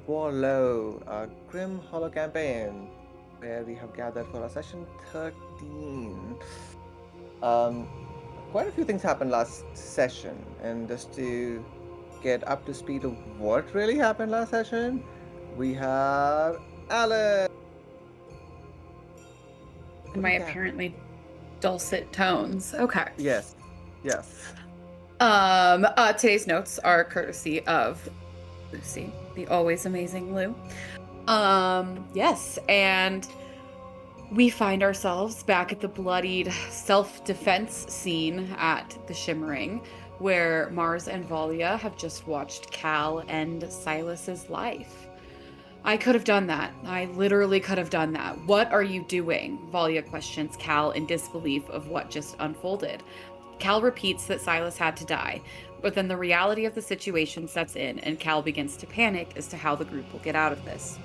Warlow, a Grim Hollow campaign, where we have gathered for our session 13. Um, Quite a few things happened last session, and just to get up to speed of what really happened last session, we have Alan. In Quick my recap. apparently dulcet tones. Okay. Yes, yes. Today's notes are courtesy of Lucy, the always amazing Lou. Yes, and we find ourselves back at the bloodied self-defense scene at the Shimmering, where Mars and Valia have just watched Cal end Silas's life. I could have done that. I literally could have done that. What are you doing? Valia questions Cal in disbelief of what just unfolded. Cal repeats that Silas had to die, but then the reality of the situation sets in, and Cal begins to panic as to how the group will get out of this.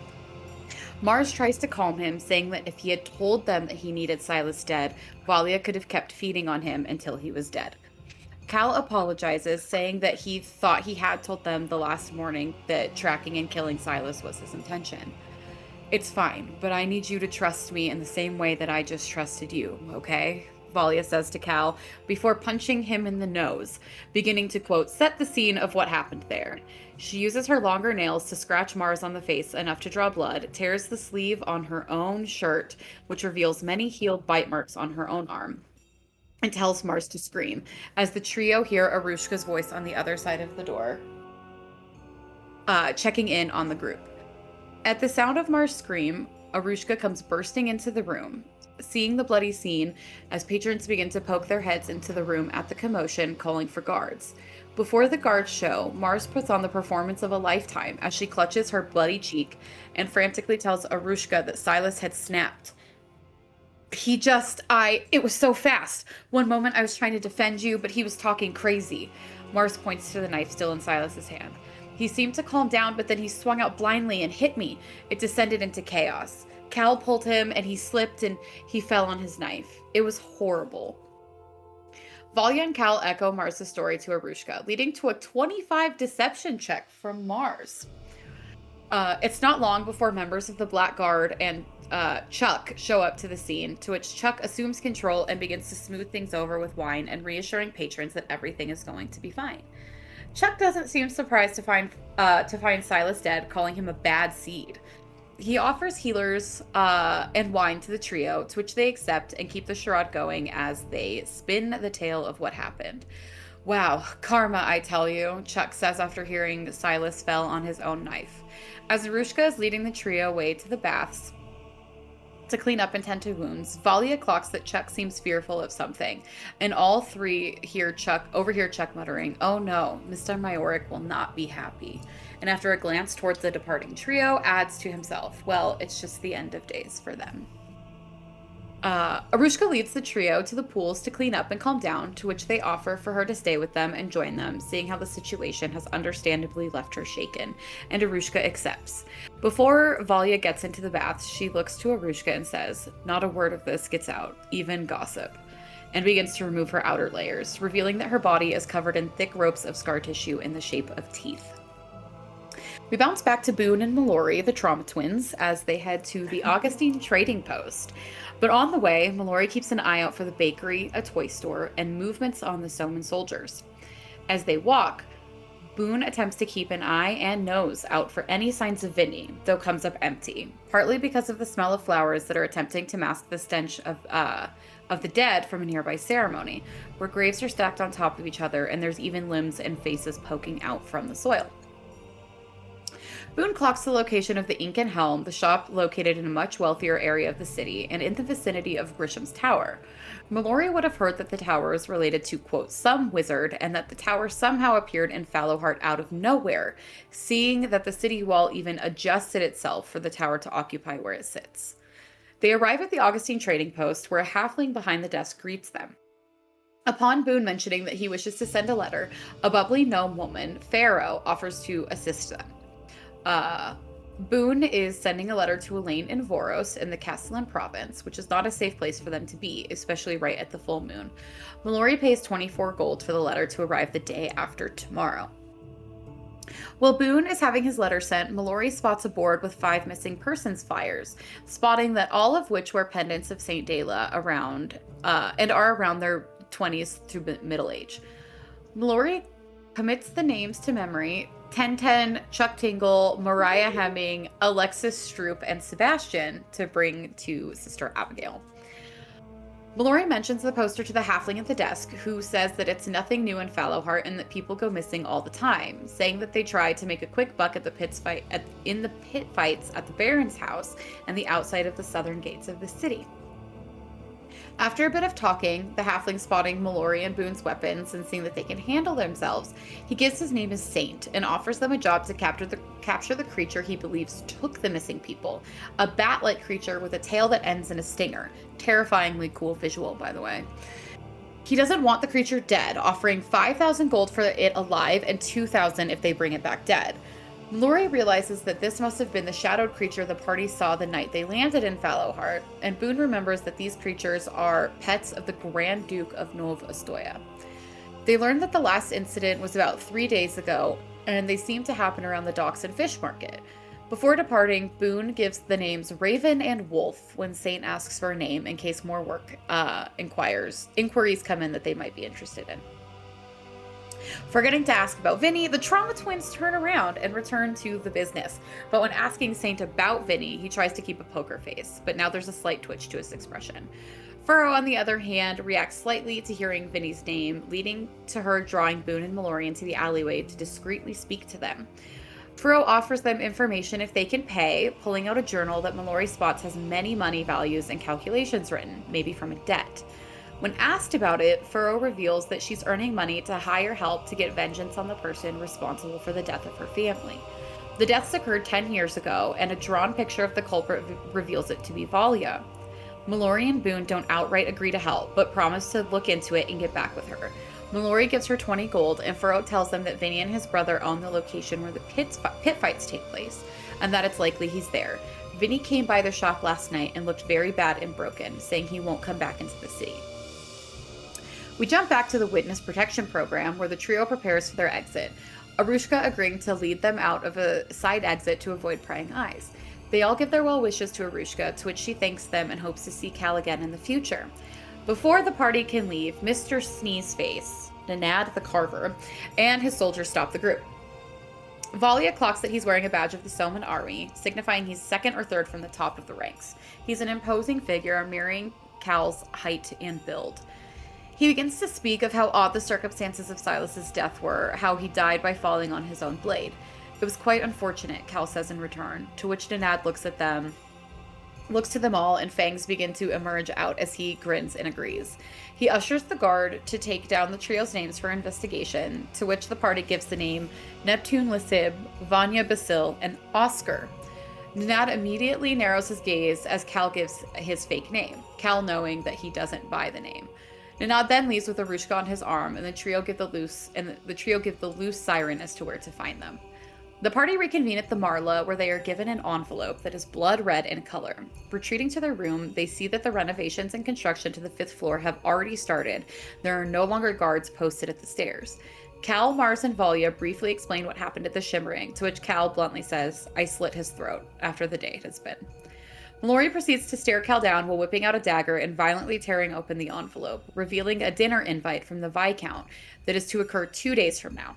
Mars tries to calm him, saying that if he had told them that he needed Silas dead, Valia could have kept feeding on him until he was dead. Cal apologizes, saying that he thought he had told them the last morning that tracking and killing Silas was his intention. It's fine, but I need you to trust me in the same way that I just trusted you, okay? Valia says to Cal before punching him in the nose, beginning to, quote, set the scene of what happened there. She uses her longer nails to scratch Mars on the face enough to draw blood, tears the sleeve on her own shirt, which reveals many healed bite marks on her own arm, and tells Mars to scream as the trio hear Arushka's voice on the other side of the door, checking in on the group. At the sound of Mar's scream, Arushka comes bursting into the room. Seeing the bloody scene, as patrons begin to poke their heads into the room at the commotion, calling for guards. Before the guards show, Mars puts on the performance of a lifetime as she clutches her bloody cheek and frantically tells Arushka that Silas had snapped. It was so fast. One moment I was trying to defend you, but he was talking crazy. Mars points to the knife still in Silas's hand. He seemed to calm down, but then he swung out blindly and hit me. It descended into chaos. Cal pulled him, and he slipped, and he fell on his knife. It was horrible. Valia and Cal echo Mars' story to Arushka, leading to a 25 deception check from Mars. It's not long before members of the Black Guard and Chuck show up to the scene, to which Chuck assumes control and begins to smooth things over with wine and reassuring patrons that everything is going to be fine. Chuck doesn't seem surprised to find Silas dead, calling him a bad seed. He offers healers and wine to the trio, to which they accept and keep the charade going as they spin the tale of what happened. Wow, karma, I tell you, Chuck says after hearing Silas fell on his own knife. As Arushka is leading the trio away to the baths to clean up and tend to wounds, Valia clocks that Chuck seems fearful of something, and all three overhear Chuck muttering, "Oh no, Mr. Majoric will not be happy." And after a glance towards the departing trio, adds to himself, "Well, it's just the end of days for them." Arushka leads the trio to the pools to clean up and calm down, to which they offer for her to stay with them and join them, seeing how the situation has understandably left her shaken, and Arushka accepts. Before Valia gets into the baths, she looks to Arushka and says, "Not a word of this gets out, even gossip," and begins to remove her outer layers, revealing that her body is covered in thick ropes of scar tissue in the shape of teeth. We bounce back to Boone and Mallory, the trauma twins, as they head to the Augustine trading post. But on the way, Mallory keeps an eye out for the bakery, a toy store, and movements on the Soman soldiers. As they walk, Boone attempts to keep an eye and nose out for any signs of Vinny, though comes up empty, partly because of the smell of flowers that are attempting to mask the stench of the dead from a nearby ceremony, where graves are stacked on top of each other and there's even limbs and faces poking out from the soil. Boone clocks the location of the Ink and Helm, the shop located in a much wealthier area of the city and in the vicinity of Grisham's Tower. Mallory would have heard that the tower is related to, quote, some wizard, and that the tower somehow appeared in Fallowheart out of nowhere, seeing that the city wall even adjusted itself for the tower to occupy where it sits. They arrive at the Augustine trading post, where a halfling behind the desk greets them. Upon Boone mentioning that he wishes to send a letter, a bubbly gnome woman, Pharaoh, offers to assist them. Boone is sending a letter to Elaine in Voros in the Castellan province, which is not a safe place for them to be, especially right at the full moon. Mallory pays 24 gold for the letter to arrive the day after tomorrow. While Boone is having his letter sent, Mallory spots a board with 5 missing persons flyers, spotting that all of which wear pendants of Saint Dela around and are around their 20s to middle age. Mallory commits the names to memory: 1010, Chuck Tingle, Mariah Hemming, Alexis Stroop, and Sebastian to bring to Sister Abigail. Mallory mentions the poster to the halfling at the desk, who says that it's nothing new in Fallowheart and that people go missing all the time, saying that they tried to make a quick buck at the in the pit fights at the Baron's house and the outside of the southern gates of the city. After a bit of talking, the halfling spotting Mallory and Boone's weapons and seeing that they can handle themselves, he gives his name as Saint and offers them a job to capture the creature he believes took the missing people, a bat-like creature with a tail that ends in a stinger. Terrifyingly cool visual, by the way. He doesn't want the creature dead, offering 5,000 gold for it alive and 2,000 if they bring it back dead. Mallory realizes that this must have been the shadowed creature the party saw the night they landed in Fallowheart, and Boone remembers that these creatures are pets of the Grand Duke of Nova Estoya. They learn that the last incident was about 3 days ago, and they seem to happen around the docks and fish market. Before departing, Boone gives the names Raven and Wolf when Saint asks for a name in case more work inquiries come in that they might be interested in. Forgetting to ask about Vinny, the trauma twins turn around and return to the business. But when asking Saint about Vinny, he tries to keep a poker face, but now there's a slight twitch to his expression. Furrow, on the other hand, reacts slightly to hearing Vinny's name, leading to her drawing Boone and Mallory into the alleyway to discreetly speak to them. Furrow offers them information if they can pay, pulling out a journal that Mallory spots has many money values and calculations written, maybe from a debt. When asked about it, Furrow reveals that she's earning money to hire help to get vengeance on the person responsible for the death of her family. The deaths occurred 10 years ago, and a drawn picture of the culprit reveals it to be Valia. Mallory and Boone don't outright agree to help, but promise to look into it and get back with her. Mallory gives her 20 gold, and Furrow tells them that Vinny and his brother own the location where the pit fights take place, and that it's likely he's there. Vinny came by their shop last night and looked very bad and broken, saying he won't come back into the city. We jump back to the witness protection program where the trio prepares for their exit, Arushka agreeing to lead them out of a side exit to avoid prying eyes. They all give their well wishes to Arushka, to which she thanks them and hopes to see Cal again in the future. Before the party can leave, Mr. Sneezeface, Nanad the Carver, and his soldiers stop the group. Valia clocks that he's wearing a badge of the Soman Army, signifying he's second or third from the top of the ranks. He's an imposing figure, mirroring Cal's height and build. He begins to speak of how odd the circumstances of Silas's death were, how he died by falling on his own blade. It was quite unfortunate, Cal says in return, to which Nanad looks to them all, and fangs begin to emerge out as he grins and agrees. He ushers the guard to take down the trio's names for investigation, to which the party gives the name Neptune Lysib, Vanya Basil, and Oscar. Nanad immediately narrows his gaze as Cal gives his fake name, Cal knowing that he doesn't buy the name. Nanad then leaves with Arushka on his arm, and the trio give the loose siren as to where to find them. The party reconvene at the Marla, where they are given an envelope that is blood red in color. Retreating to their room, they see that the renovations and construction to the 5th floor have already started. There are no longer guards posted at the stairs. Cal, Mars, and Valia briefly explain what happened at the Shimmering, to which Cal bluntly says, "I slit his throat," after the day it has been. Mallory proceeds to stare Cal down while whipping out a dagger and violently tearing open the envelope, revealing a dinner invite from the Viscount that is to occur 2 days from now.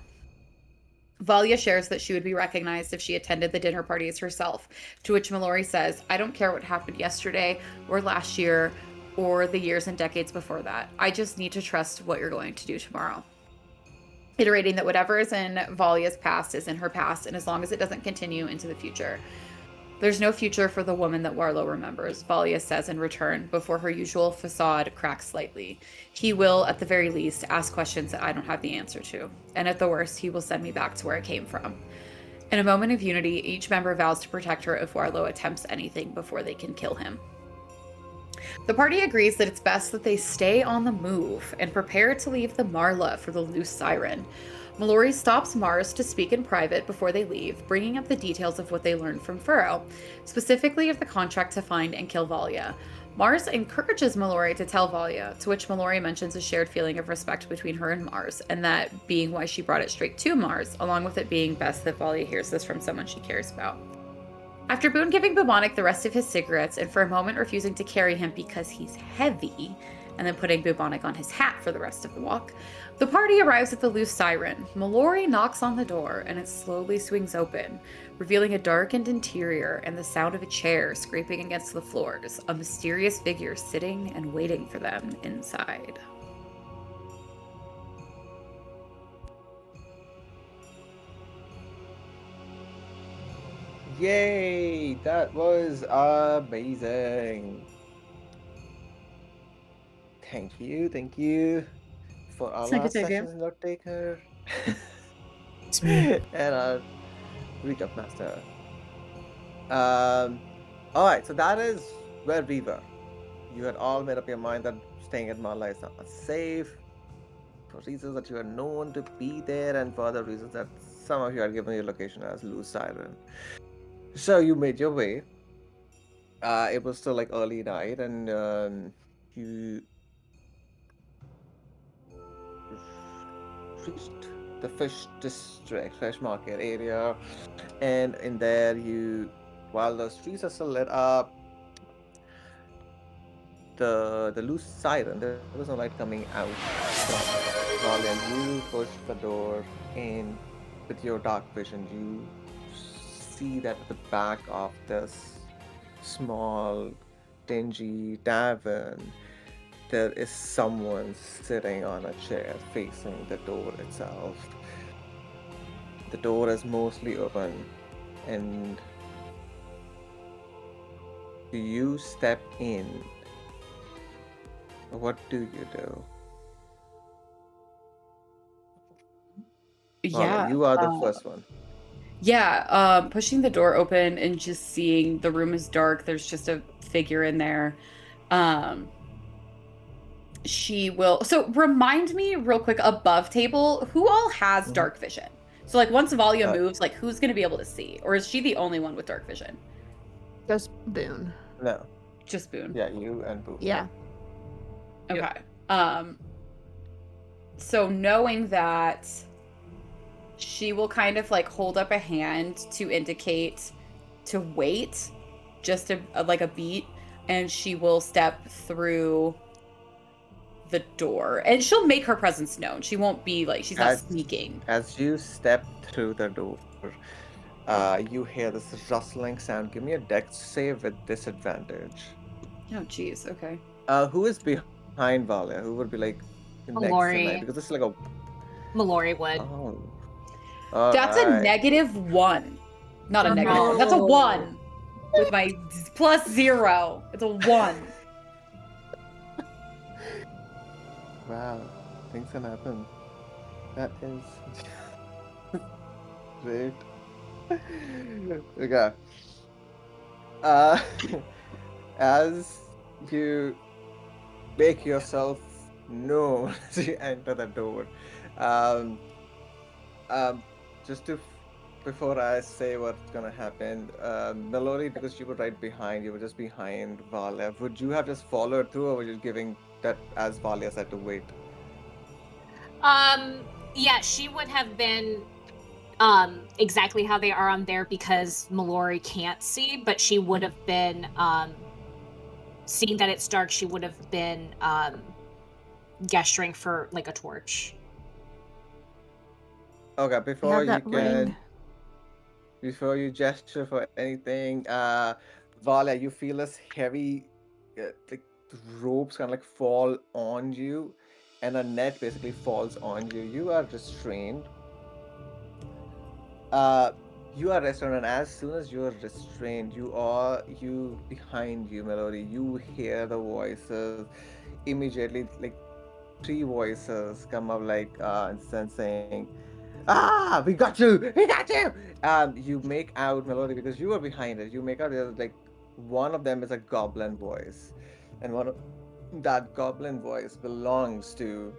Valia shares that she would be recognized if she attended the dinner parties herself, to which Mallory says, "I don't care what happened yesterday or last year or the years and decades before that. I just need to trust what you're going to do tomorrow." Iterating that whatever is in Valia's past is in her past, and as long as it doesn't continue into the future. "There's no future for the woman that Warlow remembers," Valia says in return, before her usual facade cracks slightly. "He will, at the very least, ask questions that I don't have the answer to. And at the worst, he will send me back to where I came from." In a moment of unity, each member vows to protect her if Warlow attempts anything before they can kill him. The party agrees that it's best that they stay on the move and prepare to leave the Marla for the loose siren. Mallory stops Mars to speak in private before they leave, bringing up the details of what they learned from Furrow, specifically of the contract to find and kill Valia. Mars encourages Mallory to tell Valia, to which Mallory mentions a shared feeling of respect between her and Mars, and that being why she brought it straight to Mars, along with it being best that Valia hears this from someone she cares about. After Boone giving Bubonic the rest of his cigarettes and for a moment refusing to carry him because he's heavy, and then putting Bubonic on his hat for the rest of the walk, the party arrives at the loose siren. Mallory knocks on the door and it slowly swings open, revealing a darkened interior and the sound of a chair scraping against the floors, a mysterious figure sitting and waiting for them inside. Yay! That was amazing. Thank you for our It's not good last to do. session's note taker It's me. and our recap master. All right, so that is where we were. You had all made up your mind that staying at Mala is not safe for reasons that you are known to be there, and for other reasons that some of you are given your location as Loose Siren. So you made your way. It was still like early night, and you reached the fish district, fish market area, and in there while the streets are still lit up, the loose siren, there was no light coming out from it. Valia, you push the door in with your dark vision. You see that at the back of this small, dingy tavern, there is someone sitting on a chair facing the door itself. The door is mostly open, and you step in. What do you do? Vala, Yeah. you are the first one. Yeah, pushing the door open and just seeing the room is dark. There's just a figure in there. Um, she will. So remind me real quick above table, who all has Mhm. dark vision? So like once Valia Uh, moves, like who's gonna be able to see, or is she the only one with dark vision? Just Boone. no. Just Boone. Yeah, you and Boone. Yeah. Okay. Um. So knowing that, she will kind of like hold up a hand to indicate to wait, just like a beat, and she will step through the door and she'll make her presence known. She won't be like she's not As sneaking. as you step through the door, you hear this rustling sound. Give me a dex save with disadvantage. Oh geez, okay. Who is behind Valia? Who would be like next in line? Mallory. Because it's like a Mallory would. oh. All That's a right. -1. Not a Oh, negative no. one. That's a 1 with my +0. It's a 1. Wow, things can happen. That is great. Okay. Uh, as you make yourself known as you enter the door, um, um, just before I say what's gonna happen, Melody, because you were right behind, you were just behind Valia. Would you have just followed through, or were you giving that as Valia said to wait? Yeah, she would have been exactly how they are on there because Mallory can't see, but she would have been seeing that it's dark, she would have been gesturing for like a torch. Okay, We have that ring. before you gesture for anything, Valia, you feel this heavy, like ropes kind of like fall on you, and a net basically falls on you. You are restrained. Uh, you are restrained, and as soon as you are restrained, you behind you, Melody. You hear the voices immediately, like three voices come up, like and saying, "Ah, we got you!" You make out Melody because you were behind it. You make out there's like one of them is a goblin voice, and that goblin voice belongs to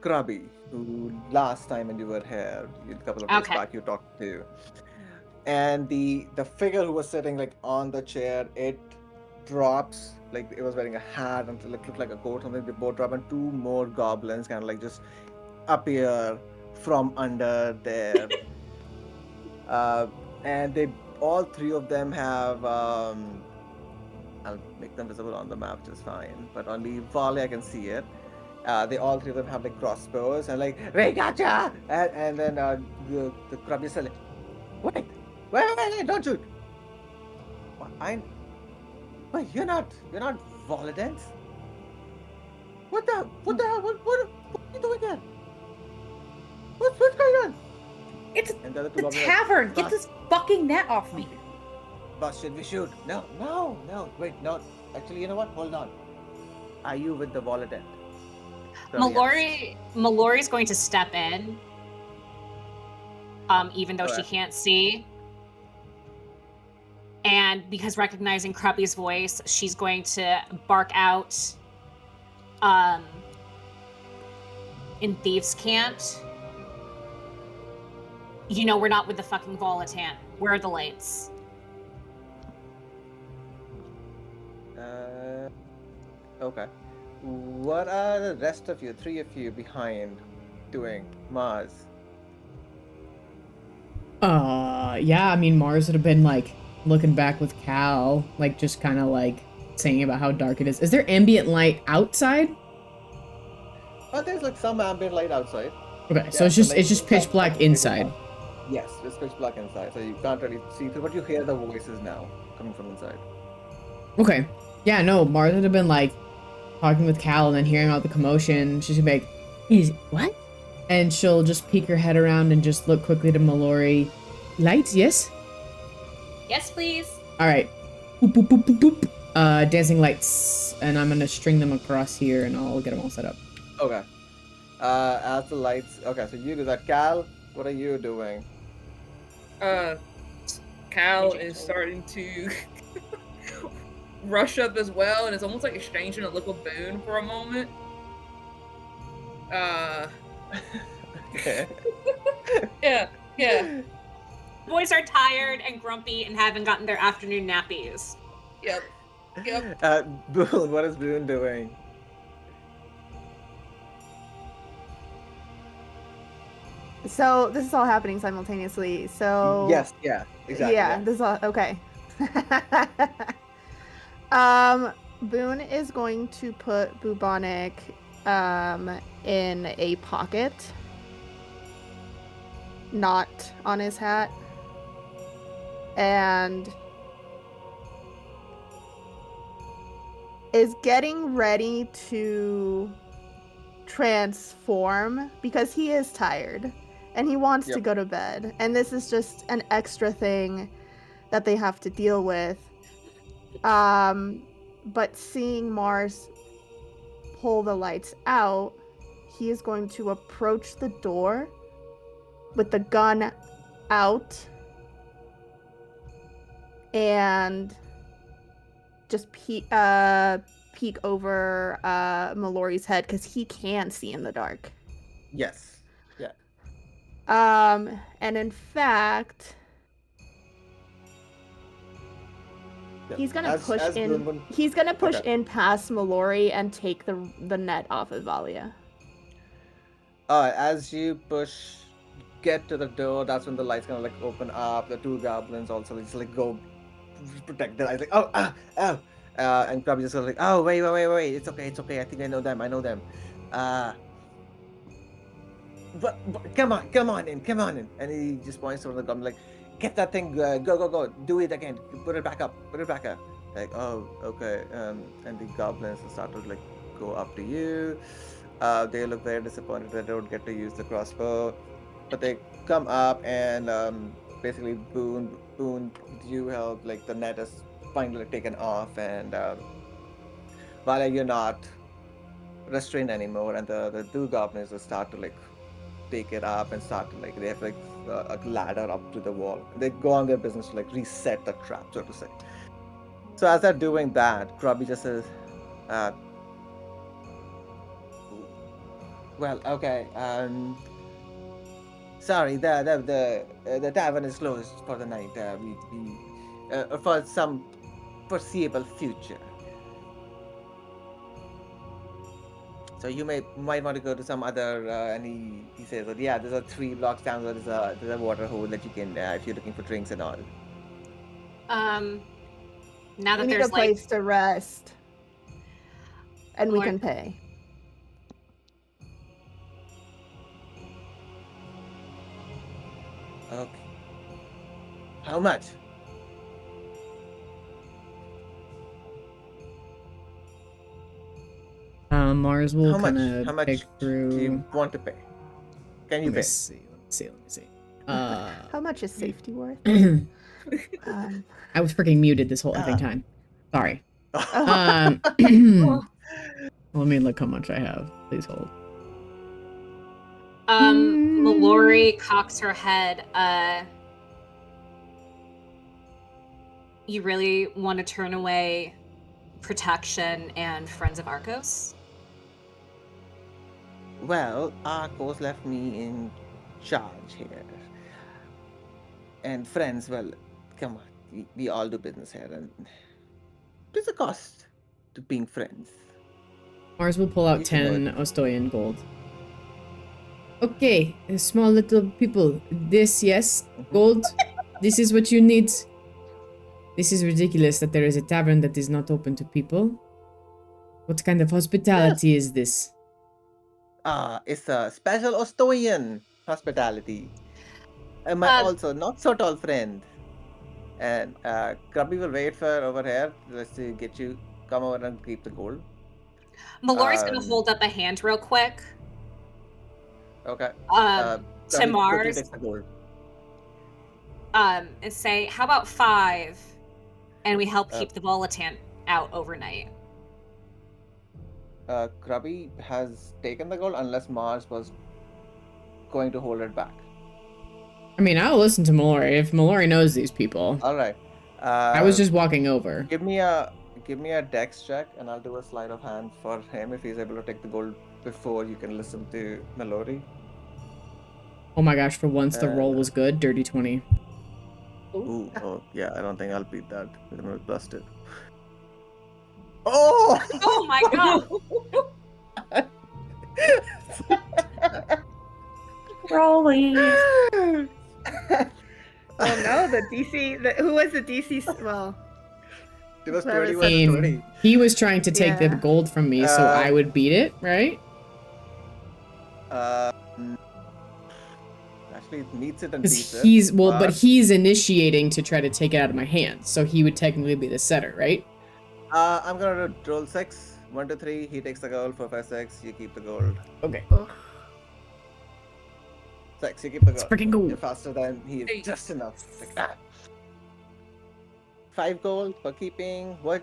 Krabi, who last time when you were here, a couple of days Okay. back, you talked to. And the figure who was sitting like on the chair, it drops, like it was wearing a hat until it looked like a coat, something. They both drop, and two more goblins kind of like just appear from under there. Uh, and they all three of them have I'll make them visible on the map just fine, but only Volley I can see it. They all three of them have like crossbows and like we gotcha, and then the crab is like wait, don't shoot. What, wait, you're not Volidence. What the hell? What are you doing there? What's going on? It's And the other two the goblins are tavern. like, Get this fucking net off me. Boss, should we shoot? No. Wait, no. Actually, you know what? Hold on. Are you with the Volident? Mallory's going to step in, even though she can't see. And because recognizing Krubby's voice, she's going to bark out, in Thieves' Cant. You know, we're not with the fucking Volatant. Where are the lights? Okay. What are the rest of you, three of you, behind doing? Mars. Yeah, I mean, Mars would have been, like, looking back with Cal, like, just kind of, like, saying about how dark it is. Is there ambient light outside? There's, like, some ambient light outside. Okay, so it's just pitch black inside. Yes, it's pitch black inside, so you can't really see through, but you hear the voices now coming from inside. Okay. Yeah, no, Mars would have been, like, talking with Cal and then hearing all the commotion. She's gonna be like, what? And she'll just peek her head around and just look quickly to Mallory. Lights, yes? Yes, please. Alright. Boop, boop, boop, boop, boop. Dancing lights. And I'm gonna string them across here and I'll get them all set up. Okay. As the lights... Okay, so you do that. Cal, what are you doing? Cal is starting to rush up as well, and it's almost like exchanging a look of Boone for a moment. Okay. Yeah. Boys are tired and grumpy and haven't gotten their afternoon nappies. Yep. Boone, what is Boone doing? So this is all happening simultaneously. So Yes, yeah, exactly. yeah, this is all okay. Boone is going to put Bubonic in a pocket, not on his hat, and is getting ready to transform because he is tired and he wants to go to bed, and this is just an extra thing that they have to deal with. But seeing Mars pull the lights out, he is going to approach the door with the gun out and just peek over Mallory's head because he can see in the dark. Yes. Yeah. And in fact, he's gonna push in. He's gonna push in past Mallory and take the net off of Valia. As you get to the door, that's when the lights kind of like open up. The two goblins also just like go protect the lights. Like oh. And Krabby just goes like, oh wait. It's okay. I think I know them. But come on in. And he just points over the goblin like, get that thing, go, do it again, put it back up. Like, oh, okay. And the goblins start to like go up to you. They look very disappointed that they don't get to use the crossbow, but they come up and basically Boone, you help, like the net is finally taken off, and while you're not restrained anymore, and the two goblins will start to like take it up and start to like, they have like a ladder up to the wall. They go on their business to like reset the trap, so to say. So as they're doing that, Grubby just says, well, okay, sorry, the tavern is closed for the night. We for some foreseeable future. So you might want to go to some other, and he says, that, yeah, there's a 3 blocks down. There's a water hole that you can, if you're looking for drinks and all. Now We that need a there's like place to rest. And we Lord- can pay. Okay. How much? Mars will How much? kind How of much pick do through. you want to pay? Can you Let me pay? see. Let me see. How much is safety worth? I was freaking muted this whole effing Ah. time. Sorry. Oh. Let me look how much I have. Please hold. Mallory cocks her head. You really want to turn away protection and Friends of Arcos? Well, Arcos left me in charge here. And friends, well, come on. We all do business here, and there's a cost to being friends. Mars will pull out You should know 10 it. Ostoyan gold. Okay, small little people. This, yes, gold. This is what you need. This is ridiculous that there is a tavern that is not open to people. What kind of hospitality is this? It's a special Ostoyan hospitality. And my also not so tall friend. And Grubby will wait for over here. Let's see, get you come over and keep the gold. Mallory's gonna hold up a hand real quick. Okay. To Grubby quickly Mars. takes the gold. And say, how about 5? And we help keep the volatant out overnight. Grubby has taken the gold unless Mars was going to hold it back. I mean, I'll listen to Mallory if Mallory knows these people. All right. I was just walking over. Give me a dex check, and I'll do a sleight of hand for him if he's able to take the gold before you can listen to Mallory. Oh my gosh, for once the roll was good. Dirty 20. Ooh, oh yeah, I don't think I'll beat that. I'm gonna bust it. Oh! Oh my god! Rolling. Oh no, the DC. Who was the DC? Well, It was Whoever 21 said- to 20. He was trying to take the Yeah. gold from me so I would beat it, right? Actually, it meets it and Because beats he's it. but he's initiating to try to take it out of my hands, so he would technically be the setter, right? I'm gonna roll 6. 1 to 3. He takes the gold. 4, 5, 6. You keep the gold. Okay. 6. You keep the Let's gold. freaking go. You're faster than he is. Hey. Just enough. Like that. 5 gold for keeping. What?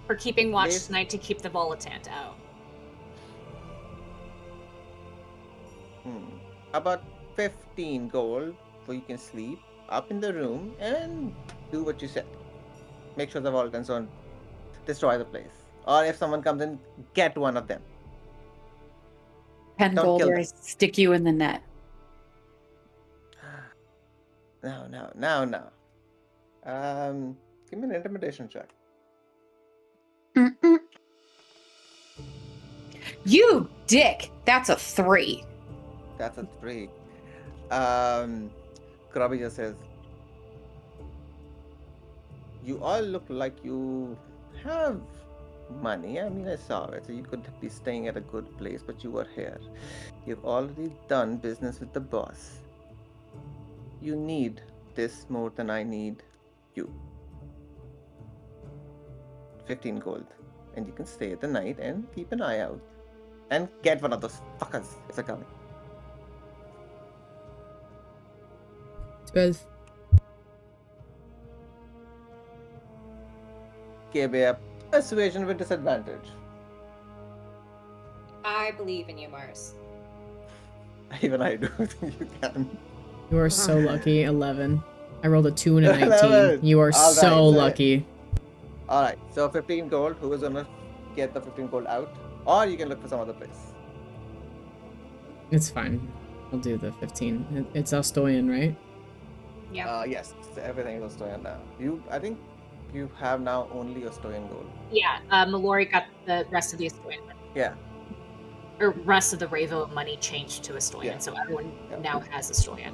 For keeping watch Please. tonight to keep the volatant out. About 15 gold so you can sleep up in the room and do what you said. Make sure the Volcans don't destroy the place. Or if someone comes in, get one of them. 10 Don't gold kill or I them. stick you in the net. No. Give me an intimidation check. Mm-mm. You dick! That's a 3. That's a 3. Krabi just says, you all look like you have money. I mean, I saw it. So you could be staying at a good place, but you are here. You've already done business with the boss. You need this more than I need you. 15 gold. And you can stay the night and keep an eye out. And get one of those fuckers if they're coming. 12. Give a persuasion with disadvantage. I believe in you, Mars. Even I do think you can. You are so lucky. 11. I rolled a 2 and a 19. 11. You are All so right, lucky. Alright, so 15 gold. Who is gonna get the 15 gold out? Or you can look for some other place. It's fine. I'll do the 15. It's Ostoyan, right? Yeah. Yes, everything is going now. I think you have now only a Stoyan gold. Yeah, Mallory got the rest of the Estoyan, Yeah. or rest of the Ravo money changed to Estoyan, Yeah. so everyone Yeah. now has Estoyan.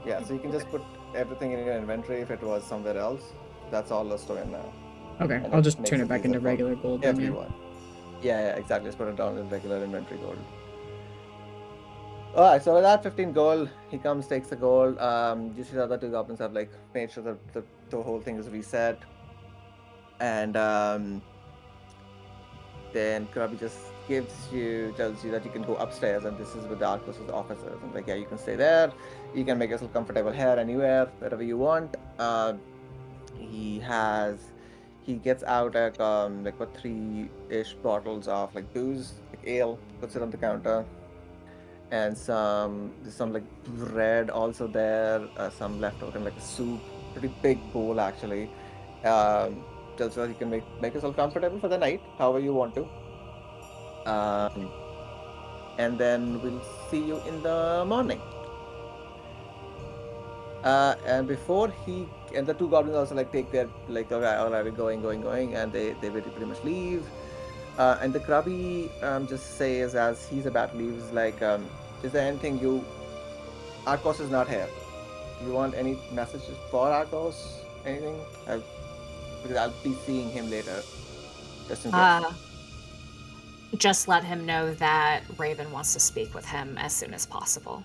Yeah, so you can just put everything in your inventory if it was somewhere else. That's all a Stoyan now. Okay, And I'll it just makes turn it it back easier into for regular gold then. Yeah. everyone. Yeah, exactly. Just put it down in regular inventory gold. Alright, so with that 15 gold, he comes, takes the gold. You see the other two goblins have like made sure that the whole thing is reset. And then Krabi just tells you that you can go upstairs, and this is where the Arcos's office is. And like, yeah, you can stay there. You can make yourself comfortable here, anywhere, wherever you want. He gets out like what 3-ish bottles of like booze, like ale, puts it on the counter, and there's some like bread also there, some leftover and like a soup, pretty big bowl actually. Tells you that you can make yourself comfortable for the night, however you want to. And then we'll see you in the morning. And before he and the two goblins also like take their like, all right, we're going, and they pretty much leave. And the Krabi just says as he's about to leave, is like, is there anything Arcos is not here. Do you want any messages for Arcos? Anything? Because I'll be seeing him later, just in case. Just let him know that Raven wants to speak with him as soon as possible.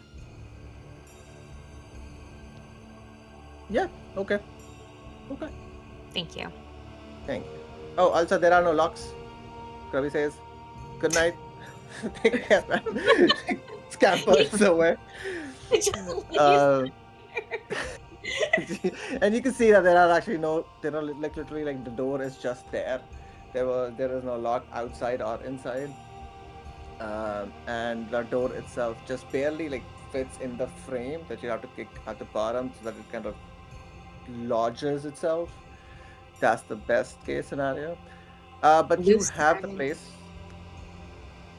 Yeah. Okay. Okay. Thank you. Thank you. Oh, also there are no locks. Krabi says, "Good night." Take care, man. Scampers away. Uh, and you can see that there are like literally like the door is just there. There is no lock outside or inside. And the door itself just barely like fits in the frame that you have to kick at the bottom so that it kind of lodges itself. That's the best case scenario. But you Loose have the dragon. place.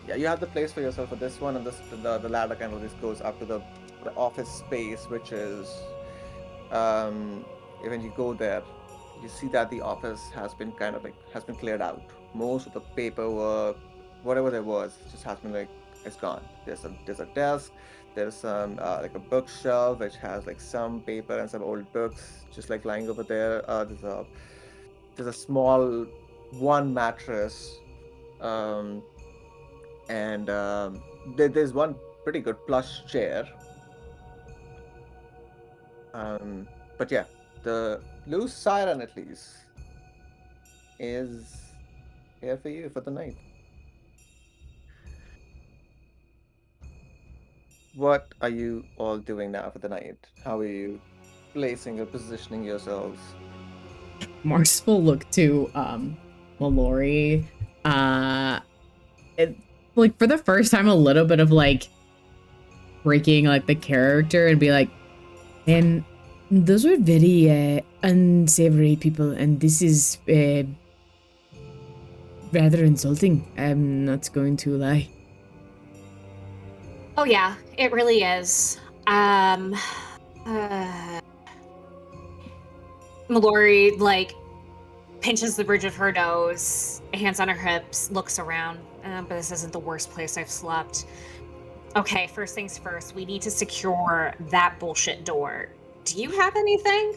Yeah, you have the place for yourself for this one, and the ladder kind of just goes up to the office space, which is when you go there, you see that the office has been cleared out. Most of the paperwork, whatever there was, just has been like it's gone. There's a desk. There's some like a bookshelf which has like some paper and some old books just like lying over there. There's a small one mattress. Um, and there's one pretty good plush chair. But yeah, the loose siren at least is here for you for the night. What are you all doing now for the night? How are you placing or positioning yourselves? Mars will look to Mallory. It, like for the first time, a little bit of like breaking like the character and be like, and those were very unsavory people, and this is rather insulting. I'm not going to lie. Oh yeah, it really is. Mallory like pinches the bridge of her nose, hands on her hips, looks around. But this isn't the worst place I've slept. Okay, first things first, we need to secure that bullshit door. Do you have anything?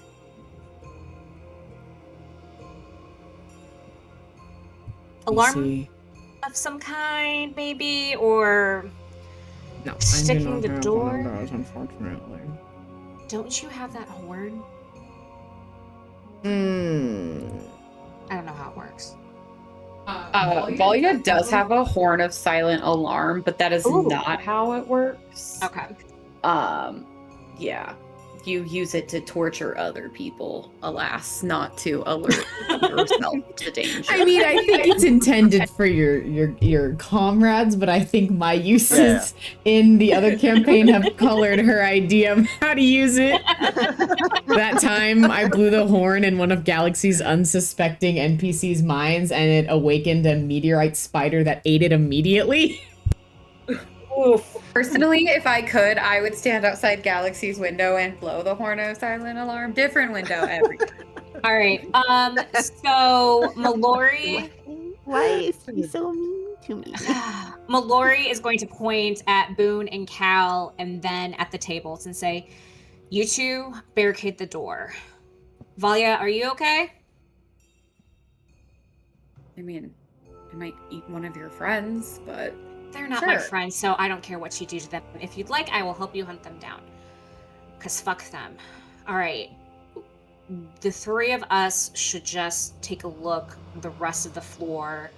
Alarm of some kind, maybe? Or No, sticking the door? Unfortunately. Don't you have that horn? I don't know how it works. Volya does have a horn of silent alarm, but that is not how it works. Okay. Yeah. You use it to torture other people, alas, not to alert yourself to danger. I mean, I think it's intended for your comrades, but I think my uses in the other campaign have colored her idea of how to use it. That time, I blew the horn in one of Galaxy's unsuspecting NPC's minds, and it awakened a meteorite spider that ate it immediately. Oof. Personally, if I could, I would stand outside Galaxy's window and blow the horn of silent alarm. Different window every time. All right. So Mallory, Why is he so mean to me? Mallory is going to point at Boone and Cal, and then at the tables, and say, "You two barricade the door." Valia, are you okay? I mean, I might eat one of your friends, but They're not my sure. friends, so I don't care what you do to them. If you'd like, I will help you hunt them down. Because fuck them. All right. The three of us should just take a look the rest of the floor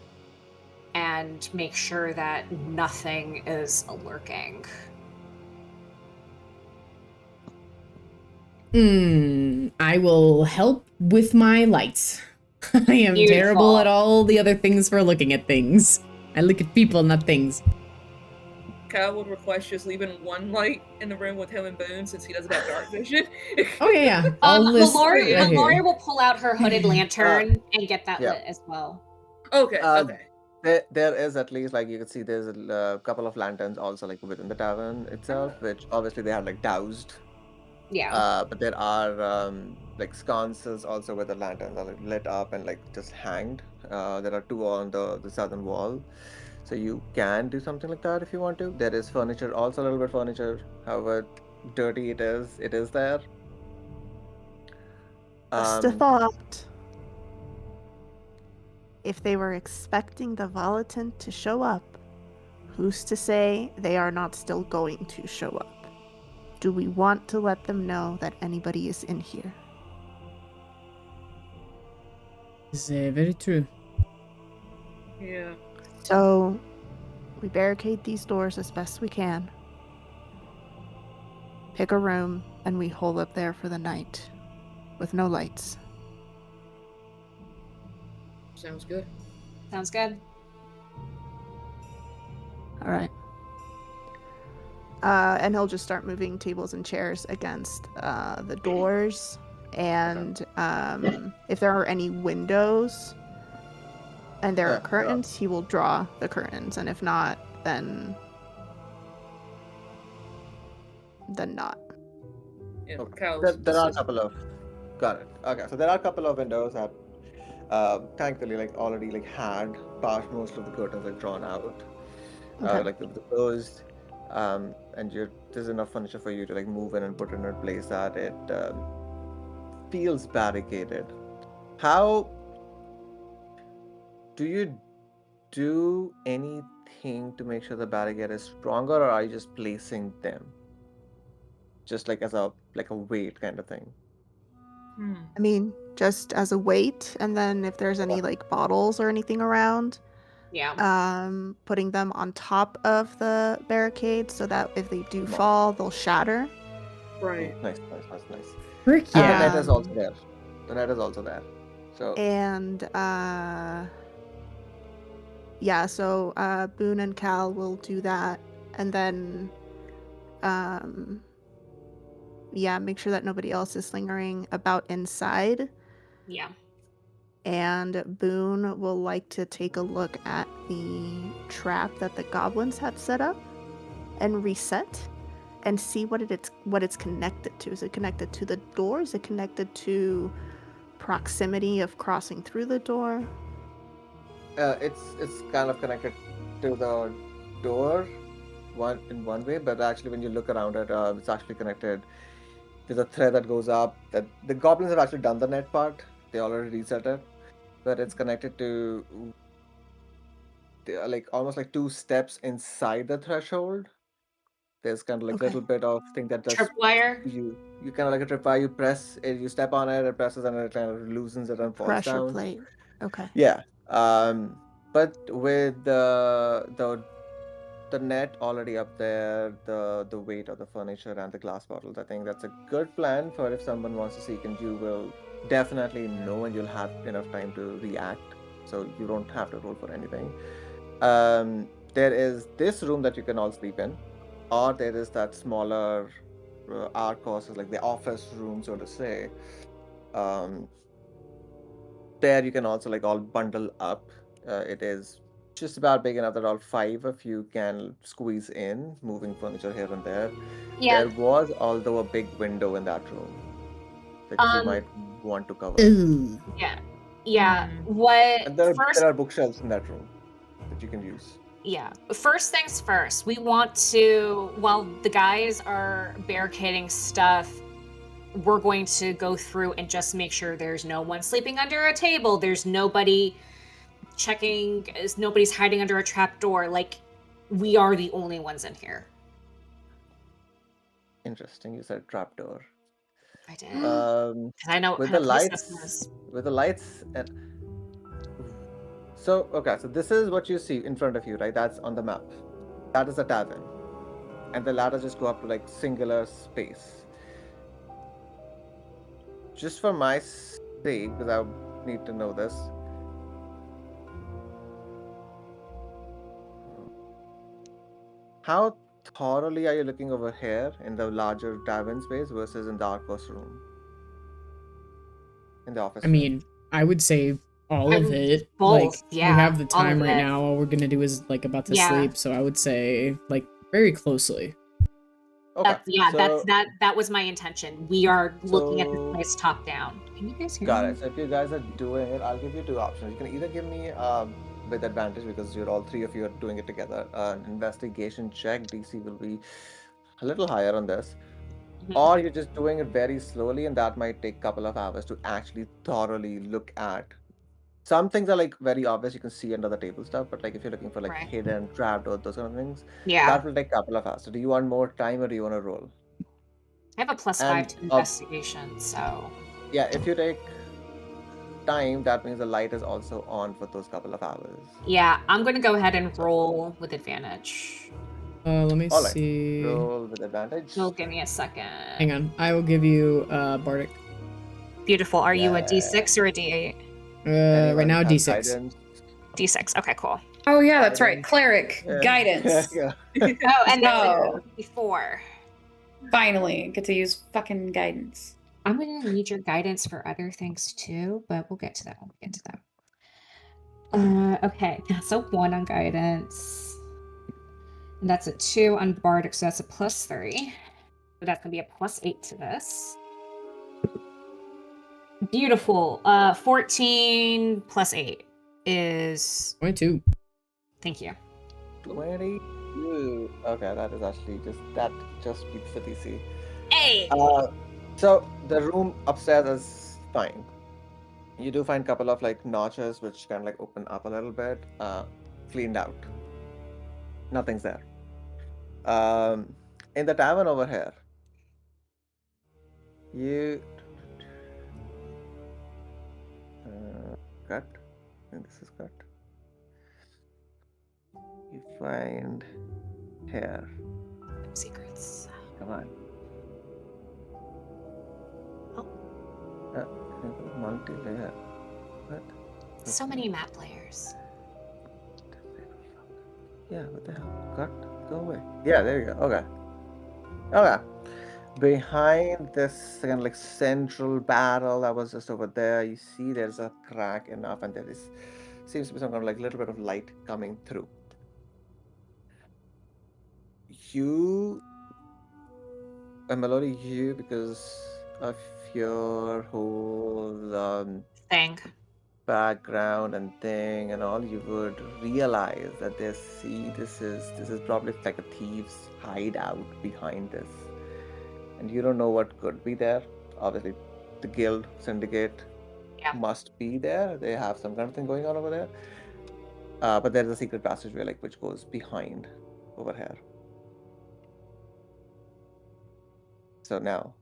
and make sure that nothing is lurking. I will help with my lights. I am terrible at all the other things for looking at things. I look at people, not things. Kyle would request just leaving one light in the room with him and Boone since he doesn't have dark vision. Oh yeah. All this Mallory, right Mallory here. will pull out her hooded lantern and get that yeah. lit as well. Okay, okay. There is at least like you can see there's a couple of lanterns also like within the tavern itself, which obviously they had like doused. Yeah. But there are like sconces also where the lanterns are like lit up and like just hanged. There are two on the southern wall, so you can do something like that if you want to. There is furniture, also a little bit furniture. However dirty it is there. Just a Um, thought. If they were expecting the Volatant to show up, who's to say they are not still going to show up? Do we want to let them know that anybody is in here? It's very true. Yeah. So, we barricade these doors as best we can, pick a room, and we hole up there for the night with no lights. Sounds good. Sounds good. All right. And he'll just start moving tables and chairs against the doors. And if there are any windows and there are curtains, he will draw the curtains. And if not, then not. Yeah, there are a couple of got it. Okay, so there are a couple of windows that thankfully like already like had past most of the curtains like drawn out. Okay. Like the closed, and there's enough furniture for you to like move in and put in a place that it feels barricaded. How do you do anything to make sure the barricade is stronger, or are you just placing them just like as a weight kind of thing? I mean, just as a weight, and then if there's any like bottles or anything around, putting them on top of the barricade so that if they do fall, they'll shatter. Right. Nice. Frick And yeah. the net is also there. The net is also there. So And yeah, so Boone and Cal will do that, and then yeah, make sure that nobody else is lingering about inside. Yeah. And Boone will like to take a look at the trap that the goblins have set up and reset and see what it's connected to. Is it connected to the door? Is it connected to proximity of crossing through the door? it's kind of connected to the door in one way, but actually when you look around it, it's actually connected. There's a thread that goes up. That the goblins have actually done the net part. They already reset it, but it's connected to like almost like two steps inside the threshold. There's kind of like a little bit of thing that just Tripwire. you kind of like a tripwire. You press it, you step on it, it presses, and it kind of loosens it and falls Pressure down. plate. Okay. Yeah. But with the net already up there, the weight of the furniture and the glass bottles, I think that's a good plan for if someone wants to seek, and you will definitely know, and you'll have enough time to react, so you don't have to roll for anything. There is this room that you can all sleep in, or there is that smaller art courses like the office room, so to say. Um, there you can also like all bundle up. It is just about big enough that all five of you can squeeze in, moving furniture here and there. Yeah. There was although a big window in that room that you might want to cover. Ooh. Yeah. Hmm. What And there first? are bookshelves in that room that you can use. Yeah. First things first. We want to, while the guys are barricading stuff, we're going to go through and just make sure there's no one sleeping under a table. There's nobody checking. Nobody's hiding under a trapdoor. Like, we are the only ones in here. Interesting. You said trapdoor. I did. 'Cause I know what With kind the of place this lights, was. with the lights, and so okay. So this is what you see in front of you, right? That's on the map. That is a tavern, and the ladders just go up to like singular space. Just for my sake, because I need to know this. How thoroughly are you looking over here in the larger tavern space versus in the Arcos room? In the I office room? mean, I would say all of it. Like, Both. we Yeah. have the all of time right it. now. All we're gonna do is like about to Yeah. sleep. So I would say like very closely. Okay. So, That was my intention. We are looking at this so place top down. Can you guys hear got me? it. So if you guys are doing it, I'll give you two options. You can either give me with advantage because you're all three of you are doing it together. An investigation check DC will be a little higher on this, Mhm. or you're just doing it very slowly, and that might take a couple of hours to actually thoroughly look at. Some things are like very obvious, you can see under the table stuff, but like if you're looking for like Right. hidden, trapped, or those kind of things, Yeah. that will take a couple of hours. So do you want more time or do you want to roll? I have a +5 And to investigation, so yeah, if you take time, that means the light is also on for those couple of hours. yeah, I'm gonna go ahead and So, roll with advantage. Let me all right, see. roll with advantage. So give me a second. Hang on. I will give you Bardic. Beautiful. Are you a Yeah, D6 or a D8? Right anyone now has D6. guidance? D6. Okay, cool. Oh yeah, that's right. Guidance. Cleric Yeah, guidance. yeah. Oh, and that's Oh. a 54. Finally, get to use fucking guidance. I'm gonna need your guidance for other things too, but we'll get to that. Okay, that's a 1 on guidance. And that's a 2 on Bardic, so that's a +3. So that's gonna be a +8 to this. Beautiful. 14 plus 8 is 22. thank you. 22. Okay, that is actually just beats the DC. Hey! So the room upstairs is fine. You do find a couple of like notches which kind of like open up a little bit, cleaned out. Nothing's there. In the tavern over here, you cut. And this is cut. You find here. Secrets. Come on. Oh. Multi-layer. What? So Okay. many map layers. Yeah, what the hell? Cut. Go away. Yeah, there you go. Okay. Okay. Behind this kind of like central barrel that was just over there, you see there's a crack enough, and seems to be some kind of like little bit of light coming through. You, Melody, you because of your whole Thing. background and thing and all, you would realize that this is probably like a thief's hideout behind this, and you don't know what could be there. Obviously, the guild syndicate Yeah. must be there. They have some kind of thing going on over there. But there's a secret passageway like which goes behind over here. So now,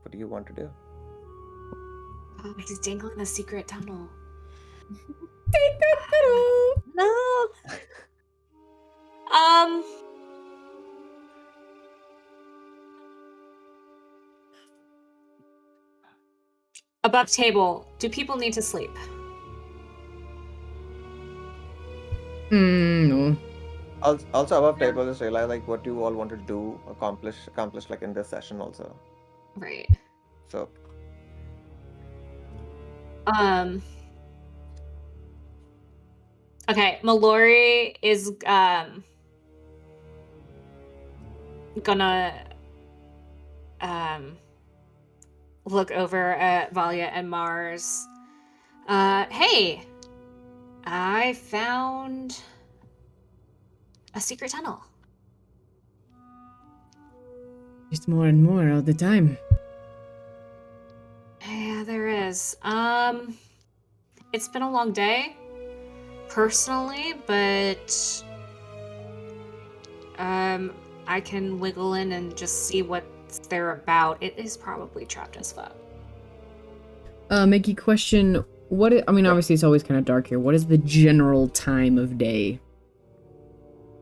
what do you want to do? Oh, he's dangling the secret tunnel. No. Um. Above table, do people need to sleep? No. Also above Yeah. table, just realize like what you all want to do, accomplish like in this session also. Right. So Okay, Mallory is gonna look over at Valia and Mars. Hey, I found a secret tunnel. Just more and more all the time. Yeah, there is. It's been a long day, personally, but I can wiggle in and just see what's there about. It is probably trapped as fuck. Mickey, question: I mean, Yep. obviously it's always kind of dark here. What is the general time of day?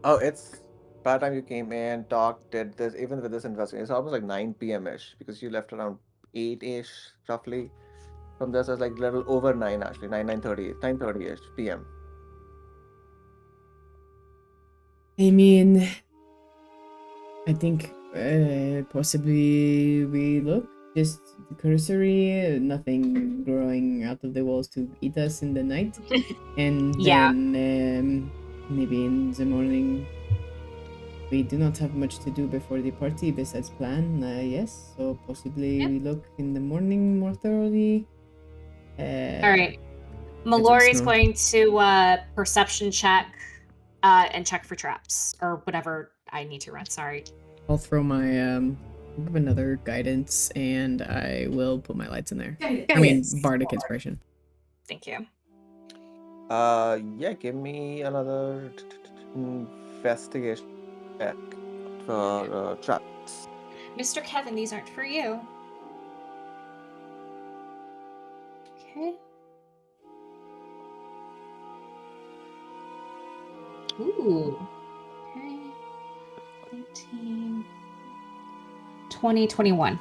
Oh, it's by the time you came in, Doc did this, even with this investigation, it's almost like 9 p.m. ish because you left around 8 ish, roughly. From this, it's like little over 9 actually, 9:30 ish p.m. I mean, I think possibly we look just cursory, nothing growing out of the walls to eat us in the night, and Yeah. then maybe in the morning. We do not have much to do before the party besides plan, yes, so possibly Yep. we look in the morning more thoroughly. All right. Get some Mallory's snow. going to perception check and check for traps or whatever I need to run. Sorry. I'll throw my another guidance and I will put my lights in there. I mean, bardic inspiration. Thank you. Yeah, give me another investigation check for traps. Mr. Kevin, these aren't for you. Okay. Ooh. Okay. 19. 20, 21.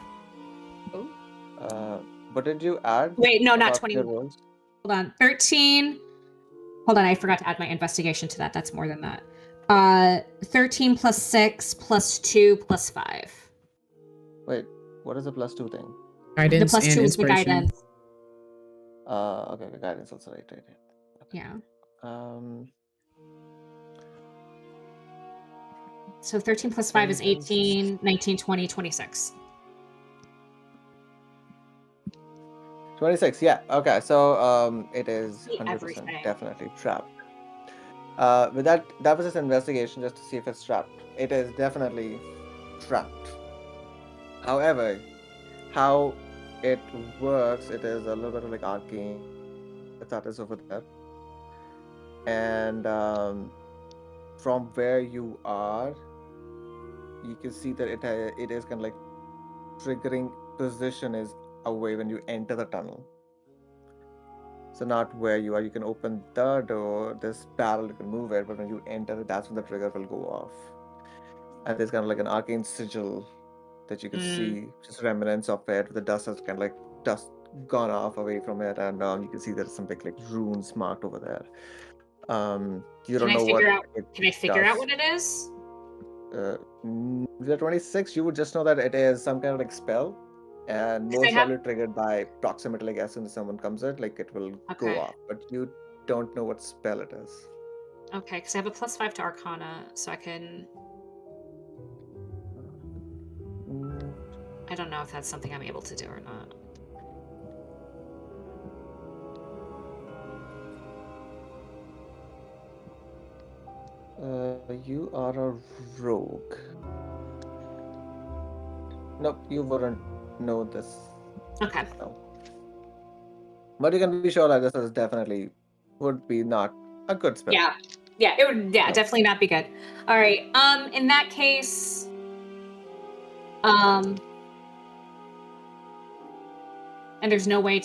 What did you add? Wait, no, not Apart from your 21. rolls? Hold on. 13. Hold on, I forgot to add my investigation to that. That's more than that. 13 plus 6 plus 2 plus 5. Wait, what is the +2 thing? Guidance The plus and 2 is the inspiration. guidance. Okay, guidance also right. Okay. Yeah. Um, So 13 plus 5 is guidance. 18, 19, 20, 26. 26, yeah. Okay, so it is See 100% everything. definitely trapped. With that was just investigation just to see if it's trapped. It is definitely trapped. However, how it works, it is a little bit of like arcane that is over there. And from where you are, you can see that it is kind of like triggering position is away when you enter the tunnel. So not where you are. You can open the door, this barrel, you can move it, but when you enter it, that's when the trigger will go off. And there's kind of like an arcane sigil that you can see, just remnants of it. The dust has kind of like dust gone off away from it, and you can see there's some big like runes marked over there. You Can don't I know what figure out it out does. what it is? The 26, you would just know that it is some kind of like spell, and 'Cause I most have probably triggered by proximity. Like as soon as someone comes in, like it will go Okay. off, but you don't know what spell it is. Okay, because I have a +5 to Arcana, so I can. Mm, I don't know if that's something I'm able to do or not. You are a rogue. Nope, you wouldn't know this. Okay. No. But you can be sure that this is definitely would be not a good spell. Yeah. Yeah, it would No. definitely not be good. All right. In that case, and there's no way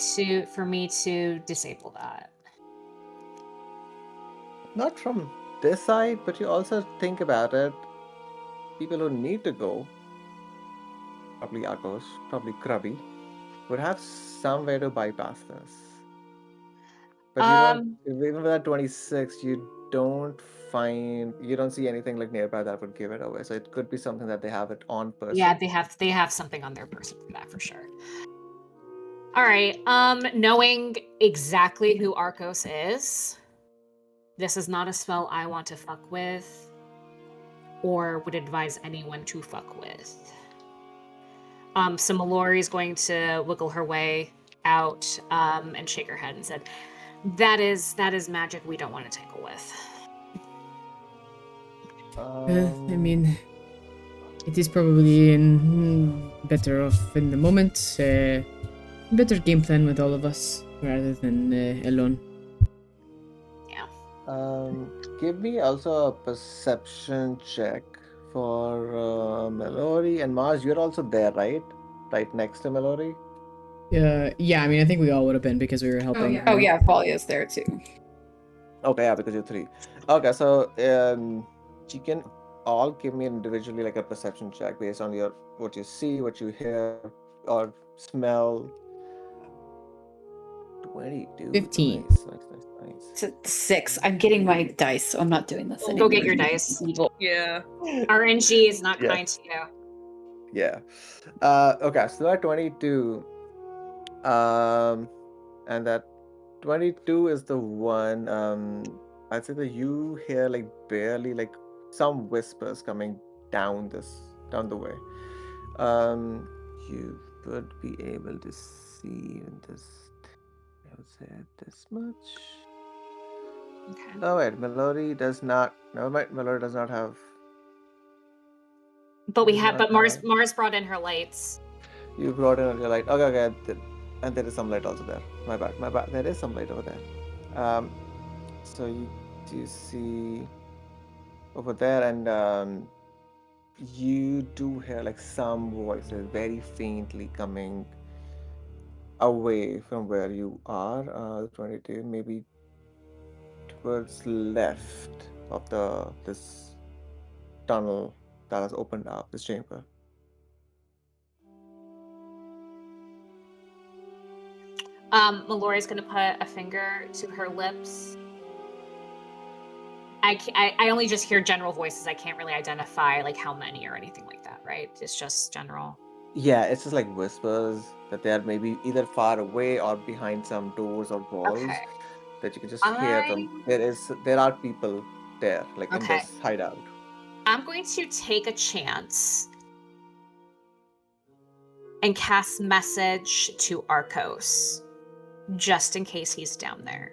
for me to disable that. Not from this side, but you also think about it. People who need to go, probably Akos, probably Krabi, would have some way to bypass this. But you don't, Um, even with that 26, you don't see anything like nearby that would give it away. So it could be something that they have it on person. yeah, they have something on their person for that for sure. All right. Knowing exactly who Arcos is, this is not a spell I want to fuck with or would advise anyone to fuck with. So Mallory is going to wiggle her way out and shake her head and said, that is magic we don't want to tangle with. I mean, it is probably better off in the moment. Better game plan with all of us rather than alone. Give me also a perception check for Mallory and Mars. You're also there, right? Right next to Mallory. Yeah, I mean, I think we all would have been because we were helping. Oh yeah, Valia's there too. Okay, yeah, because you're three. Okay, so you can all give me individually like a perception check based on your what you see, what you hear, or smell. 22. 15. Nice. 6. I'm getting my dice, so I'm not doing this Go anymore. get your dice. Evil. Yeah. RNG is not Yeah. kind to you. Yeah. Okay, so that 22. And that 22 is the one. I'd say that you hear like barely like some whispers coming down the way. You would be able to see in this. I would say this much. Okay. Oh wait, Mallory does not. Never mind. Mallory does not have. But we does have, not but Mars have- brought in her lights. You brought in your light. Okay. And there is some light also there. My bad. There is some light over there. So you do see over there, and you do hear like some voices very faintly coming away from where you are. 22, maybe towards left of this tunnel that has opened up, this chamber. Mallory's gonna put a finger to her lips. I only just hear general voices. I can't really identify like how many or anything like that, right? It's just general. Yeah, it's just like whispers that they are maybe either far away or behind some doors or walls Okay. that you can just hear them. There are people there, like in Okay. this hideout. I'm going to take a chance and cast message to Arcos, just in case he's down there.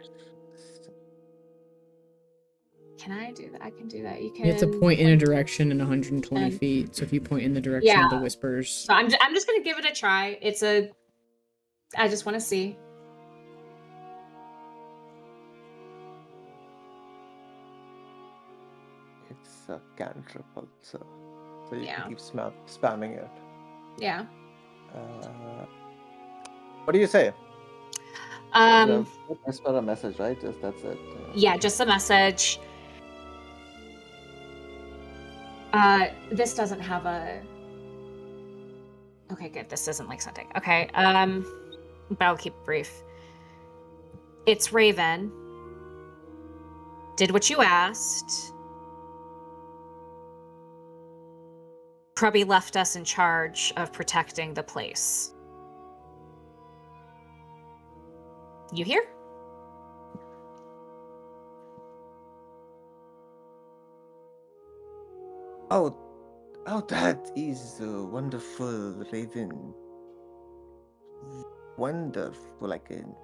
Can I do that? I can do that. You can. You have to point in a direction in 120 feet. So if you point in the direction of the whispers. So I'm just gonna give it a try. I just want to see. It's a cantrip also, so you Yeah. can keep spamming it. Yeah. What do you say? Whisper a message, right? That's it. Yeah, just a message. This doesn't have a. Okay, good. This isn't like something. Okay. But I'll keep it brief. It's Raven. Did what you asked. Probably left us in charge of protecting the place. You hear? Oh, that is wonderful, Raven. Wonderful, like in.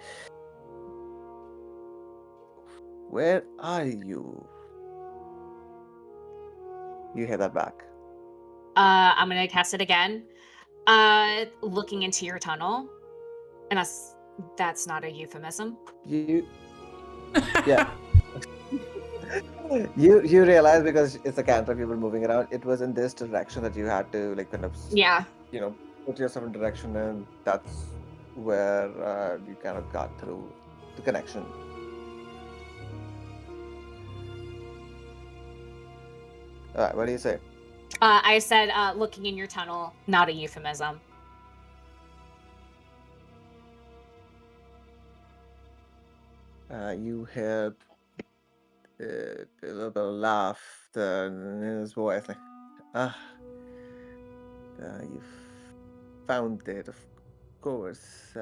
Where are you? You hear that back. I'm gonna cast it again. Looking into your tunnel, and that's not a euphemism. Yeah. you realize because it's a cantrip you were moving around. It was in this direction that you had to like kind of put yourself in direction, and that's where you kind of got through the connection. All right, what do you say? I said looking in your tunnel, not a euphemism. You heard a little bit of laughter in his voice, like, you found it, of course.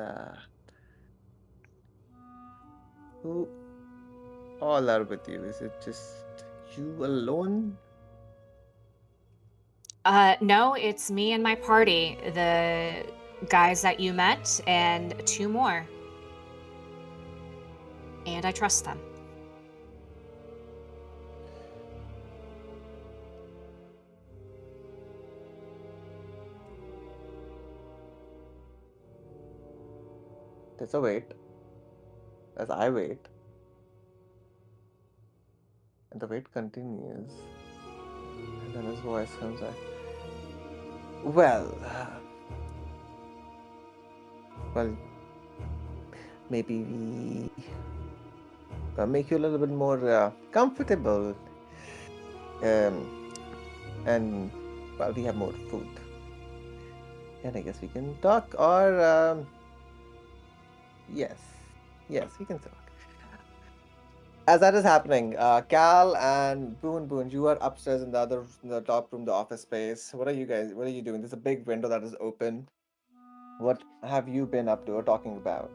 Who all are with you? Is it just you alone? No, it's me and my party. The guys that you met and 2 more. And I trust them. There's a wait as I wait, and the wait continues. And then his voice comes back. Well, well, maybe we make you a little bit more comfortable, and well, we have more food, and I guess we can talk. Or yes, yes, we can talk. As that is happening, Cal and Boone, you are upstairs in the top room, the office space. What are you guys? What are you doing? There's a big window that is open. What have you been up to or talking about?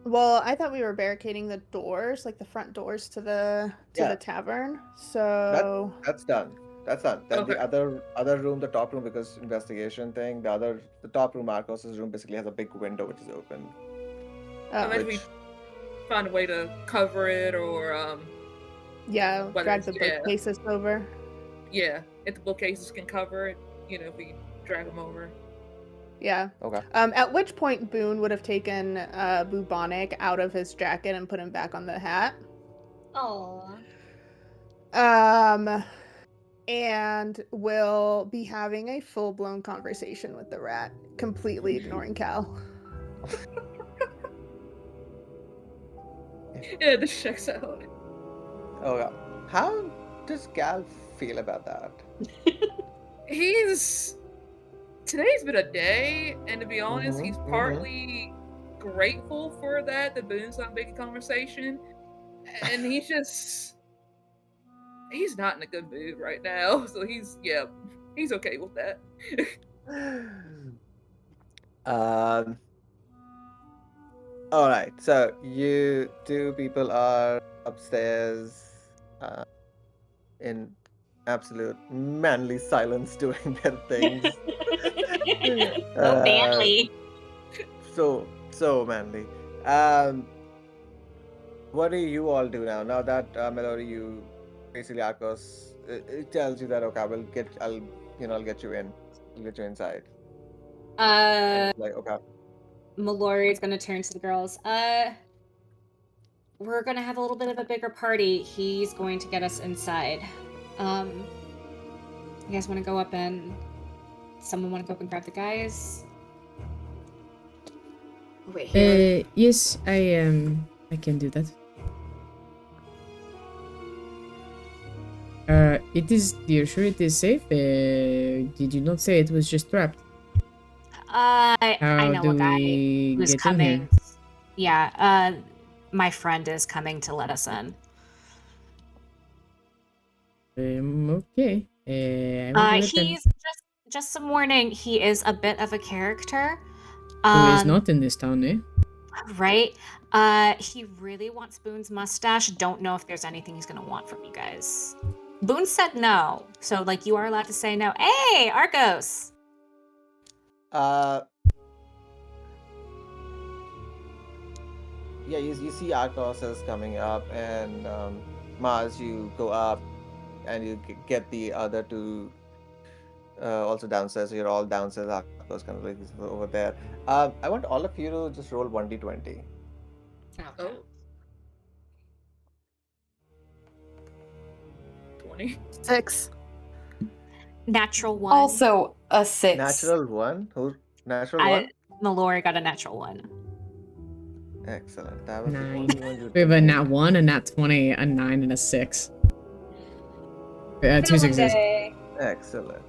Well, I thought we were barricading the doors, like the front doors to the Yeah, tavern. that So, that's done. That's done. Then the Okay. other room, the top room, because investigation thing. The top room, Marcos's room, basically has a big window which is open. Unless oh, we Which find a way to cover it, or yeah, whether drag it's, the bookcases over. yeah, if the bookcases can cover it, if we drag them over. Yeah. okay. At which point Boone would have taken Bubonic out of his jacket and put him back on the hat. Oh. And will be having a full-blown conversation with the rat, completely ignoring Cal. Yeah, this checks out. Oh yeah. How does Cal feel about that? Today's been a day, and to be honest, he's Mm-hmm. partly grateful for that Boone's not making conversation, and he's not in a good mood right now, so he's okay with that. um. All right. So you two people are upstairs, uh, in absolute manly silence, doing their things. So uh, badly. so manly. Um, what do you all do now? Now that Melody, you basically Arcos, it tells you that okay, I'll get you in, I'll get you inside, and Uh, it's like okay, Mallory is gonna turn to the girls. We're gonna have a little bit of a bigger party. He's going to get us inside. You guys want to go up and someone want to go up and grab the guys? Wait here. Yes, I can do that. You're sure it is safe? Did you not say it was just trapped? I How know do a guy we who's get in here? coming. Yeah, my friend is coming to let us in. Okay. I will do it then. He's just some warning. He is a bit of a character. Who is not in this town, eh? Right? He really wants Boone's mustache. Don't know if there's anything he's gonna want from you guys. Boone said no, so like you are allowed to say no. Hey, Arcos. uh, yeah, you see Arcos is coming up, and Mars, you go up, and you get the other two also downstairs. So you're all downstairs. Arcos kind of like is over there. I want all of you to just roll 1d20. Oh. 20. 6. Natural 1. Also a 6. Natural one. Who? Natural one. Mallory got a natural 1. Excellent. That was the 9. only one you We have a didn't nat get. 1, a nat 20, a 9, and a 6. 2 Been a long 6s. day. Excellent.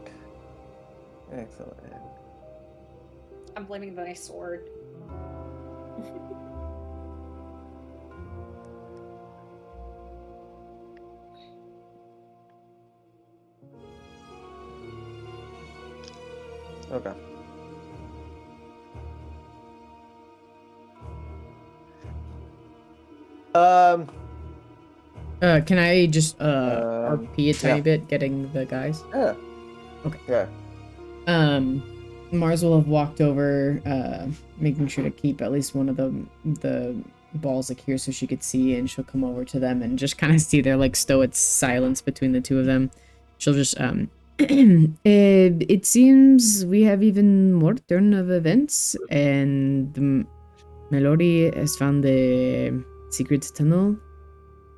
Excellent. I'm blaming my sword. Okay. Can I just RP a tiny Yeah. bit getting the guys? Yeah. Okay. Yeah. Mars will have walked over, making sure to keep at least one of the balls like here so she could see, and she'll come over to them and just kind of see their like stoic silence between the two of them. She'll just it seems we have even more turn of events, and Melody has found the secret tunnel,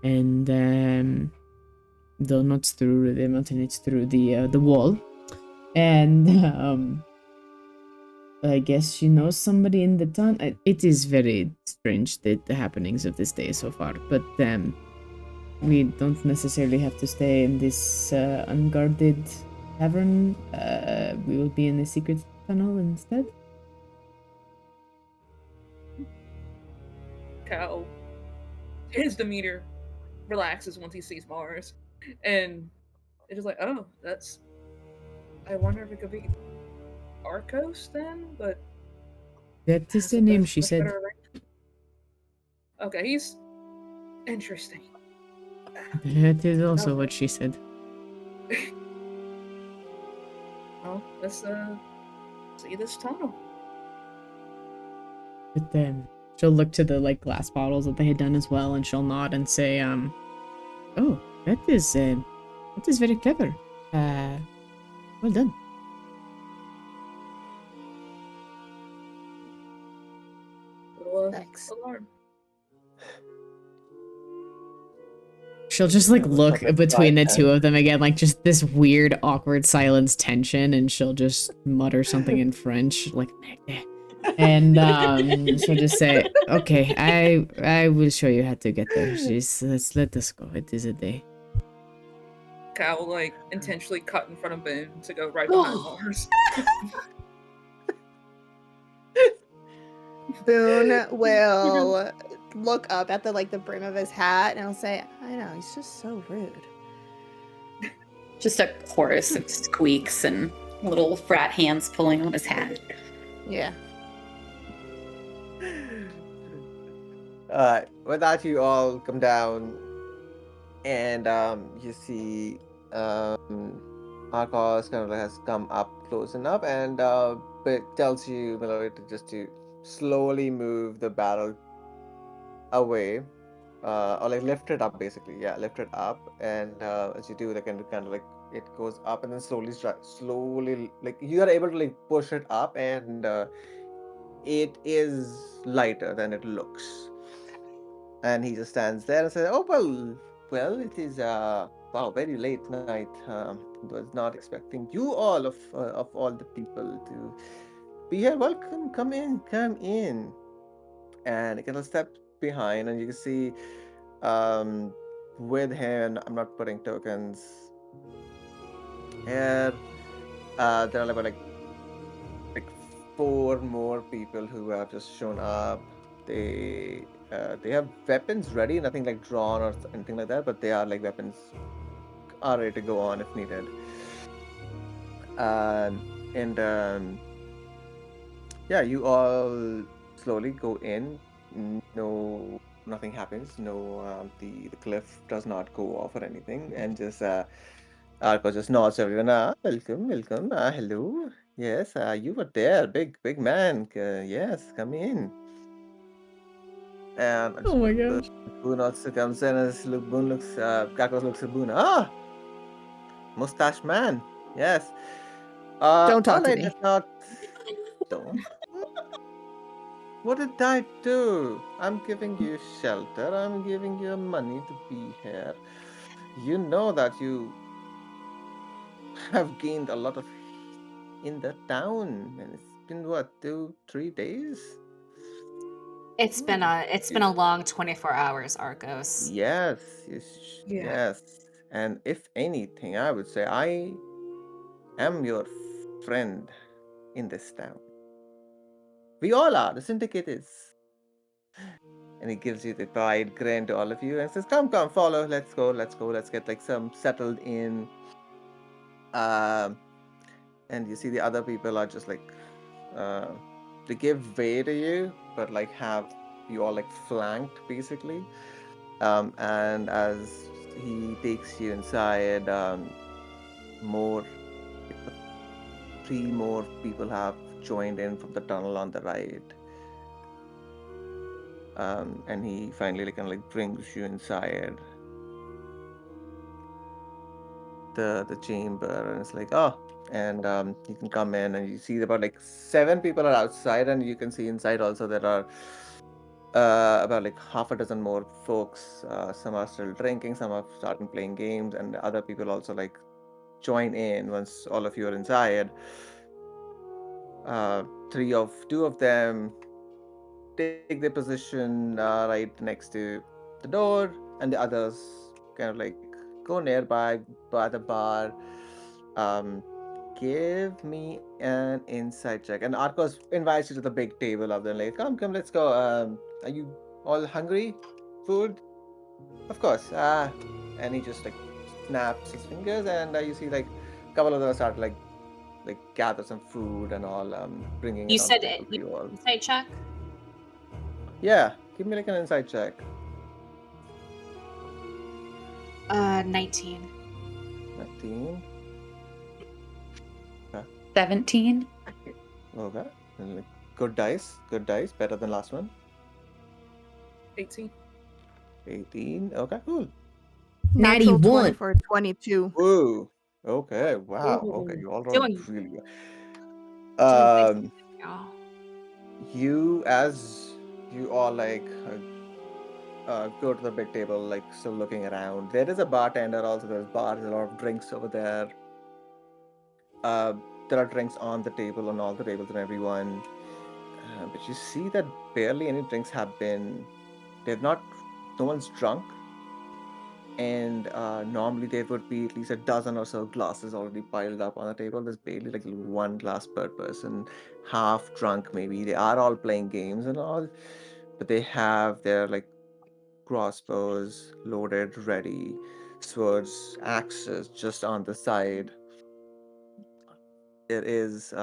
and though not through the mountain, it's through the wall, and I guess she knows somebody in the town. It is very strange, the happenings of this day so far, but we don't necessarily have to stay in this unguarded tavern. We will be in the secret tunnel instead. Cal, his demeanor relaxes once he sees Mars, and it's just like, oh, that's. I wonder if it could be Arcos then, but That is has the a name she much said. better arrangement. Okay, he's interesting. That is also what she said. Well, let's see this tunnel. But then she'll look to the like glass bottles that they had done as well, and she'll nod and say, "Oh, that is very clever. Well done." Little Thanks. alarm. She'll just like Yeah, what's look up at between the 5:10? two of them again, like just this weird, awkward silence tension, and she'll just mutter something in French, like, and she'll just say, "Okay, I will show you how to get there. Just let us go. It is a day." Cal like intentionally cut in front of Boone to go right behind Mars. Boone will look up at the like the brim of his hat and he'll say, I know, he's just so rude. Just a chorus of squeaks and little frat hands pulling on his hat. Yeah. With that, you all come down, and you see Arcos kind of like has come up close enough, and it tells you, Mallory, to just to slowly move the barrel away, or like lift it up, basically. Yeah, lift it up, and as you do, like kind of like it goes up, and then slowly, like you are able to like push it up, and it is lighter than it looks. And he just stands there and says, "Oh well, it is wow, very late night. Was not expecting you all of all the people to be here. Welcome, come in." And he kind of steps behind, and you can see um with him. I'm not putting tokens here. There are like four more people who have just shown up. They have weapons ready, nothing like drawn or anything like that, but they are like weapons are ready to go on if needed. And yeah, you all slowly go in. No, nothing happens. No, the cliff does not go off or anything, and just Arco just nods to everyone. Welcome, welcome. Hello. Yes, you were there, big man. Yes, come in. And Oh my gosh. Boone also comes in as Boone looks, Kakos looks at Boone. Mustache man. Yes. Don't talk All to right, me. let's not. Don't. What did I do? I'm giving you shelter. I'm giving you money to be here. You know that you have gained a lot of in the town, and it's been what, 2, 3 days? Hmm. It's been a long 24 hours, Arcos. Yes, Yeah. yes. And if anything, I would say I am your friend in this town. We all are. The syndicate is. And he gives you the wide grin to all of you and says, "Come, come, follow. Let's go. Let's go. Let's get like some settled in." Um, and you see the other people are just like, uh, they give way to you, but like have you all like flanked basically. And as he takes you inside, more three more people have joined in from the tunnel on the right. And he finally like kind of like brings you inside the chamber, and it's like, oh, and you can come in and you see about like seven people are outside, and you can see inside also there are about like half a dozen more folks. Some are still drinking, some are starting playing games, and other people also like join in once all of you are inside. Two of them take their position right next to the door, and the others kind of like go nearby by the bar. Um, Give me an insight check. And Arcos invites you to the big table of them, like, come, come, let's go. Are you all hungry? Food? Of course. And he just like snaps his fingers, and you see like a couple of them start like gather some food and all, bringing You it on the said table it. for you all. Insight check. Yeah, give me like an insight check. 19. 19. Okay. 17. Okay. And like good dice, better than last one. 18. 18. Okay, cool. Natty Natural 20 one. for a 22. Whoa. Okay. Wow. Okay, Ooh, you all rolled doing really good. doing good, y'all. You as you all like go to the big table, like still looking around. There is a bartender also. There's bars, a lot of drinks over there. Uh, there are drinks on the table, on all the tables and everyone. But you see that barely any drinks have been. They're not. No one's drunk, and normally there would be at least a dozen or so glasses already piled up on the table. There's barely like one glass per person, half drunk maybe. They are all playing games and all, but they have their like crossbows loaded, ready, swords, axes just on the side. There is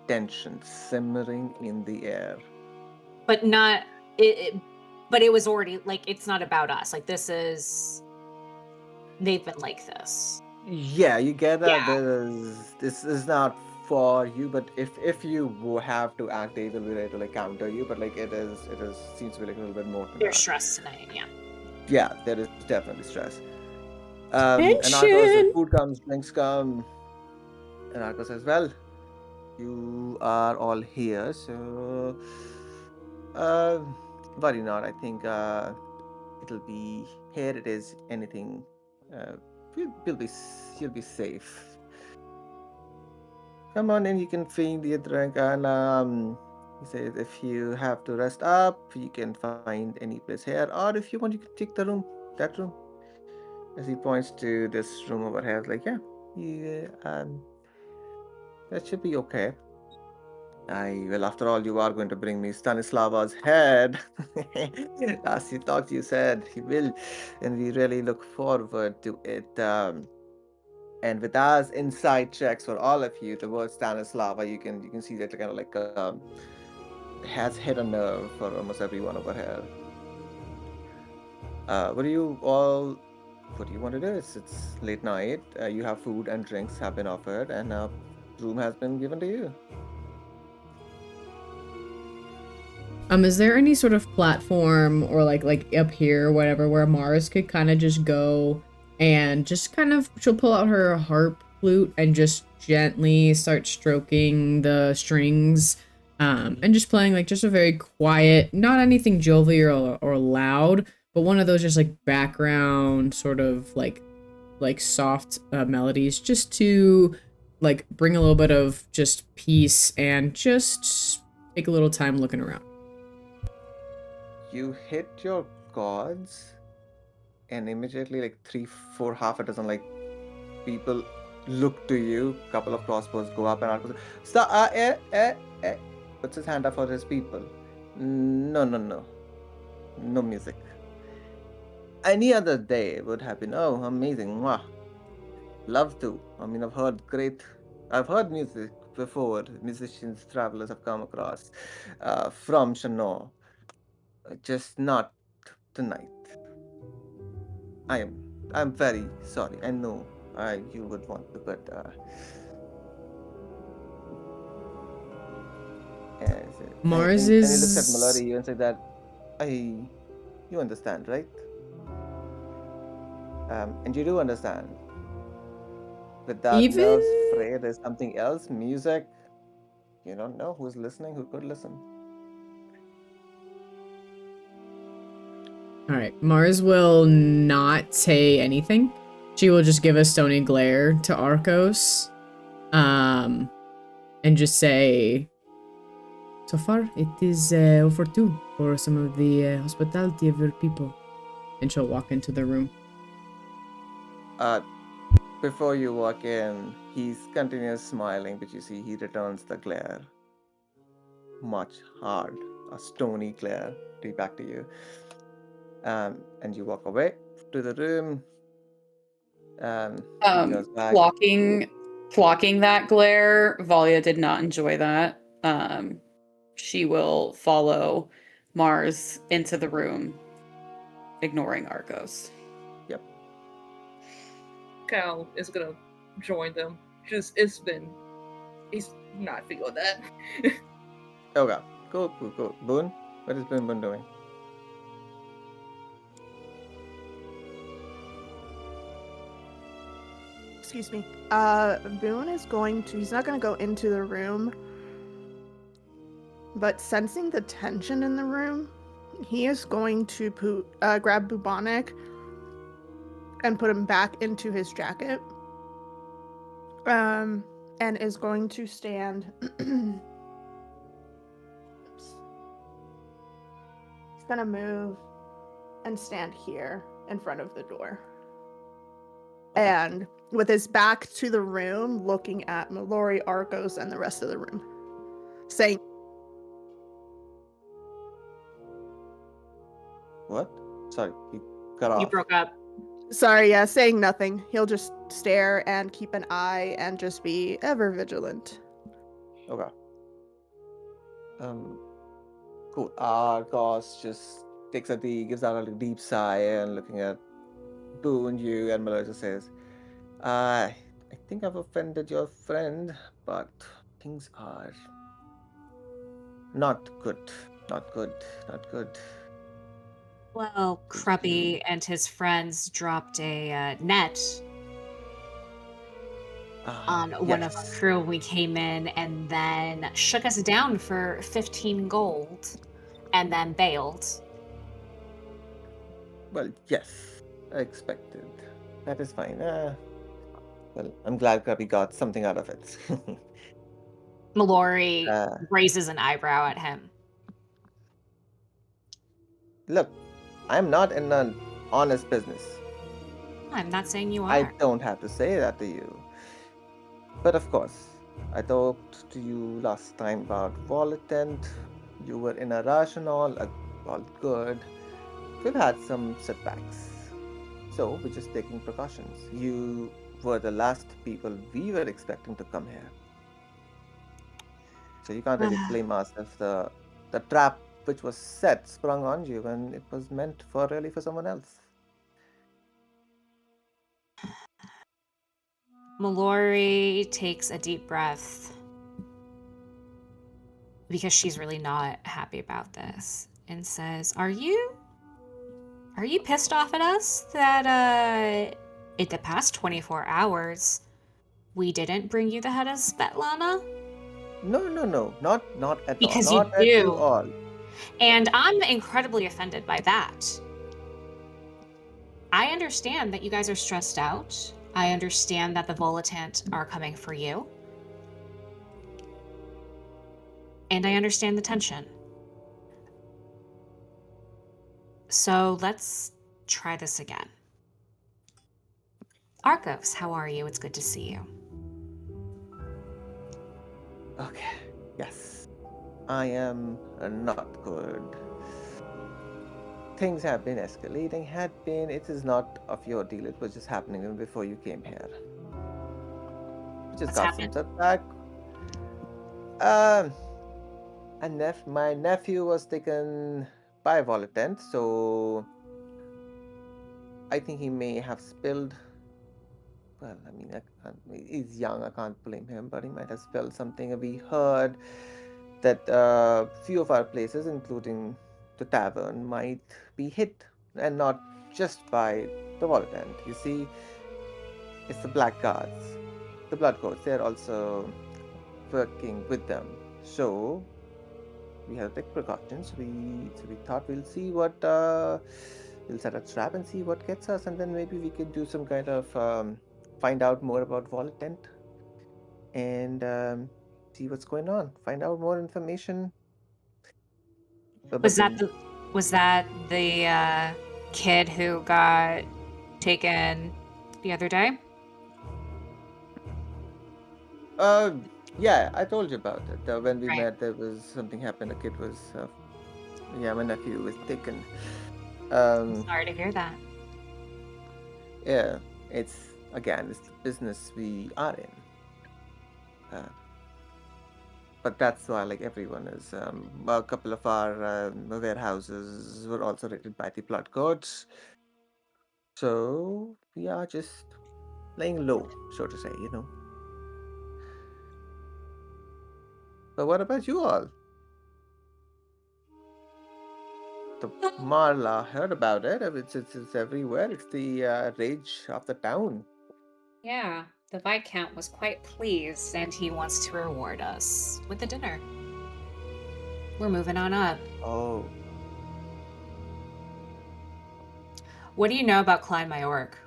tension simmering in the air. But not it. But it was already like it's not about us. Like this is they've been like this. Yeah, you get that. Yeah. This is not for you, but if you have to act, they will be ready to like counter you. But like it is seems to be like a little bit more than They're that. stressed tonight. Yeah. Yeah, there is definitely stress. And Arcos, the Tension. food comes, drinks come, and Arcos says, "Well, you are all here, so uh, worry not. I think it'll be here. It is anything. Uh, you'll be safe. Come on in. You can feed your drink, and he says if you have to rest up, you can find any place here, or if you want, you can take the room, that room." As he points to this room over here, like, yeah, that should be okay. Well, after all, you are going to bring me Stanislava's head. Last you talked, you said he will, and we really look forward to it. And with us inside checks for all of you, the word Stanislava, you can see that kind of like has hit a nerve for almost everyone over here. What do you all? What do you want to do? It's late night. You have food and drinks have been offered, and a room has been given to you. Is there any sort of platform or like up here or whatever where Mars could kind of just go and just kind of she'll pull out her harp flute and just gently start stroking the strings and just playing like just a very quiet, not anything jovial or loud, but one of those just like background sort of like soft melodies just to like bring a little bit of just peace and just take a little time looking around. You hit your gods, and immediately like three, four, half a dozen like people look to you. Couple of crossbows go up, and Arthur says, puts his hand up for his people. No, no, no, no music. Any other day would have been, oh, amazing. Mwah. Love to. I mean, I've heard music before. Musicians, travelers have come across from Shannor. Just not tonight. I am. I'm very sorry. I know. you would want to, but yes, Mars and he looks at is Mallory and says that I you understand, right? And you do understand. Without even. nerves, Frey, there's something else. Music. You don't know who's listening, who could listen. All right, Mars will not say anything. She will just give a stony glare to Arcos, and just say, "So far, it is over two for some of the hospitality of your people." And she'll walk into the room. Uh, Before you walk in, he's continuous smiling, but you see he returns the glare. Much hard, a stony glare back to you. And you walk away to the room. He goes back. Clocking that glare, Valia did not enjoy that. She will follow Mars into the room, ignoring Argos. Yep. Cal is gonna join them. He's not feeling that. Okay. Cool. Boone? What is Boone doing? Excuse me. Boone is going to. He's not going to go into the room, but sensing the tension in the room, he is going to grab Bubonic and put him back into his jacket. And is going to stand. Oops. He's going to move and stand here in front of the door. And with his back to the room, looking at Mallory, Arcos, and the rest of the room, saying, What? Sorry, you cut off. You broke up. sorry, yeah, saying nothing. He'll just stare and keep an eye and just be ever vigilant. Okay. Cool. Argos just gives out a deep sigh and looking at Boone, you, and Mallory says, I think I've offended your friend, but things are not good. Not good. Not good. Well, Did Cruppy you... and his friends dropped a net on one of our yes. crew when we came in and then shook us down for 15 gold and then bailed. Well, yes. I expected. That is fine. Well, I'm glad Grubby got something out of it. Mallory uh, raises an eyebrow at him. Look, I'm not in an honest business. I'm not saying you I are. don't have to say that to you. But of course, I talked to you last time about volatility. You were in a rush and all good. We've had some setbacks. So we're just taking precautions. You were the last people we were expecting to come here. So you can't really blame us if the trap which was set sprung on you when it was meant for someone else. Mallory takes a deep breath because she's really not happy about this and says, Are you pissed off at us that in the past 24 hours we didn't bring you the head of Svetlana? No, not at all. Because you Not at you do. all. And I'm incredibly offended by that. I understand that you guys are stressed out. I understand that the Volatant are coming for you. And I understand the tension. So let's try this again. Arcos, how are you? It's good to see you. Okay, yes. I am not good. Things have been escalating, it is not of your deal, it was just happening even before you came here. We just What's got some happened? setback. Um, my nephew was taken by Volatent, so I think he may have spilled well, I mean, he's young. I can't blame him, but he might have spelled something. We heard that few of our places, including the tavern, might be hit, and not just by the Volatile. You see, it's the Black Guards, the Blood Coats. They're also working with them. So we have to take precautions. We thought we'll see what we'll set a trap and see what gets us, and then maybe we could do some kind of find out more about Volatent and see what's going on. Find out more information. Was But that then, the kid who got taken the other day? uh, yeah, I told you about it. When we Right. met, there was something happened. A kid was, yeah, my nephew was taken. Um, Sorry to hear that. yeah, it's the business we are in. Uh, but that's why, like, everyone is. A couple of our warehouses were also raided by the blood codes, so we are just laying low, so to say. But what about you all? The Marla heard about it. It's everywhere. It's the rage of the town. Yeah, the Viscount was quite pleased, and he wants to reward us with a dinner. We're moving on up. Oh, What do you know about Klein Majorque?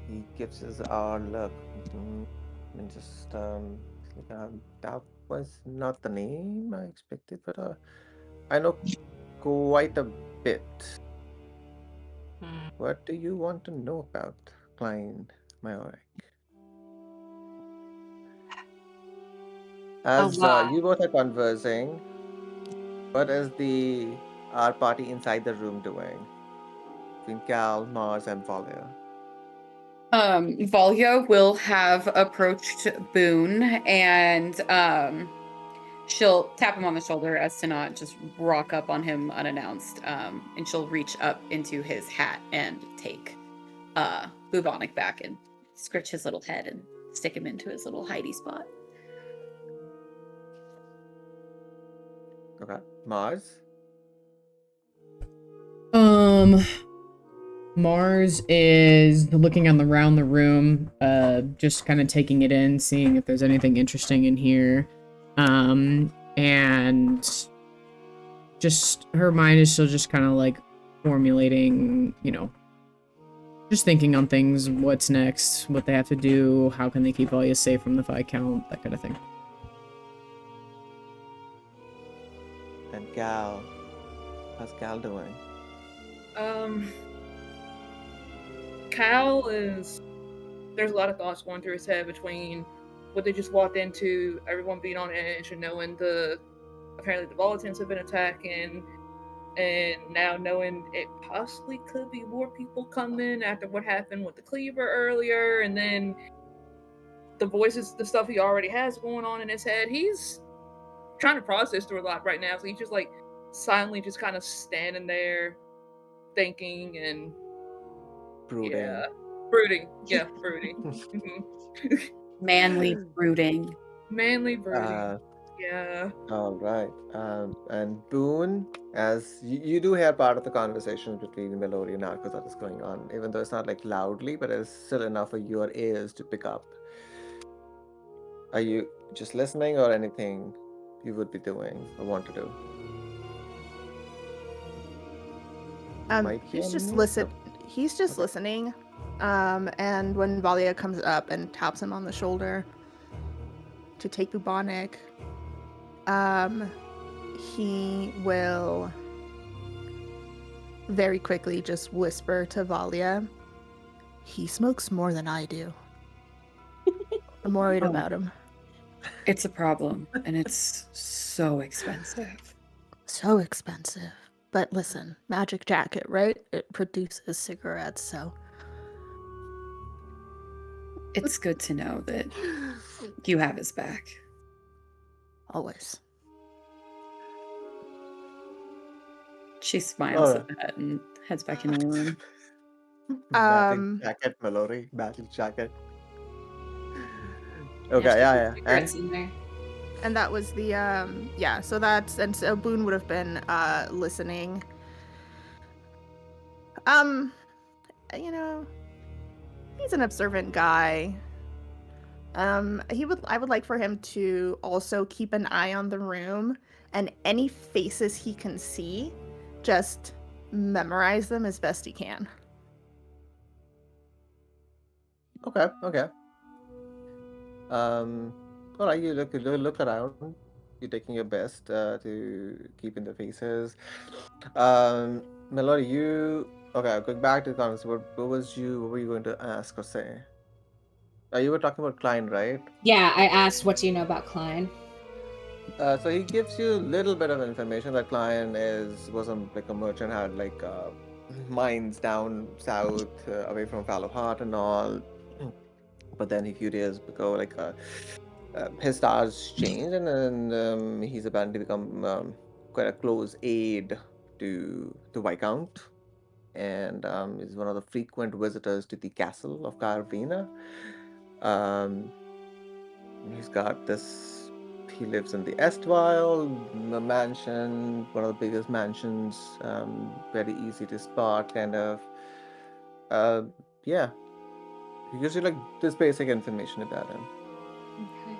he gives us our luck. And just like, that was not the name I expected, but I know quite a bit. Hmm. What do you want to know about Klein Majorek? A As lot. you both are conversing, what is the our party inside the room doing? Between Cal, Mars, and Valia. Valia will have approached Boone and she'll tap him on the shoulder as to not just rock up on him unannounced. And she'll reach up into his hat and take Bubonic back and scritch his little head and stick him into his little hidey spot. Okay. Mars. Um, Mars is looking around the room, just kind of taking it in, seeing if there's anything interesting in here. And just her mind is still just kind of like formulating, just thinking on things, what's next, what they have to do, how can they keep Valia safe from the Viscount, that kind of thing. And Gal. How's Gal doing? Um, Cal is. There's a lot of thoughts going through his head between what they just walked into, everyone being on edge, and knowing apparently the Volitants have been attacking, and now knowing it possibly could be more people coming after what happened with the Cleaver earlier, and then the stuff he already has going on in his head. He's trying to process through a lot right now, so he's just like silently just kind of standing there thinking and Brooding. yeah, brooding. Yeah, brooding. Mhm. Manly brooding. Manly brooding. uh, Yeah. all right. And Boone, as you do hear part of the conversation between Melody and Arcos that is going on, even though it's not like loudly, but it's still enough for your ears to pick up. Are you just listening or anything you would be doing or want to do? Might be He's on just mute. listen. He's just Okay. listening. And when Valia comes up and taps him on the shoulder to take Bubonic, he will very quickly just whisper to Valia, "He smokes more than I do. I'm worried Oh, about him. it's a problem, and it's so expensive. So expensive. But listen, magic jacket, right? It produces cigarettes, so It's good to know that you have his back. always." She smiles Alright. at that and heads back in her room. Battle Um, jacket, Mallory. Battle jacket. Yeah, Okay, she yeah, put yeah. cigarettes in there. and that was the yeah. So that's and so Boone would have been listening. Um, you know, he's an observant guy. I would like for him to also keep an eye on the room and any faces he can see, just memorize them as best he can. Okay, okay. All right, you look around. You're taking your best to keep in the faces. Melody, you okay? Going back to the conversation, what were you going to ask or say? You were talking about Klein, right? Yeah, I asked, what do you know about Klein? So he gives you a little bit of information that Klein was like a merchant, had like mines down south, away from Fallow Heart and all. But then a few years ago, like his stars changed, and then he's apparently become quite a close aide to the Viscount, and is one of the frequent visitors to the castle of Carvina. Um, he's got this. He lives in the Estville mansion, one of the biggest mansions. Very easy to spot, kind of. Uh, yeah, he gives you like this basic information about him. Okay.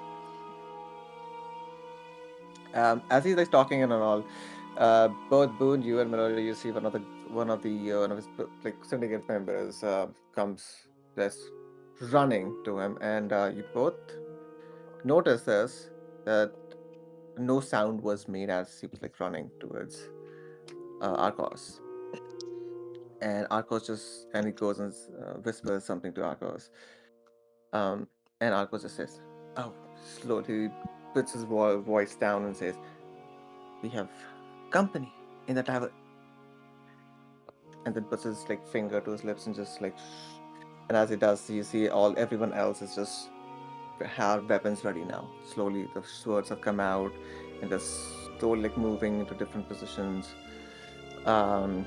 As he's like talking and all, both Boone, you and Melody, you see one of his like syndicate members comes just running to him, and you both notice this that no sound was made as he was like running towards Arcos, and Arcos just and he goes and whispers something to Arcos, um, and Arcos just says, "Oh," slowly puts his voice down and says, "We have company in the tavern." And then puts his like finger to his lips and just like and as he does you see everyone else is just have weapons ready now. Slowly the swords have come out and they're slowly like moving into different positions. um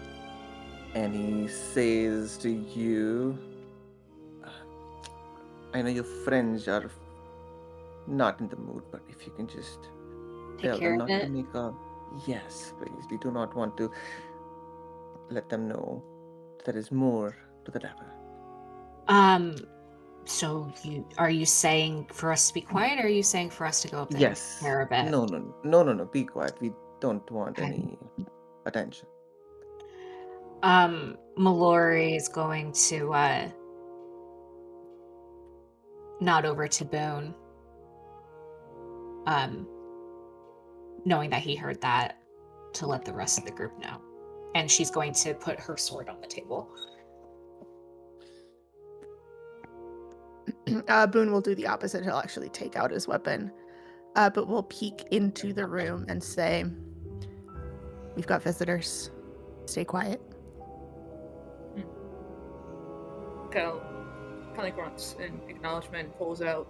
and he says to you, I know your friends are not in the mood, but if you can just Take tell care them of not to it. make a yes, please. We do not want to let them know there is more to the dapper. Um, so are you saying for us to be quiet, or are you saying for us to go up there and take Yes. care of it? No, no, no, no, no. Be quiet. We don't want Okay. any attention. Mallory is going to nod over to Boone, um, knowing that he heard that, to let the rest of the group know. And she's going to put her sword on the table. Boone will do the opposite. He'll actually take out his weapon, but will peek into the room and say, "We've got visitors. Stay quiet." Cal kind of grunts in acknowledgement and pulls out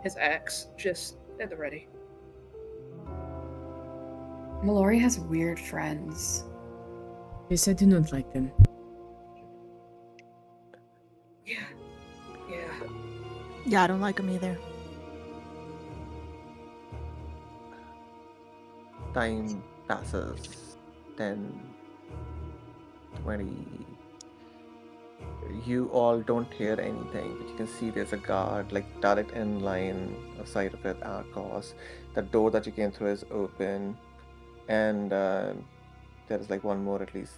his axe just at the ready. Mallory has weird friends. Yes, I do not like them. Yeah. Yeah. Yeah, I don't like him either. Time passes. 10, 20. You all don't hear anything, but you can see there's a guard like direct in line of sight of it, Arcos. The door that you came through is open, and there is like one more at least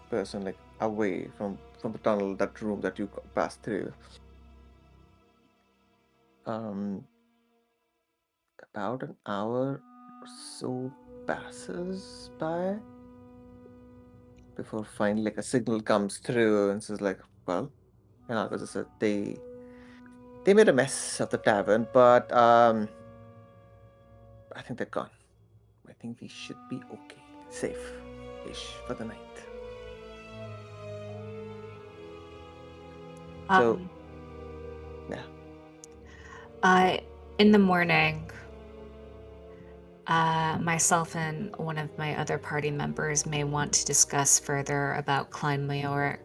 person like away from the tunnel, that room that you passed through. Um, about an hour or so passes by before finally like a signal comes through and says like, well, and Arcos just said they made a mess of the tavern, but I think they're gone. I think we should be okay, safe-ish for the night. So Um, yeah, uh, in the morning, myself and one of my other party members may want to discuss further about Klein Majoric.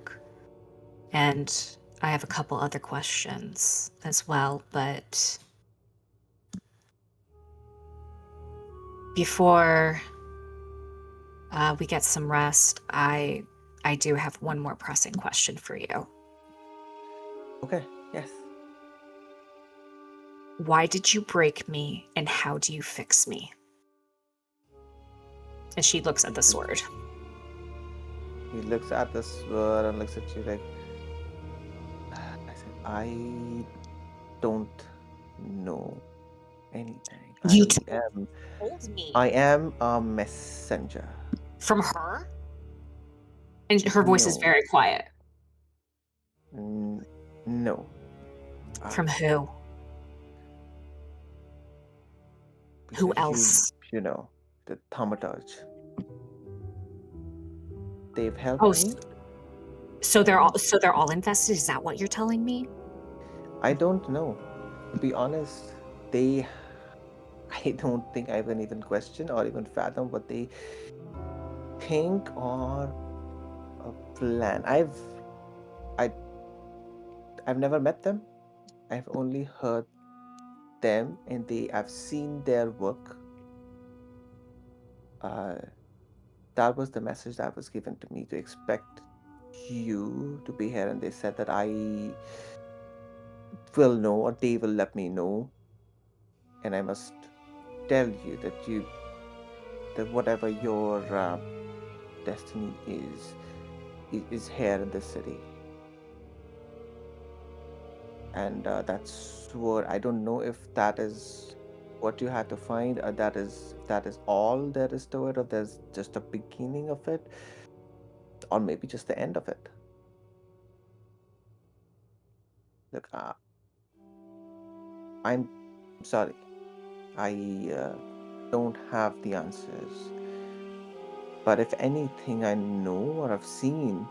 And I have a couple other questions as well, but before we get some rest, I do have one more pressing question for you. Okay, yes. Why did you break me, and how do you fix me? And she looks at the sword. He looks at the sword and looks at you like, I said, I don't know anything. You am told me. I am a messenger. From her? And her voice is No. very quiet. No. From who? Who Because else? you know, the thaumaturge. They've helped Oh, me. so they're And all invested? Is that what you're telling me? I don't know. To be honest, they I don't think I can even question or even fathom what they think or a plan. I I've never met them. I've only heard them and I've seen their work. Uh that was the message that was given to me to expect you to be here, and they said that I will know or they will let me know, and I must tell you that whatever your destiny is here in this city. And that's what I don't know if that is what you had to find, or that is all there is to it, or there's just a beginning of it, or maybe just the end of it. Look, I'm sorry, I don't have the answers, but if anything I know or I've seen,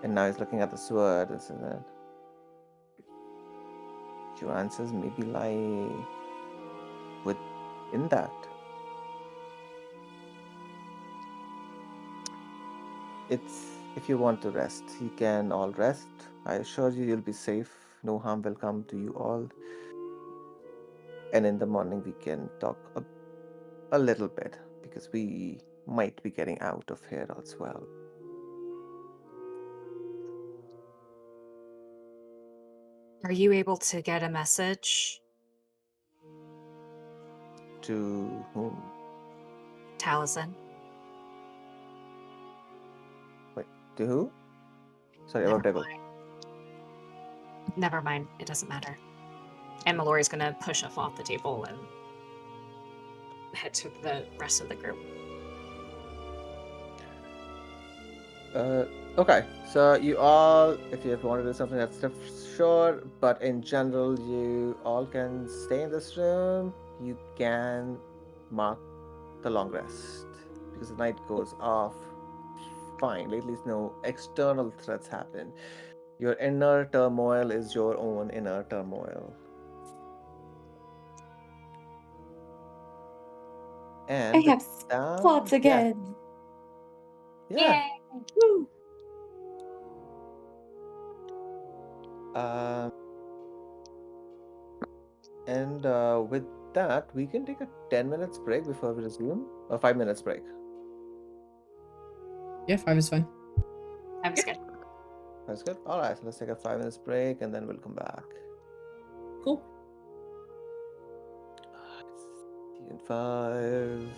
and now he's looking at the sword and says that your answers maybe lie within that. It's if you want to rest, you can all rest. I assure you, you'll be safe. No harm will come to you all. And in the morning, we can talk a little bit because we might be getting out of here as well. Are you able to get a message? To whom? Taliesin? Wait, to who? Sorry, Never about devil. mind. Never mind. It doesn't matter. And Mallory's gonna push up off the table and head to the rest of the group. Okay, so you all, if you want to do something that's sure, but in general, you all can stay in this room. You can mark the long rest because the night goes off fine. At least no external threats happen. Your inner turmoil is your own inner turmoil. I And with have that, slots again. yeah. Yay! Woo! Um, and with that, we can take a 10 minutes break before we resume. A 5 minutes break. Yeah, 5 is fine. That was good. That's good. All right, so let's take a 5 minutes break and then we'll come back. Cool. See you in 5.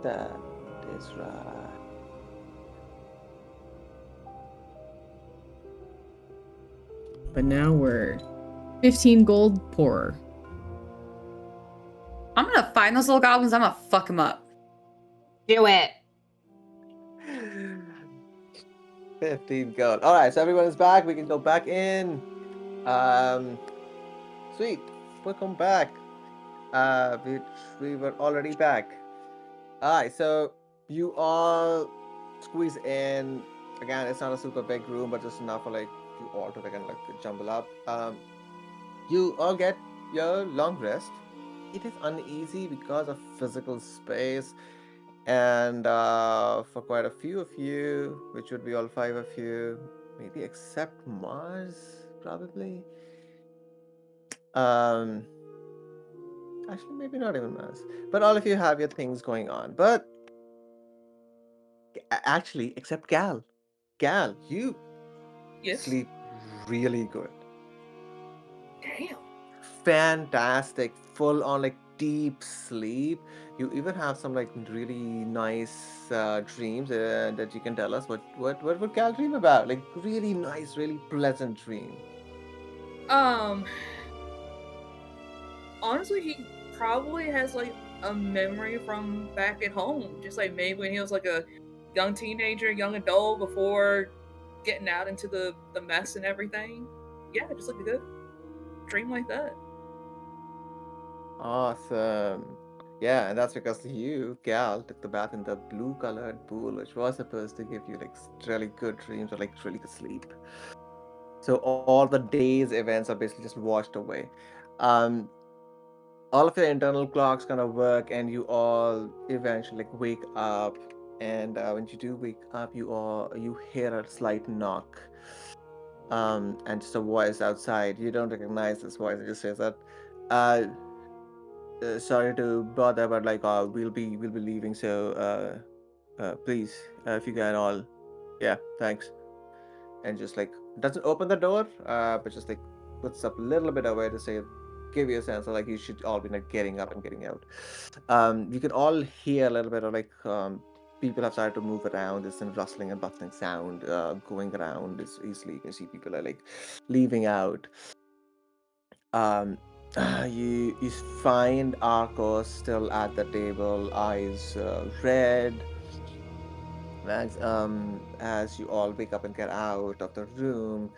That is right. But now we're 15 gold poorer. I'm gonna find those little goblins. I'm gonna fuck them up. Do it. 15 gold. All right, so everyone is back. We can go back in. Sweet. Welcome back. We were already back. All right, so you all squeeze in. Again, it's not a super big room, but just enough for like you all to kind of like jumble up. You all get your long rest. It is uneasy because of physical space, and for quite a few of you, which would be all five of you, maybe except Mars, probably. Um, Actually, maybe not even Mars, but all of you have your things going on. But actually, except Gal. Gal, you Yes. sleep really good. Damn. Fantastic, full on like deep sleep. You even have some like really nice dreams that you can tell us. What would Gal dream about? Like really nice, really pleasant dream. Um, honestly, he probably has like a memory from back at home, just like maybe when he was like a young teenager, young adult before getting out into the mess and everything. Yeah, just like a good dream like that. Awesome. Yeah, and that's because you, Gal, took the bath in the blue colored pool, which was supposed to give you like really good dreams or like really good sleep. So all the day's events are basically just washed away. Um, all of your internal clocks kind of work, and you all eventually like wake up. And when you do wake up, you hear a slight knock, and just a voice outside. You don't recognize this voice. It just says that, uh, sorry to bother, but like we'll be leaving. So please, if you can all, yeah, thanks. And just like doesn't open the door, but just like puts up a little bit away to say, give you a sense of like you should all be like getting up and getting out. You can all hear a little bit of like people have started to move around. There's some rustling and bustling sound going around. It's easily you can see people are like leaving out. Um, you find Arcos still at the table, eyes red. As you all wake up and get out of the room,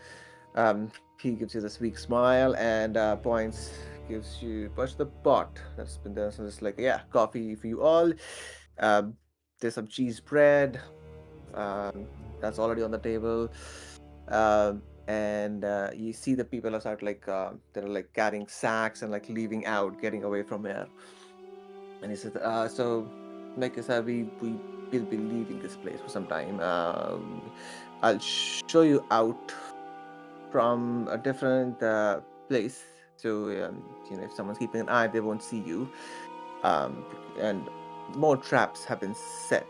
he gives you this weak smile and points to the pot that's been there. So it's like, yeah, coffee for you all. Um, there's some cheese bread that's already on the table. And you see the people are start like they're like carrying sacks and like leaving out, getting away from here. And he said, so like I said, we will be leaving this place for some time. I'll show you out from a different place. So if someone's keeping an eye, they won't see you. And more traps have been set.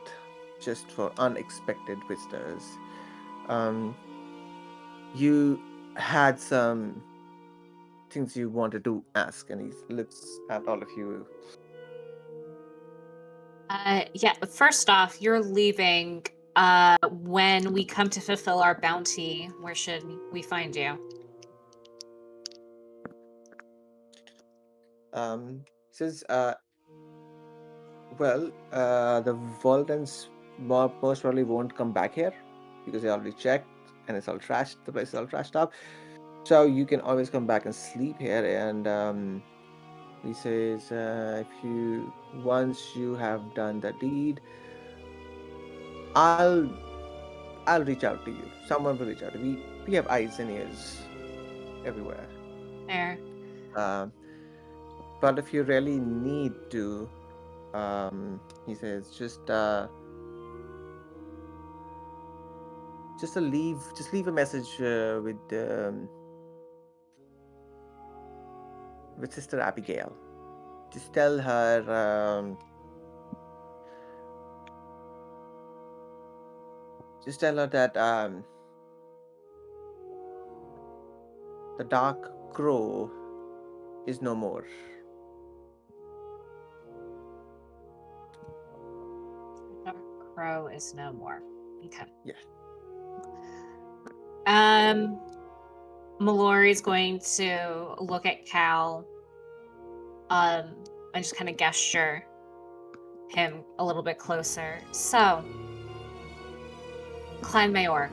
just for unexpected visitors. Um, you had some things you wanted to ask, and he looks at all of you. Yeah, first off, you're leaving. When we come to fulfill our bounty, where should we find you? Says, well, the Voltans most probably won't come back here because they already checked and it's all trashed. The place is all trashed up. So you can always come back and sleep here. And he says, if you once you have done the deed, I'll I'll reach out to you. Someone will reach out. We have eyes and ears everywhere. There. Um, but if you really need to, he says, just leave a message with Sister Abigail. Just tell her, that the Dark Crow is no more. Dark Crow is no more. Okay. Yeah. Mallory's going to look at Cal, and just kind of gesture him a little bit closer. So, Clan Mayork.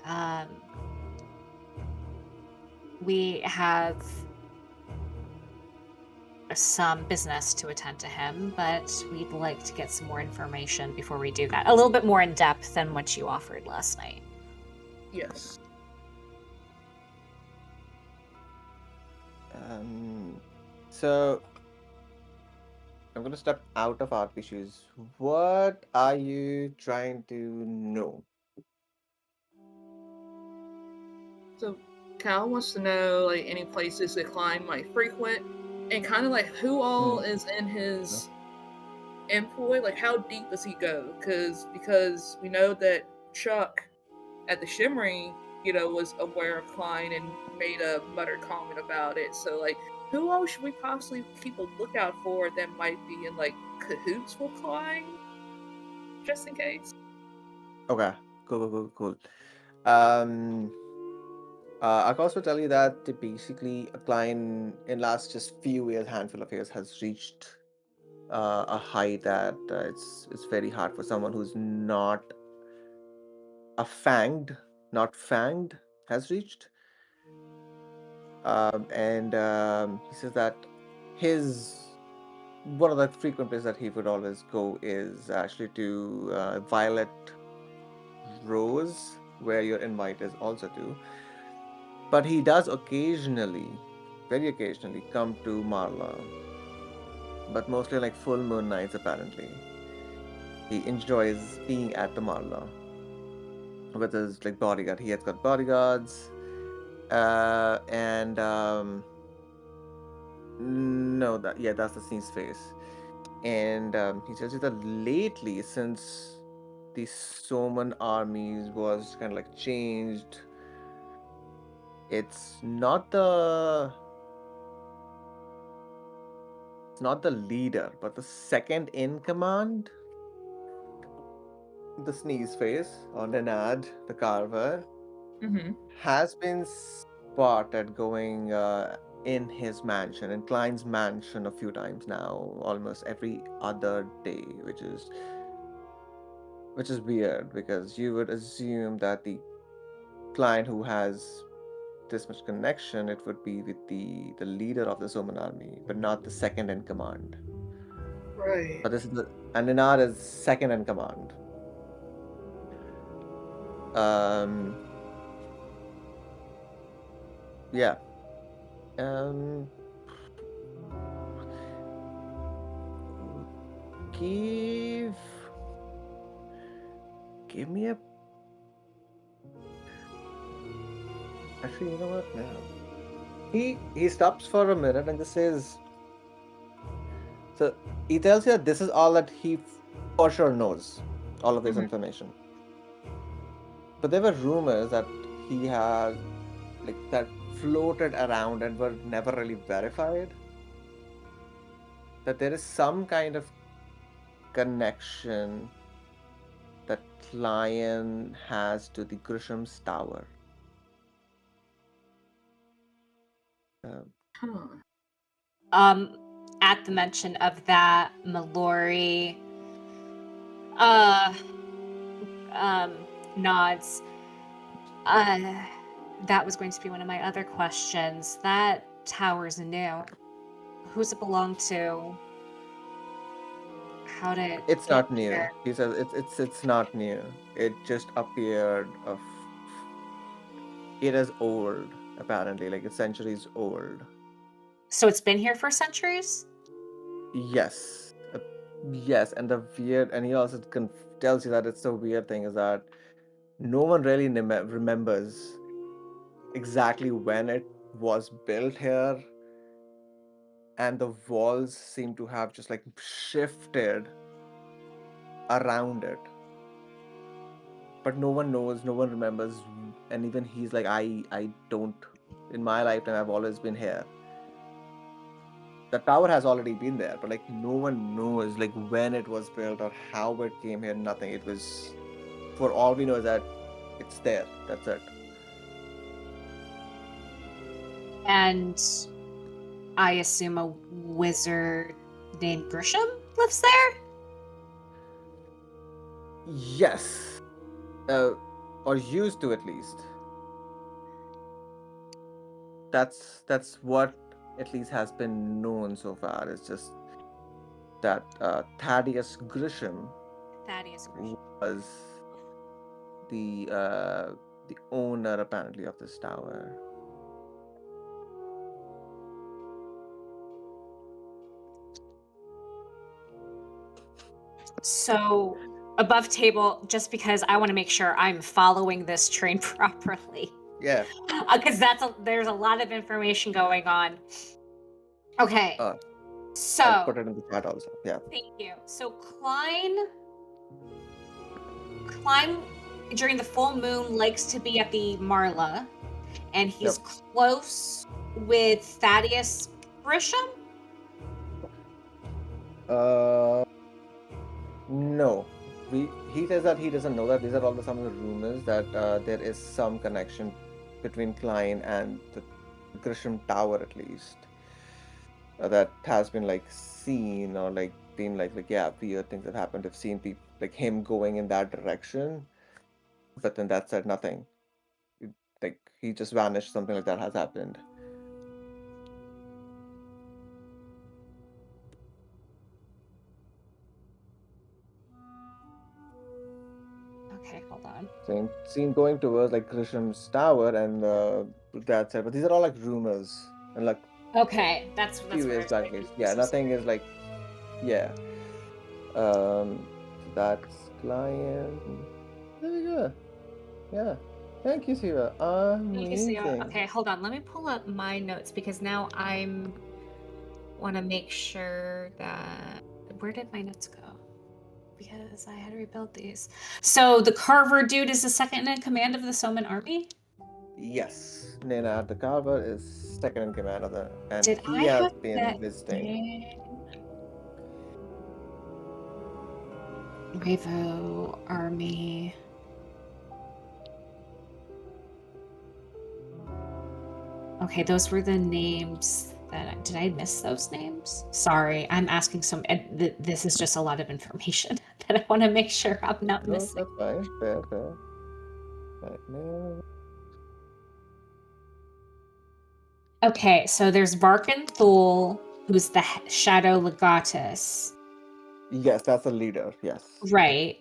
Um, we have some business to attend to him, but we'd like to get some more information before we do that. A little bit more in depth than what you offered last night. Yes. So I'm gonna step out of art issues. What are you trying to know? So Cal wants to know like any places that Klein might frequent, and kind of like who all Hmm. is in his employ. Like how deep does he go? Because we know that Chuck at the Shimmering, was aware of Klein and made a muttered comment about it. So like, who else should we possibly keep a lookout for that might be in like cahoots with Klein, just in case? Okay. Cool. Um, I can also tell you that basically a client in last just few years, handful of years, has reached a height that it's very hard for someone who's not a fanged, not fanged, has reached. And he says that his one of the frequent places that he would always go is actually to Violet Rose, where your invite is also to. But he does occasionally, very occasionally, come to Marla, but mostly like full moon nights, apparently. He enjoys being at the Marla with his like bodyguard. He has got bodyguards, and no, that's the scene's face. And he tells you that lately, since the Soman armies was kind of like changed, it's not the leader, but the second in command, the sneeze face, or Nenad, the carver, Mm-hmm. has been spotted going in his mansion, in Klein's mansion, a few times now, almost every other day, which is weird because you would assume that the client who has this much connection, it would be with the leader of the Soman army, but not the second in command. Right. But this is and Ninar is second in command. Um, yeah. Um, give give me a. Actually, you know what? Now he stops for a minute and just says, So he tells you that this is all that he for sure knows, all of this Mhm. information. But there were rumors that he has like that floated around and were never really verified. That there is some kind of connection that Lion has to the Grisham's tower. Um, Huh. At the mention of that, Mallory uh nods. Uh that was going to be one of my other questions. That tower's new. Who's it belong to? How did it it's get not new. here? He says it's not new. It just appeared of it is old, apparently, like it's centuries old. So it's been here for centuries? Yes. Yes, and the weird, and he also tells you that it's the weird thing is that no one really remembers exactly when it was built here, and the walls seem to have just like shifted around it. But no one knows, no one remembers, and even he's like, I don't. In my lifetime, I've always been here. The tower has already been there, but like no one knows like when it was built or how it came here. Nothing. It was, for all we know, is that it's there. That's it. And I assume a wizard named Grisham lives there? Yes, or used to at least. That's what at least has been known so far. It's just that Thaddeus Grisham Thaddeus Grisham. was the owner apparently of this tower. So above table, just because I want to make sure I'm following this train properly. Yeah. Because there's a lot of information going on. Okay. Uh, I'll So put it in the chat also. Yeah. thank you. So Klein during the full moon likes to be at the Marla, and he's Yep. close with Thaddeus Grisham. Uh, no. He says that he doesn't know that. These are all some of the rumors that there is some connection between Klein and the Grisham Tower at least. That has been like seen or like been like yeah, weird things that happened. I've seen people like him going in that direction, but then that said nothing. Like he just vanished. Something like that has happened. Okay, hold on. Seen going towards like Grisham's tower and that said, but these are all like rumors and like Okay, that's few where I years was back at getting least. Yeah, confused. I'm nothing sorry. is like yeah. So that's client. There we go. Yeah. Thank you, Siva. Thank you, Sia. Amazing. Okay, hold on. Let me pull up my notes because now I'm want to make sure that where did my notes go? Because I had to rebuild these. So the Carver dude is the second in command of the Soman army. Yes, Nena at the Carver is second in command of the, and Did he I has have been that visiting. name? Revo army. Okay, those were the names that did I miss those names? Sorry, I'm asking some. This is just a lot of information that I want to make sure I'm not No, missing. that's fine. Fair, fair. Right now. Okay, so there's Varkin Thule, who's the Shadow Legatus. Yes, that's the leader. Yes. Right.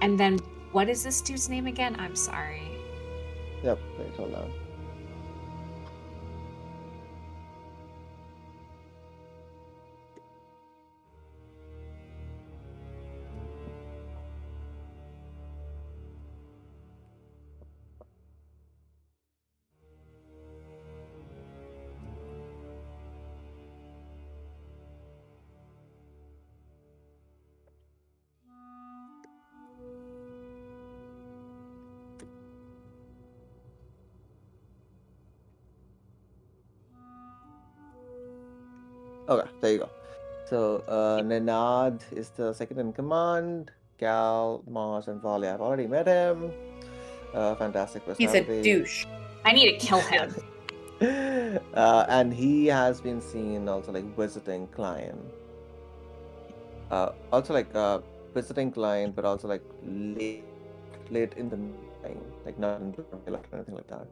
And then what is this dude's name again? I'm sorry. Yep. Wait, hold on. Okay, there you go. So, Nenad is the second in command. Gal, Mars, and Valia. I've already met him. Fantastic He's a personality. douche. I need to kill him. And he has been seen also like visiting client. Also like visiting client, but also like late in the night, like not in broad daylight or anything like that.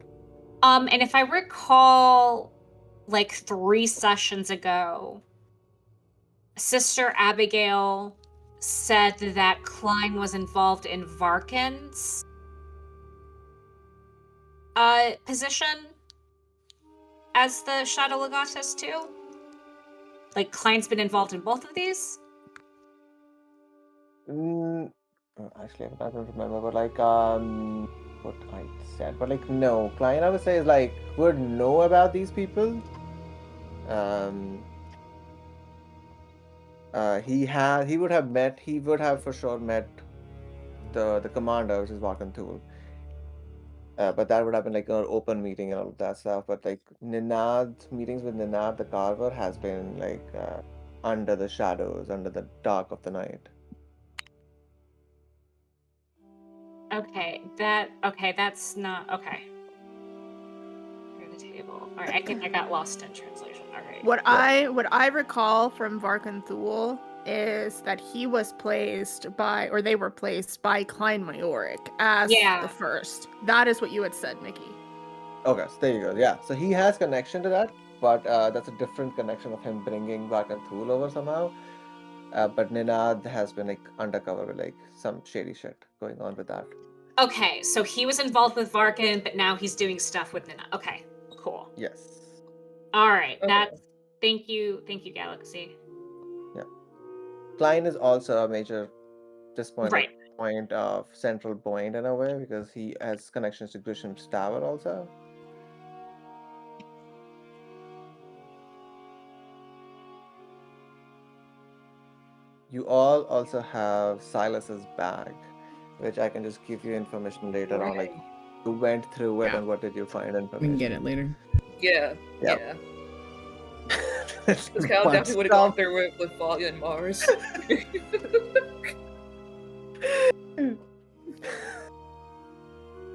And if I recall, like 3 sessions ago, Sister Abigail said that Klein was involved in Varkin's position as the Shadow Legatus too. Like Klein's been involved in both of these. Mm, actually, I don't remember, but like what I said, but like no, client I would say is like would know about these people. Um, he would have for sure met the commander, which is Vakan Thul. But that would have been like an open meeting and all of that stuff. But like Ninad's meetings with Ninad the Carver has been like under the shadows, under the dark of the night. Okay, that's not okay. Clear the table. All right, I think I got lost in translation. All right. What I recall from Varkan Thul is that he was placed by, or they were placed by Klein Majoric as Yeah. the first. That is what you had said, Mickey. Okay, so there you go. Yeah, so he has connection to that, but that's a different connection of him bringing Vakan Thul over somehow. But Ninad has been like undercover with like some shady shit going on with that. Okay, so he was involved with Varkin, but now he's doing stuff with Nina. Okay, cool. Yes. All right, Okay. that's thank you, Galaxy. Yeah. Klein is also a major this point Right. like point of central point in a way because he has connections to Grisham's tower also. You all also have Silas's bag, which I can just give you information later on. Like Right. you went through it Yeah. and what did you find We can get it information? later. Yeah. Yep. Yeah. Because Cal One definitely would have gone stop. through it with Valia and Mars.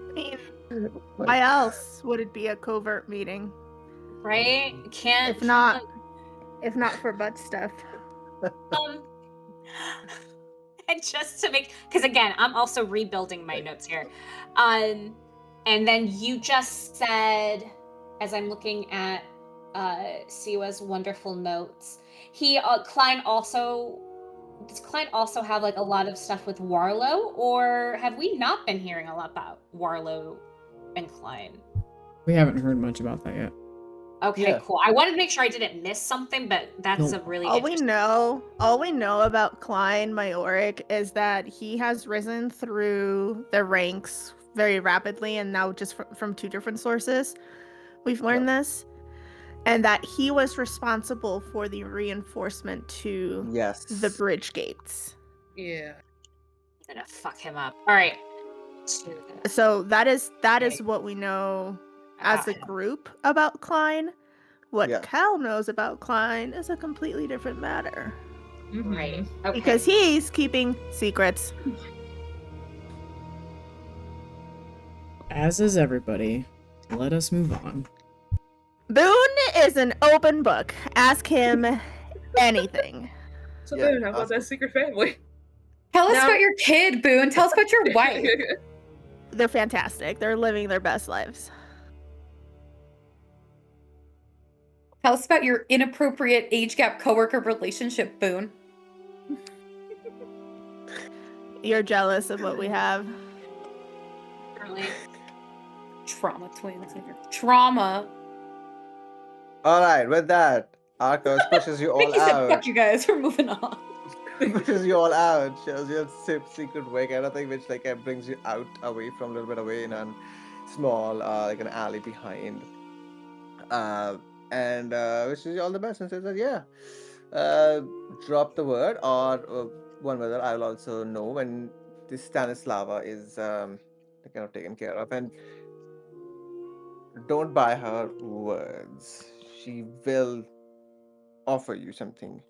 I mean, Like, why else would it be a covert meeting? Right? Can't If not for butt stuff. um and just to make, because again, I'm also rebuilding my notes here. And then you just said, as I'm looking at Siwa's wonderful notes, does Klein also have like a lot of stuff with Warlow, or have we not been hearing a lot about Warlow and Klein? We haven't heard much about that yet. Okay, Yeah. cool. I wanted to make sure I didn't miss something, but that's Nope. a really All interesting. we know about Klein Majoric is that he has risen through the ranks very rapidly, and now just from two different sources, we've learned this, and that he was responsible for the reinforcement to Yes. the bridge gates. Yeah. I'm gonna fuck him up. All right. So that is what we know as a group about Klein. What Yeah. Cal knows about Klein is a completely different matter. Right. Mhm. Okay. Because he's keeping secrets. As is everybody. Let us move on. Boone is an open book. Ask him anything. So Yeah, Boone, how about ask that him. secret family? Tell us Now- about your kid, Boone. Tell us about your wife. They're fantastic. They're living their best lives. Tell us about your inappropriate age gap coworker relationship, Boone. You're jealous of what we have. Really? Trauma twins. Trauma. All right, with that, Arcos pushes you all Mickey said, out. fuck you guys, we're moving on. Pushes you all out, shows you a secret way kind of thing, which like brings you out away from a little bit away in a small like an alley behind. Uh, and wishes you all the best and says that yeah, drop the word or one whether I will also know when this Stanislava is kind of taken care of, and don't buy her words. She will offer you something.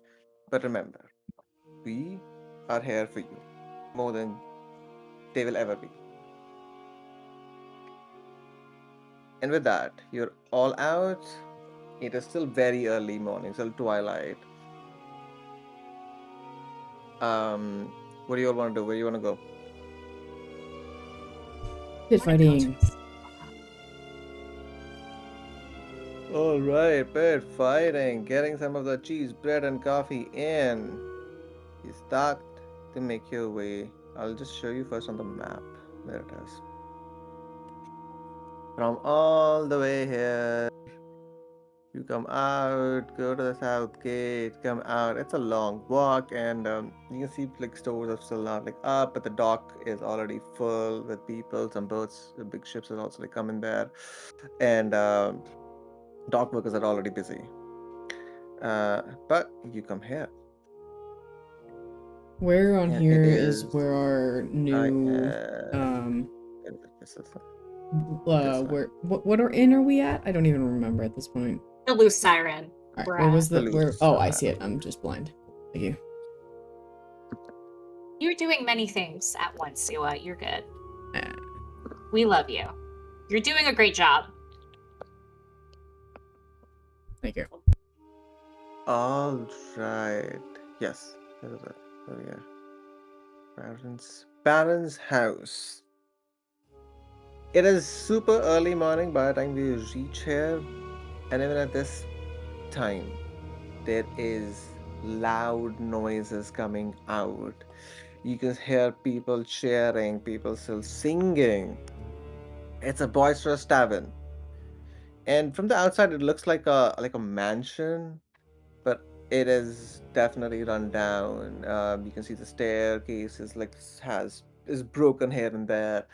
But remember, we are here for you more than they will ever be. And with that, you're all out. It is still very early morning, still twilight. What do you all want to do? Where do you want to go? Pit I wanna go to fighting. the All right, bird fighting, getting some of the cheese, bread, and coffee in. You start to make your way. I'll just show you first on the map. There it is. From all the way here, you come out, go to the south gate, come out. It's a long walk, and you can see like stores are still not like up, but the dock is already full with people. Some boats, the big ships are also like coming there, and dock workers are already busy. But you come here, Where on and it here is is where our I new this is this one, what are inn are we at? I don't even remember at this point. The loose siren. All right, We're where at. was the the where? loose. Oh, I see it. I'm just blind. Thank you. You're doing many things at once, Siwa. You're good. Uh, We love you. You're doing a great job. Thank you. All right. Yes, there is it. Oh yeah. Baron's house. It is super early morning by the time we reach here, and even at this time, there is loud noises coming out. You can hear people cheering, people still singing. It's a boisterous tavern, and from the outside, it looks like a mansion, but it is definitely run down. You can see the staircase is like has is broken here and there.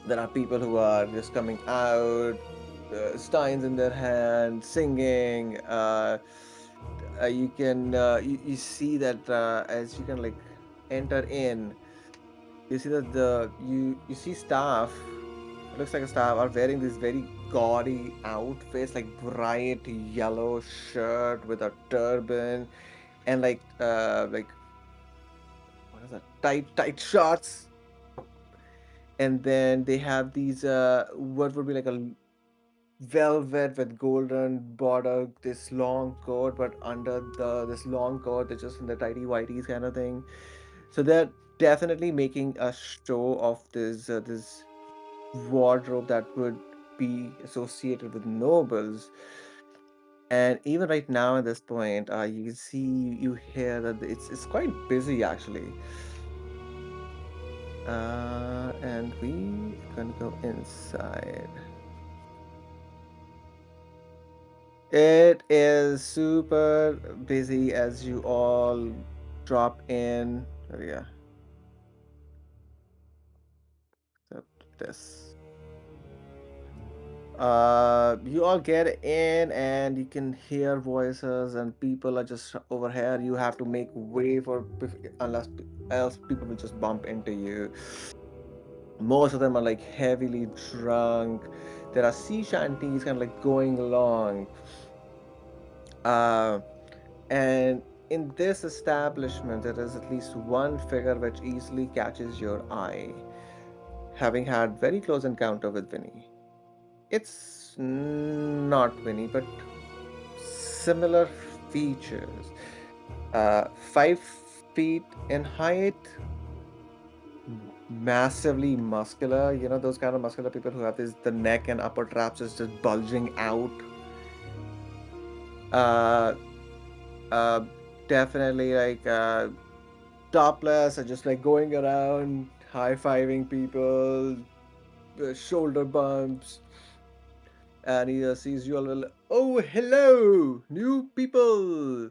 There are people who are just coming out, steins in their hand, singing. You see that as you can like enter in, you see that you see staff. It looks like a staff are wearing these very gaudy outfits, like bright yellow shirt with a turban and like what is that, tight shorts, and then they have these what would be like a velvet with golden border, this long coat, but under the this long coat they're just in the tidy whities kind of thing. So they're definitely making a show of this wardrobe that would be associated with nobles. And even right now at this point, you see, you hear that it's quite busy actually. And we gonna go inside. It is super busy as you all drop in. Oh yeah, except this. You all get in and you can hear voices and people are just over here. You have to make way for else people will just bump into you. Most of them are like heavily drunk. There are sea shanties kind of like going along. Uh, and in this establishment, there is at least one figure which easily catches your eye, having had very close encounter with Winnie. It's not Winnie, but similar features. 5 feet in height, massively muscular. You know those kind of muscular people who have this the neck and upper traps is just bulging out. Uh, uh, Definitely like topless and just like going around high-fiving people, shoulder bumps, and he sees you all. Oh, hello, new people.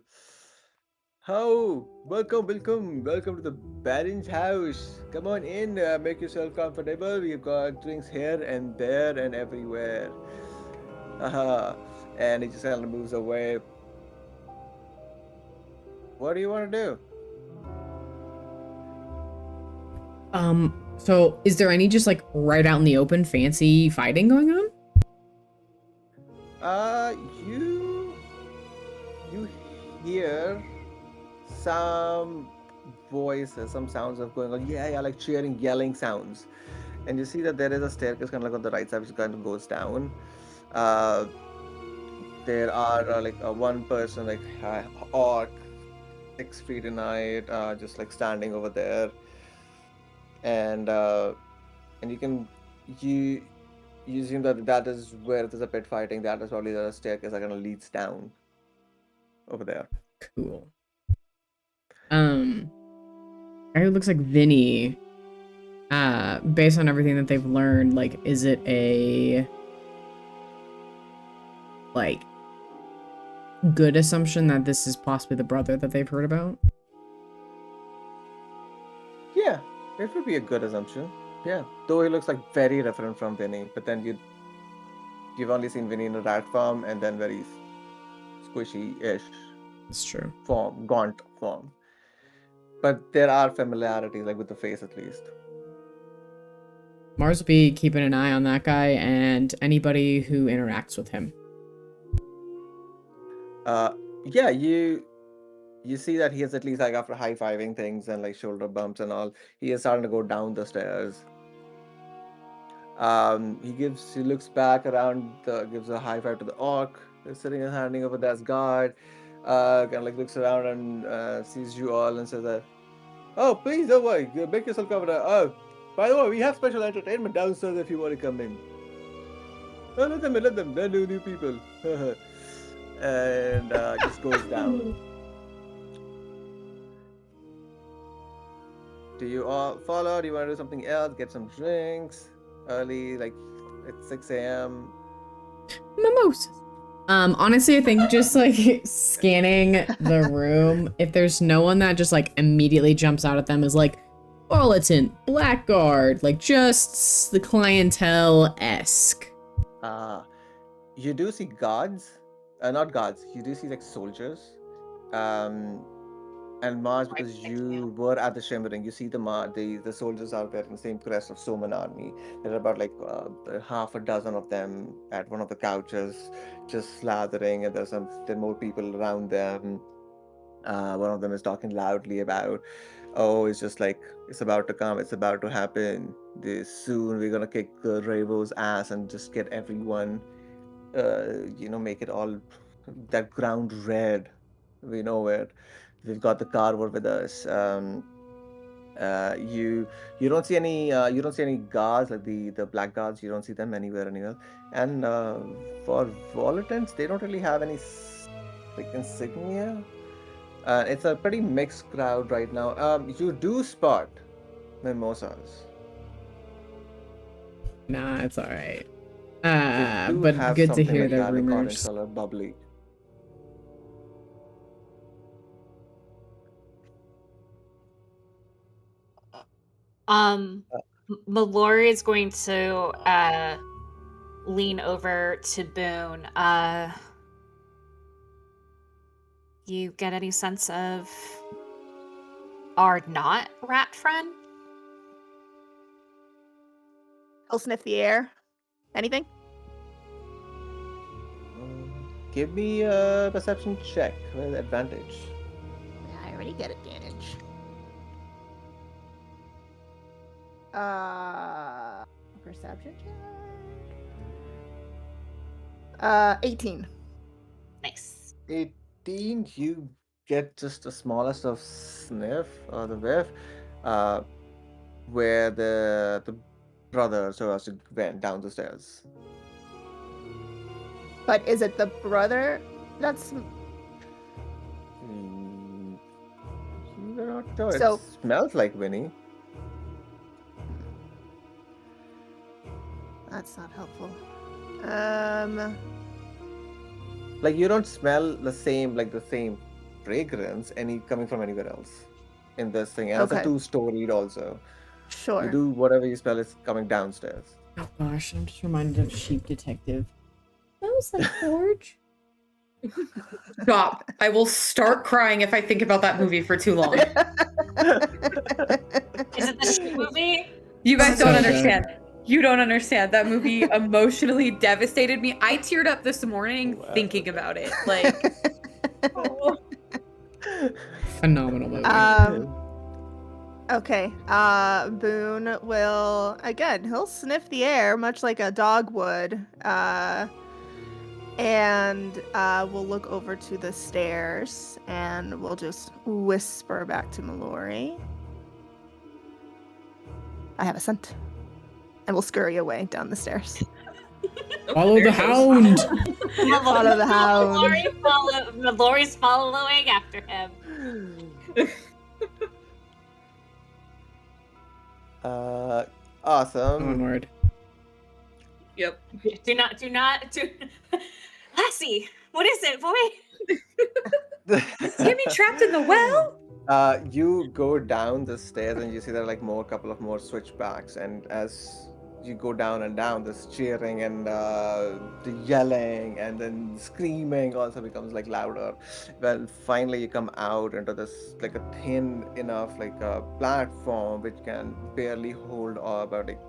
How? Welcome to the Baron's house. Come on in, make yourself comfortable. We've got drinks here and there and everywhere. Haha. And he just kind of moves away. What do you want to do? So is there any just like right out in the open fancy fighting going on? Uh, you hear some voices, some sounds of going on. Yeah, like cheering, yelling sounds. And you see that there is a staircase kind of like on the right side, which kind of goes down. Uh, there are one person, like orc, 6 feet in height, just like standing over there, and uh, and you you assume that that is where there's a pit fighting. That is probably the staircase that kind of leads down over there. Cool. It looks like Vinny, based on everything that they've learned, like, is it a, like, good assumption that this is possibly the brother that they've heard about? Yeah, it would be a good assumption. Yeah, though he looks like very different from Vinny, but then you've only seen Vinny in a rat form and then very squishy-ish It's true. form, gaunt form. But there are familiarities, like with the face at least. Mars will be keeping an eye on that guy and anybody who interacts with him. Yeah, you see that he is at least like after high-fiving things and like shoulder bumps and all, he is starting to go down the stairs. He looks back around, gives a high five to the orc. He's sitting and handing over that guard. Kind of like looks around and sees you all and says that, "Oh, please don't worry, make yourself comfortable. Oh, by the way, we have special entertainment downstairs if you want to come in. Oh, let them in, let them. They're new people." And just goes down. Do you all follow? Do you want to do something else? Get some drinks early, like at 6 a.m. Mimosas. Honestly, I think just like scanning the room, if there's no one that just like immediately jumps out at them as like Bulletin, Blackguard, like just the clientele-esque. You do see guards, not guards. You do see like soldiers, and Mars, because you were at the Shimmering, you see the soldiers out there in the same crest of Soman army. There are about like half a dozen of them at one of the couches, just slathering, and there are more people around them. One of them is talking loudly about, "Oh, it's just like it's about to come, it's about to happen. Soon we're gonna kick the Ravo's ass and just get everyone, make it all that ground red. We know it. We've got the Carver with us." You don't see any guards like the black guards. You don't see them anywhere. And for Volitants, they don't really have any like insignia. It's a pretty mixed crowd right now. You do spot mimosas. Nah, it's alright. They do But have good to something hear like the that, like orange rumors. color, bubbly. Mallory is going to lean over to Boone. You get any sense of our not rat friend? I'll sniff the air. Anything? Give me a perception check with advantage. I already get advantage. Perception check. 18. Nice. 18, you get just the smallest of sniff or the whiff, where the brother so as to went down the stairs. But is it the brother that's... You're not sure. So- It smells like Winnie. That's not helpful. Like you don't smell the same fragrance coming from anywhere else in this thing. And it's a Okay. two-storied also. Sure. You do whatever you smell is coming downstairs. Oh gosh, I'm just reminded of Sheep Detective. Smells like George. Stop. I will start crying if I think about that movie for too long. Is it the Sheep movie? You guys So don't good. understand. You don't understand. That movie emotionally devastated me. I teared up this morning Wow. thinking about it. Like, Phenomenal movie. Okay. Boone will again. He'll sniff the air, much like a dog would. And we'll look over to the stairs, and we'll just whisper back to Mallory. I have a scent, and we'll scurry away down the stairs. Follow there the it goes. hound. Follow the hound. Mallory's following after him. Awesome. Onward. Yep. Do not. Lassie, what is it, boy? Timmy trapped in the well? You go down the stairs and you see there are like couple of more switchbacks, and as you go down and down, this cheering and the yelling and then screaming also becomes like louder. Well, finally you come out into this like a thin enough like a platform which can barely hold about like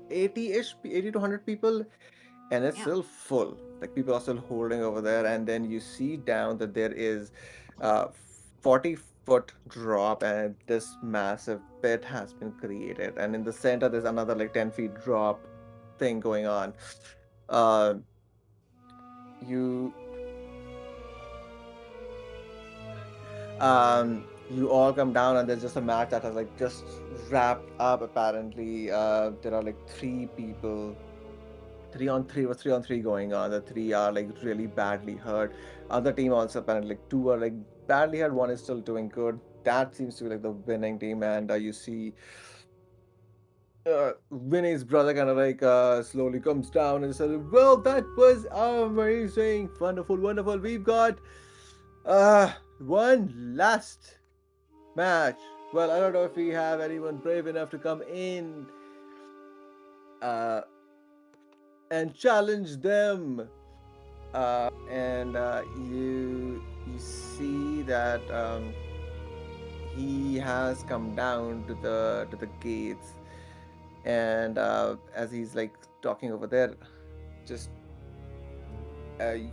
80-ish, 80 to 100 people, and it's Yeah. still full. Like people are still holding over there, and then you see down that there is 40-foot drop, and this massive pit has been created, and in the center there's another like 10 feet drop thing going on. Uh, you you all come down, and there's just a match that has like just wrapped up. Apparently, there are like 3 people. 3-on-3 going on. The 3 are like really badly hurt. Other team also apparently like 2 are like badly hurt. 1 is still doing good. That seems to be like the winning team, and you see Vinny's brother kind of like slowly comes down and says, "Well, that was amazing, wonderful, wonderful. We've got one last match. Well, I don't know if we have anyone brave enough to come in and challenge them." And you see that he has come down to the gates, and as he's like talking over there, just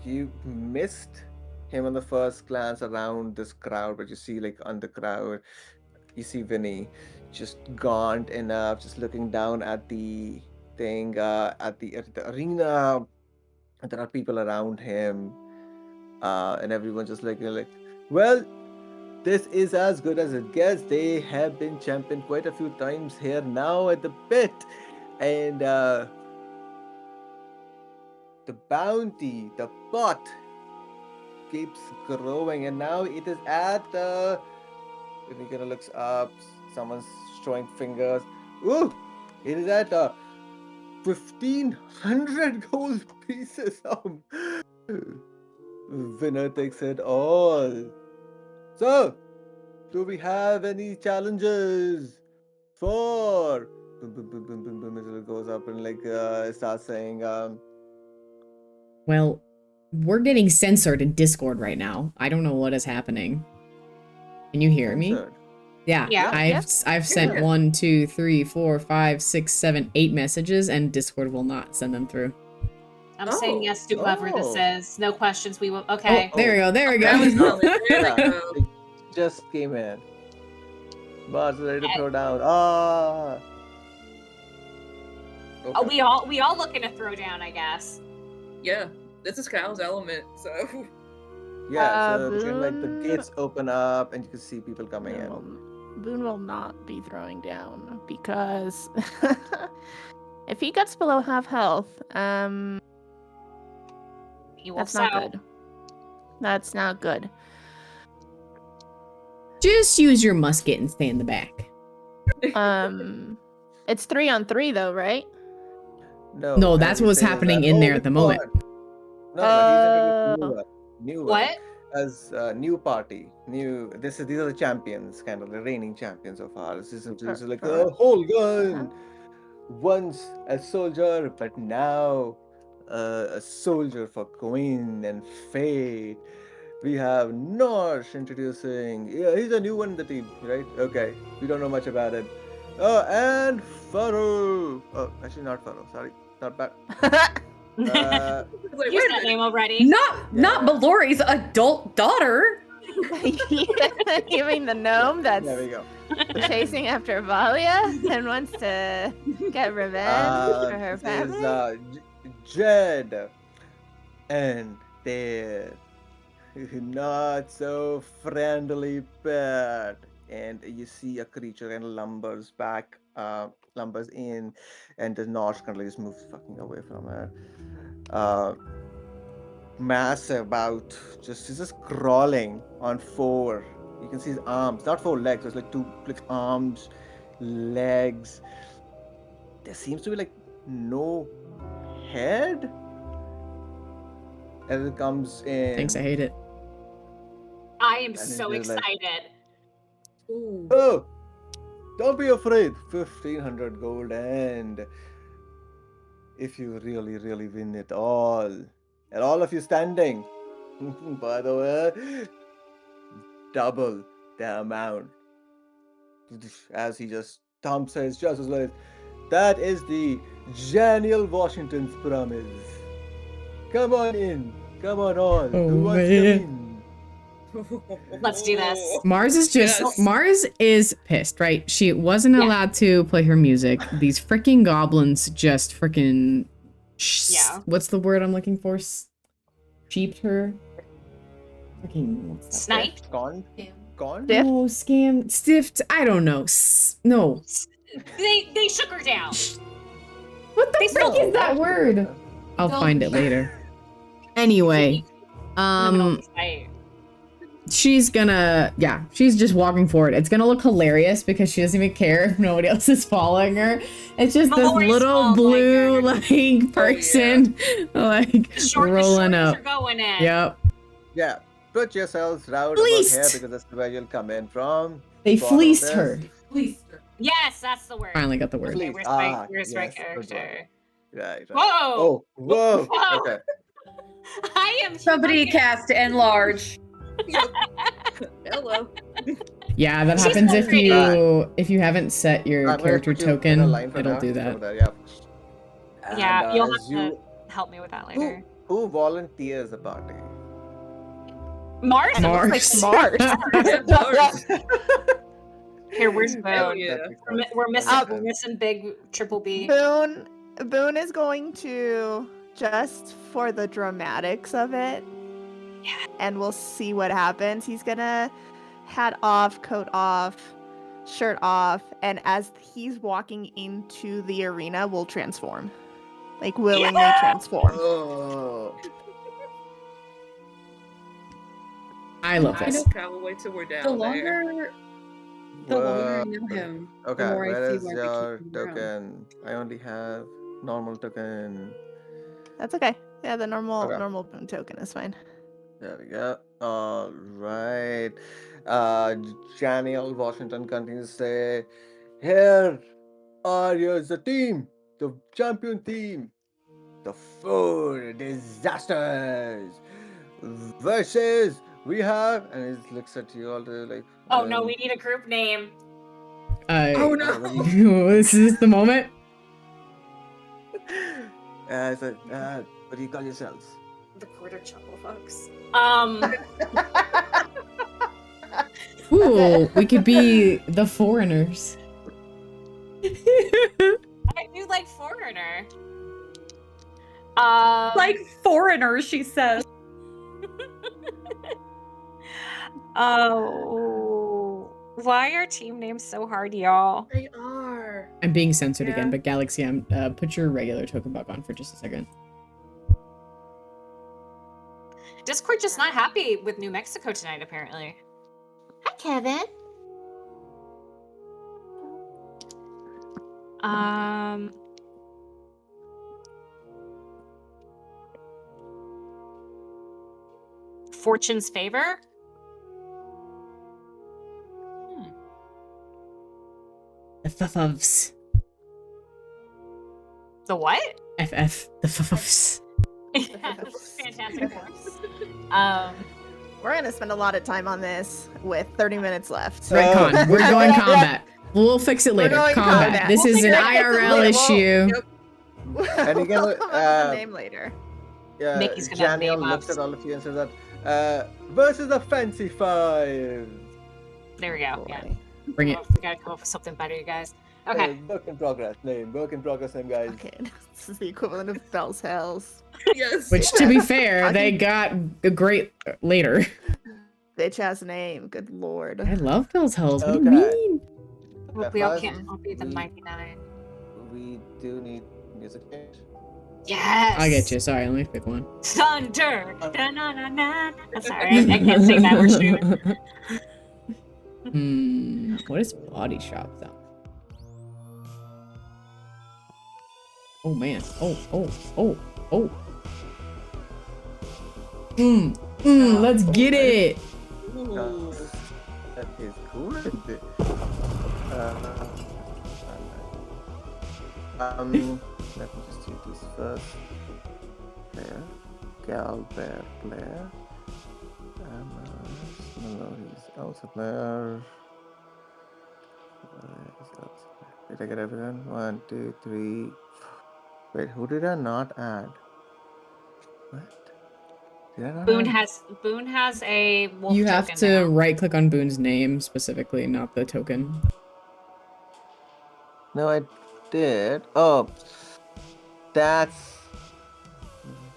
you missed him on the first glance around this crowd, but you see like on the crowd, you see Vinny just gaunt enough, just looking down at the thing at the arena. There are people around him, and everyone just like, well, this is as good as it gets. They have been champion quite a few times here now at the pit, and the bounty, the pot, keeps growing, and now it is at if he kind of looks up, someone's showing fingers. Ooh, it is at 1,500 gold pieces. Winner takes it all. So, do we have any challenges for? Boom, boom, boom, boom, boom, boom. It goes up and like starts saying, Well, we're getting censored in Discord right now. I don't know what is happening. Can you hear me? censored. Yeah. Yeah. I've sent Yeah. 1, 2, 3, 4, 5, 6, 7, 8 messages, and Discord will not send them through. I'm saying yes to whoever this Oh. is. No questions. We will. Okay. Oh, there we go. There we That was go. solid. There we Yeah, go. it just came in. Bar's ready to throw down. Ah. Oh, we all looking to throw down, I guess. Yeah, this is Kyle's element, so Yeah, so between like the Boone. gates open up and you can see people coming in. Boone will not be throwing down because if he gets below half health, He will that's not sound. good. That's not good. Just use your musket and stay in the back. It's 3-on-3 though, right? No, that's as what's he says happening that, in "Oh, there at the which moment." one?" No, he's into the new one. What? As new party, these are the champions, kind of the reigning champions so far. This is like a whole gun. Once a soldier, but now a soldier for coin and fate. We have Norsh introducing. Yeah, he's a new one in the team, right? Okay, we don't know much about it. Oh, and Faro. Oh, actually not Faro. Sorry, not bad. I was like, Use wait a that minute. name already. Not Yeah. Mallory's adult daughter. You mean the gnome that's There we go. chasing after Valia and wants to get revenge for her This is family? Jed and their not so friendly pet. And you see a creature and lumbers in, and the Nosh kind of just moves fucking away from it. Uh, Massive, about just he's just crawling on four. You can see his arms, not four legs. It's like two like arms, legs. There seems to be like no head as it comes in. Thanks, I hate it. I am And so it's just like, excited. Ooh. oh, don't be afraid. 1,500 gold, and if you really, really win it all, and all of you standing, by the way, double the amount. As he just thumps his chest, is like, that is the Daniel Washington's promise. Come on in. Come on all. Who wants to man. win? Let's do this. Mars is just Yes. Mars is pissed, right? She wasn't Yeah. allowed to play her music. These freaking goblins just freaking Yeah. what's the word I'm looking for? Sheeped her. Freaking what's that? Snipe. Gone? Gone? Stiff? No, scam, stiffed. I don't know. No. They shook her down. What the They frick still- is that word? I'll Don't- find it later. Anyway, Right. she's just walking forward. It's gonna look hilarious because she doesn't even care if nobody else is following her. It's just this Mallory's little following blue her. like person like The rolling shorties up. are going in. Yep. Yeah. Put yourselves round Fleeced. about here because that's where you'll come in from. They Follow fleeced this. her. Yes, that's the word. Finally got the word. Okay, Fleeced. where's my Yes, good one. character? Right. Whoa! Oh, whoa. Whoa. Okay. I am Somebody humongous. cast enlarge. Hello. Yeah, that She's happens so if you haven't set your I'm gonna character put you in a token. line for It'll now, do so that. that, yeah. And, Yeah, you'll as have to help me with that later. who volunteers the party? Mars? Mars. Mars. Mars. Here, where's Hell Boone? yeah. We're missing Up. we're missing big triple B. Boone is going to, just for the dramatics of it, and we'll see what happens. He's gonna hat off, coat off, shirt off, and as he's walking into the arena, will transform. Like willingly Yeah! transform. Oh. I love I this. know, Cal. We'll wait till we're down there. The longer I Whoa. know him, Okay, the more I where see is why we your keep him around. token? I only have normal token. That's okay. Yeah, the normal Okay. normal Boone token is fine. There we go. All right. Daniel Washington continues to say, here are yours, the team, the champion team, the four disasters versus we have, and he looks at you all to like, Oh no, we need a group name. Oh uh, no. This is the moment. I said, what do you call yourselves? The quarter chuckle fucks. Ooh, we could be the foreigners. I do like foreigner. Like foreigners, she says. Oh, why are team names so hard, y'all? They are. I'm being censored Yeah. again, but Galaxy, put your regular token back on for just a second. Discord just not happy with New Mexico tonight, apparently. Hi, Kevin. Fortune's favor? The fuffs. The what? FF. The fuffs. Yeah, Fantastic Four. We're gonna spend a lot of time on this with 30 minutes left. Redcon. We're going combat. We'll fix it We're later. going Combat. combat. This We'll is an figure it out. IRL We'll- issue. Yep. And you can, We'll come up with the name later. Yeah, Mickey's gonna have Daniel name looks ups. at all of you and says that, Versus the Fancy Five. There we go. Yeah. Boy. Bring it. We gotta come up with something better, you guys. Okay. Work in progress name. Work in progress name, guys. Okay, this is the equivalent of Bell's Hells. Yes. Which, to be fair, I they can- got a great later. Bitch ass name. Good lord. I love Bill's Hells. What do you Okay. mean? Well, we all First, can't all be the we- mighty nine. We do need music change. Yes. I get you. Sorry, let me pick one. Thunder. Da-na-na-na. Sorry, I can't sing that. We're streaming. What is Body Shop sound? Oh man. Oh. Let's get it. Ooh. That is good. Let me just do this first. Player. Gal Bear player. He's also player. Did I get everyone? 1, 2, 3. Wait, who did I not add? What? Did I not add? Boone has a wolf You have token to now. right click on Boone's name specifically, not the token. No, I did. Oh, that's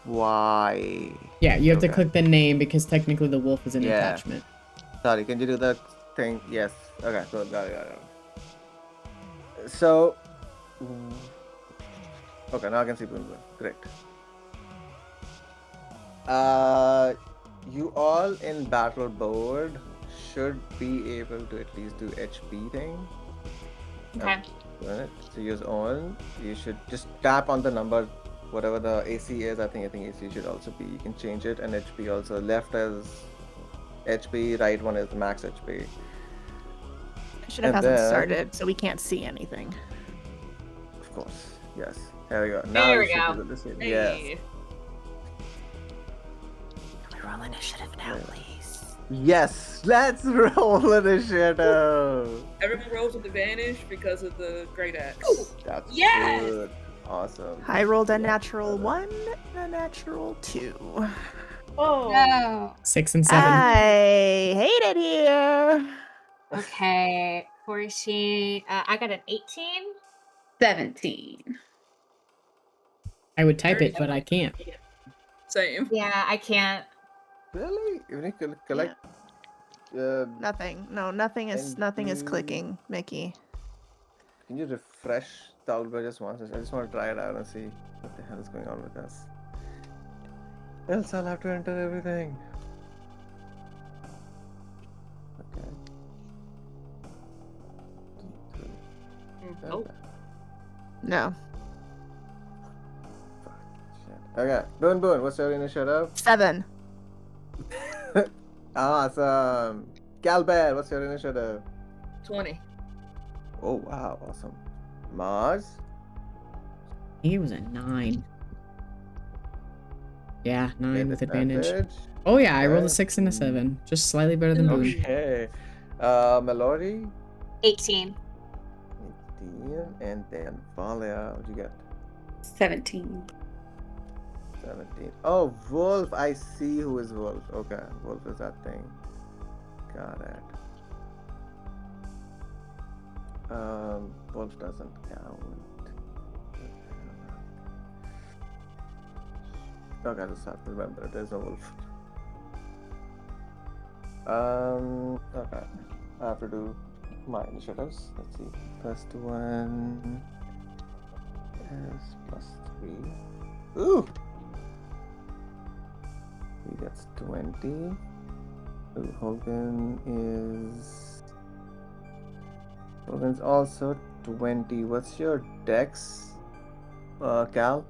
why. Yeah, you have to Okay. click the name because technically the wolf is an Yeah. attachment. Sorry, can you do that thing? Yes. Okay, so got it. So, okay, now I can see Boon. Great. You all in battle board should be able to at least do HP thing. Okay. Right. So use on. You should just tap on the number, whatever the AC is. I think AC should also be. You can change it, and HP also. Left is HP, right one is max HP. Initiative And hasn't then- started, so we can't see anything. Of course. Yes. There we go. There Now we you should go. be able to see. Hey. Yes. Can we roll initiative now, Yeah. please? Yes. Let's roll initiative. Everyone rolls with advantage because of the great axe. That's Yes! good. Awesome. I rolled a natural 1 and a natural 2. Oh. No. 6 and 7. I hate it here. Okay. 14. I got an 18. 17. I would type it, but I can't. Same. Yeah, I can't. Really? Even if you collect. Nothing. No, nothing is And clicking, Mickey. Can you refresh the Outbreak just once? I just want to try it out and see what the hell is going on with us. Else I'll have to enter everything. Okay. Oh. Okay. No. Fuck, shit. Okay. Boon, what's your initiative? 7. Awesome. Galbert, what's your initiative? 20. Oh, wow. Awesome. Mars? He was a 9. Yeah, 9 with advantage. Advantage. Oh yeah, I rolled a Okay. 6 and a 7. Just slightly better than Boone. Okay. Melody? 18. 18. And then Valia, what'd you get? 17. 17. Oh, Wolf. I see who is Wolf. Okay. Wolf is that thing. Got it. Wolf doesn't count. Okay, I just have to remember there's no wolf. Okay. I have to do my initiatives. Let's see. First one is +3. Ooh! He gets 20. Ooh, Hogan's also 20. What's your dex, Cal?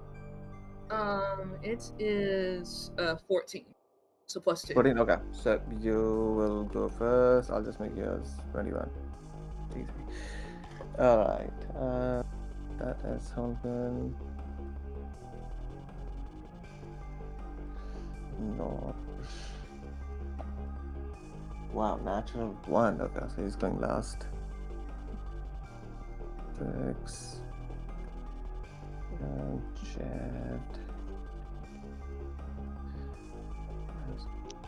It is 14. So +2. 14. Okay, so you will go first. I'll just make yours 21. Easy. All right. That is Hogan. No. Wow, natural 1. Okay, so he's going last. 6. And Chad.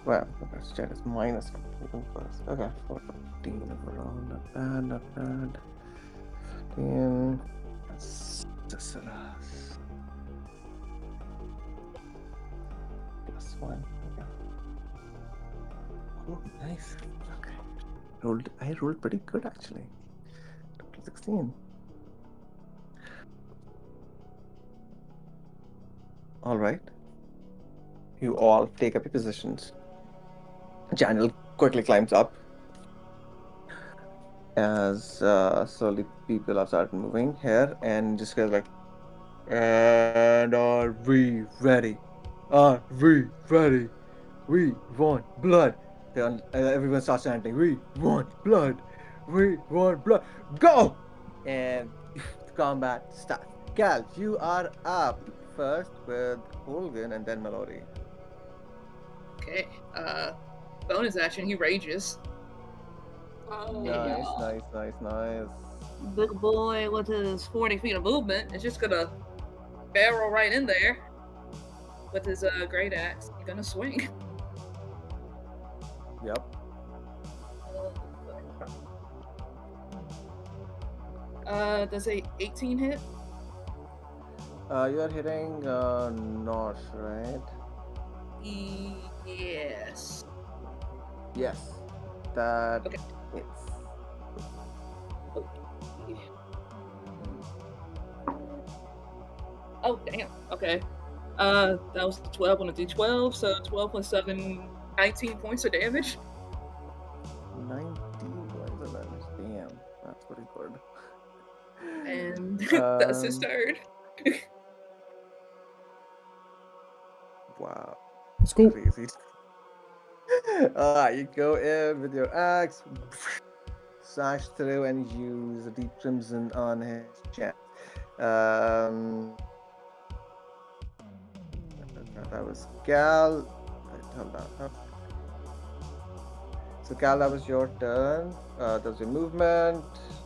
Well, let's check. It's minus 15 first. Okay, 14 overall. Not bad, not bad. 15. That's +1. Okay. Oh, nice. Okay. I rolled pretty good actually. Total 16. All right. You all take up your positions. Daniel quickly climbs up as slowly people have started moving here and just goes like, and are we ready? Are we ready? We want blood. Everyone starts chanting, we want blood. We want blood. Go! And the combat starts. Cal, you are up first with Holgan and then Mallory. Okay. Bonus action, he rages. Oh Nice, no. nice, nice, nice. Big boy with his 40 feet of movement is just gonna barrel right in there with his great axe. He's gonna swing. Yep. Does a 18 hit? You are hitting north, right? Yes. Yes. That Okay. hits. Oh, damn. Okay. That was 12 on a d12, so 12 plus 7, 19 points of damage. 19 points of damage. Damn, that's pretty good. And that's his turn. Wow, Let's go. crazy. You go in with your axe, slash through, and use a deep crimson on his chest. Um, that was Cal. Hold on. So Cal, that was your turn. That was your movement,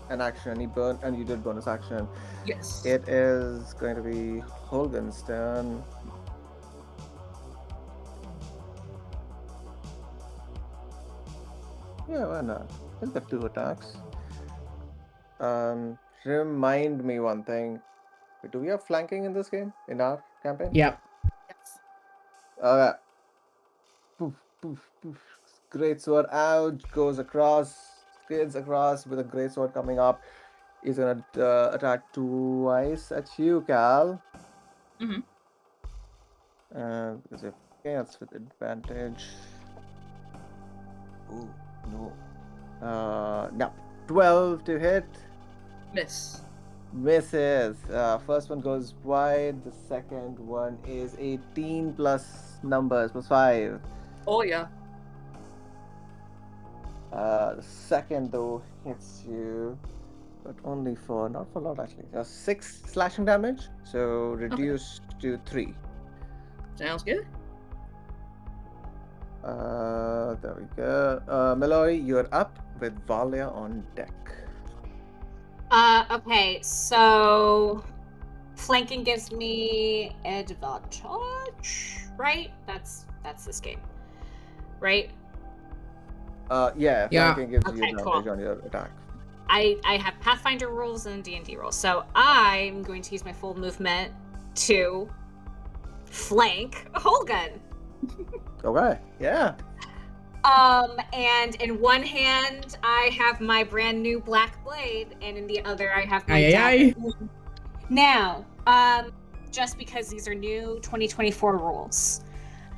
an action, and you did bonus action. Yes. It is going to be Holden's turn. Yeah, why not? He's got 2 attacks. Remind me one thing. Do we have flanking in this game? In our campaign? Yep. Yes. Okay. Poof, poof, poof. Great sword out, goes across, skids across with a great sword coming up. He's gonna attack twice at you, Cal. Mm-hmm. Because if that's with advantage. Oh no. No. 12 to hit. Miss. Misses. First one goes wide. The second one is 18 plus numbers plus 5. Oh, yeah. The second though hits you, but only for not for a lot actually. 6 slashing damage, so reduced to 3. Sounds good. There we go. Mallory, you're up with Valia on deck. Okay, so flanking gives me advantage, right? That's this game, right? Yeah, Yeah. flanking gives you Okay, advantage cool. on your attack. I have Pathfinder rules and D&D rules, so I'm going to use my full movement to flank Holgun. Okay, yeah. And in one hand I have my brand new black blade, and in the other I have my Aye, aye, dagger. Now, just because these are new 2024 rules,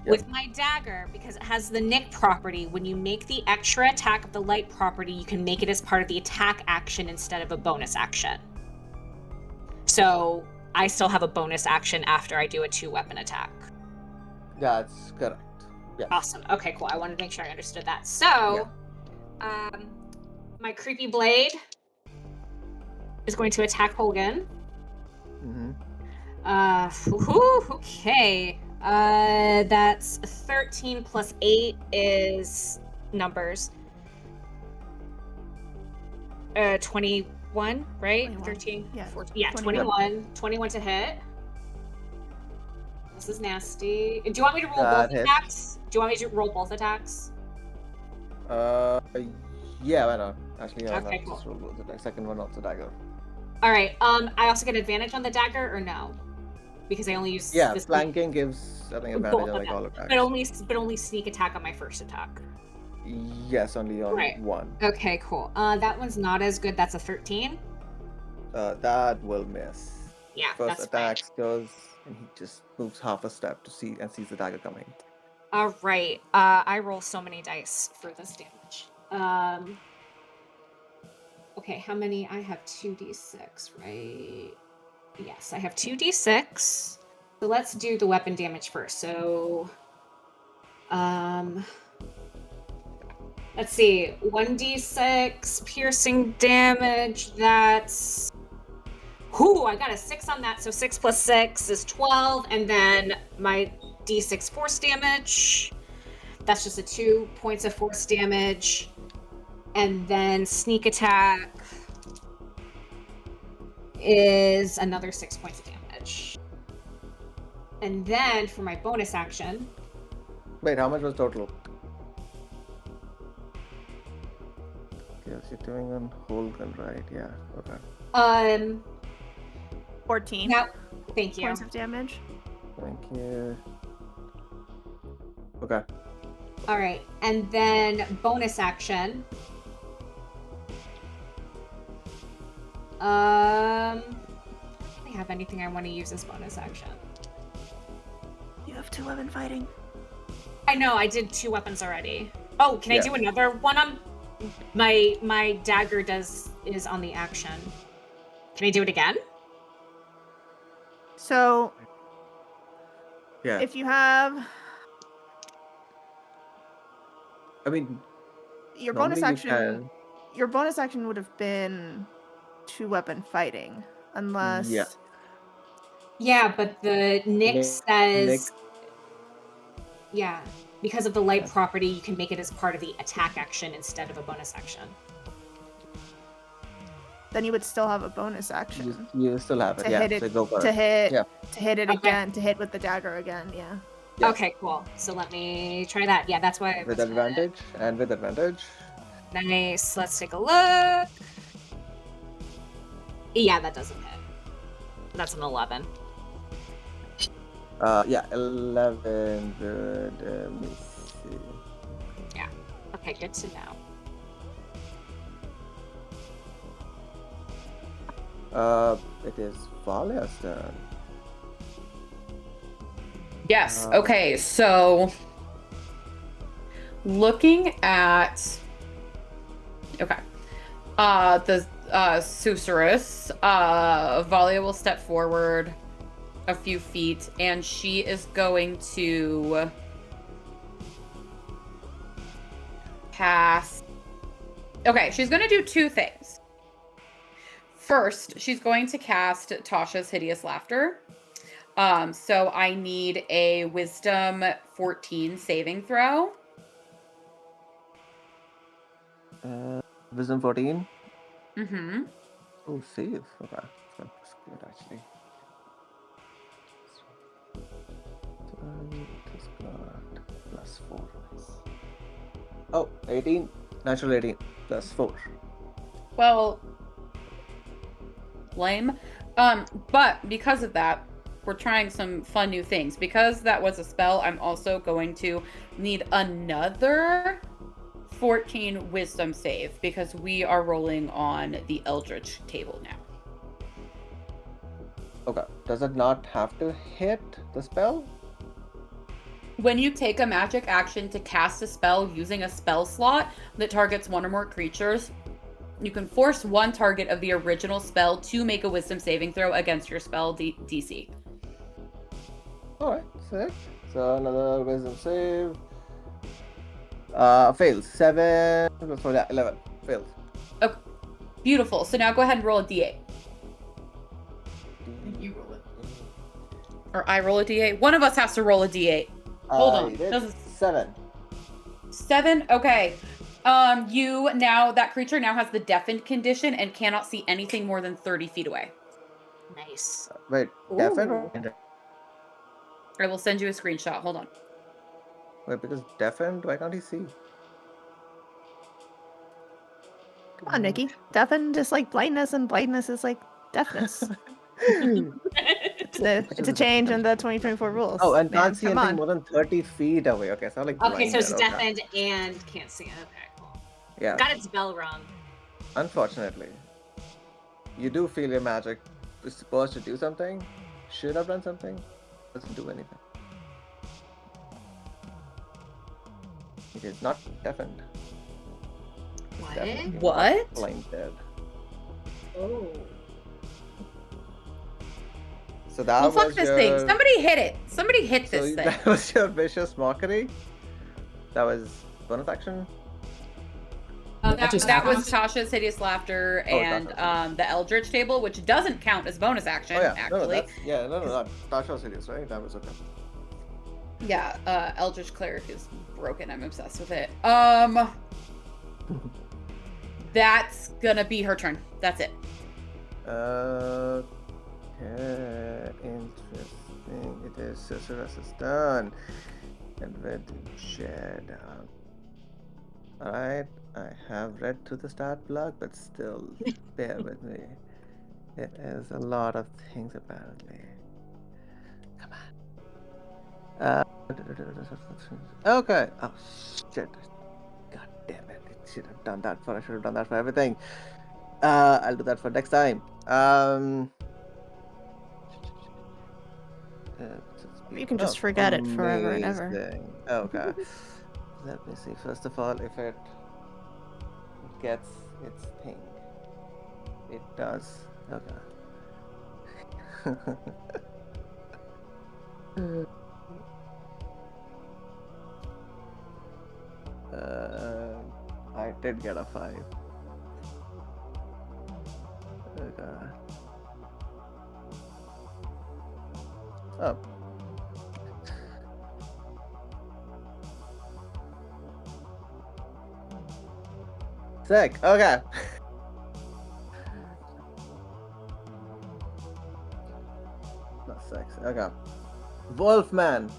Yep. with my dagger, because it has the nick property, when you make the extra attack of the light property, you can make it as part of the attack action instead of a bonus action. So I still have a bonus action after I do a 2-weapon attack. That's correct. Yes. Awesome. Okay, cool. I wanted to make sure I understood that. So, my creepy blade is going to attack Holgan. Mm-hmm. Okay. That's 13 plus 8 is numbers. 21, right? 21. 13, Yeah, 14. Yeah, 21. 21. 21 to hit. This is nasty. Do you want me to roll That both hits. attacks? Do you want me to roll both attacks? Yeah, why not? Actually, yeah, Okay, not cool. just roll both the second one also dagger. All right. I also get advantage on the dagger, or no? Because I only use Yeah, this flanking gives, I think, advantage both on of like them, all attacks. but only sneak attack on my first attack. Yes, only on Right. one. Okay, cool. That one's not as good. That's a 13. That will miss. Yeah, First that's fine. attacks goes, and he just moves half a step to see and sees the dagger coming. All right. I roll so many dice for this damage. Okay, how many? I have 2d6, right? Yes, I have 2d6. So let's do the weapon damage first. So, let's see. 1d6 piercing damage. That's. Whoo, I got a 6 on that. So 6 plus 6 is 12. And then my d6 force damage. That's just a 2 points of force damage. And then sneak attack is another 6 points of damage. And then for my bonus action. Wait, how much was total? Yes, you're doing on whole gun, right? Yeah, okay. 14 Now, thank you. points of damage. Thank you. Okay. All right, and then bonus action. I don't really have anything I want to use as bonus action. You have 2 weapon fighting. I know, I did 2 weapons already. Oh, can I Yeah. do another one on my dagger is on the action. Can I do it again? So Yeah. if you have I mean, your normally bonus you action, can. your bonus action would have been 2 weapon fighting, unless Yeah. Yeah, but the Nick Nick- says Nick- yeah, because of the light Yeah. property, you can make it as part of the attack action instead of a bonus action. then you would still have a bonus action You still have it. to Yeah. hit it, So go for to it. hit, Yeah. to hit it Okay. again, to hit with the dagger again. Yeah. Yeah. Okay, cool. So let me try that. Yeah, that's why. With that's why- advantage and with advantage. Nice. Let's take a look. Yeah, that doesn't hit. That's an 11. Yeah, 11 would miss. Okay, good to know. It is Valia's turn. Yes. Okay. So, looking at the Susurrus, Valia will step forward a few feet, and she is going to cast. Okay, she's going to do 2 things. First, she's going to cast Tasha's Hideous Laughter. So I need a Wisdom 14 saving throw. Wisdom 14. Mm-hmm. Oh, save. Okay. That's good, actually. It has got +4. Nice. Oh, 18. Natural 18 +4. Well, lame. But because of that, we're trying some fun new things. Because that was a spell, I'm also going to need another 14 wisdom save because we are rolling on the Eldritch table now. Okay. Does it not have to hit the spell? When you take a magic action to cast a spell using a spell slot that targets 1 or more creatures, you can force one target of the original spell to make a wisdom saving throw against your spell DC. Alright, sick. So another wisdom save. Fails. 7 +4, yeah, 11. Fails. Okay, beautiful. So now go ahead and roll a d8. You roll it. Or I roll a d8. One of us has to roll a d8. Hold on. Did Doesn't- 7. 7? Okay. That creature now has the deafened condition and cannot see anything more than 30 feet away. Nice. Wait, deafened or I will send you a screenshot. Hold on. Wait, because deafened? Why can't he see? Come on, Nikki. Deafened is like blindness, and blindness is like deafness. It's a change in the 2024 rules. Oh, and man. can't see Come anything on. more than 30 feet away. Okay, so I'm like Okay, so it's blinded. Okay. deafened and can't see. Okay, cool. Yeah. Got its bell rung. Unfortunately, you do feel your magic is supposed to do something, should have done something, doesn't do anything. It is not deafened. It's What? definitely not What? blinded. Oh. So that Well, fuck was this your... thing. Somebody hit it. Somebody hit So this thing. that was your vicious mockery? That was bonus action? That just That was happened. Tasha's hideous laughter Oh, and Tasha's. the Eldritch table, which doesn't count as bonus action. Oh yeah, actually. no. Tasha was hideous, right? That was okay. Yeah, Eldritch Cleric is broken. I'm obsessed with it. That's gonna be her turn. That's it. Okay, interesting. It is Sorceress's turn. And where did Jed? Alright, I have read through the stat block, but still, bear with me. There is a lot of things apparently. Come on. Okay. Oh shit. God damn it. I should have done that for. I should have done that for everything. I'll do that for next time. You can just forget it forever and ever. Amazing. Okay. Let me see. First of all, if it gets its thing. It does. Okay. I did get a 5. Okay. Oh. Sick. Okay. Not 6. Okay. Wolfman.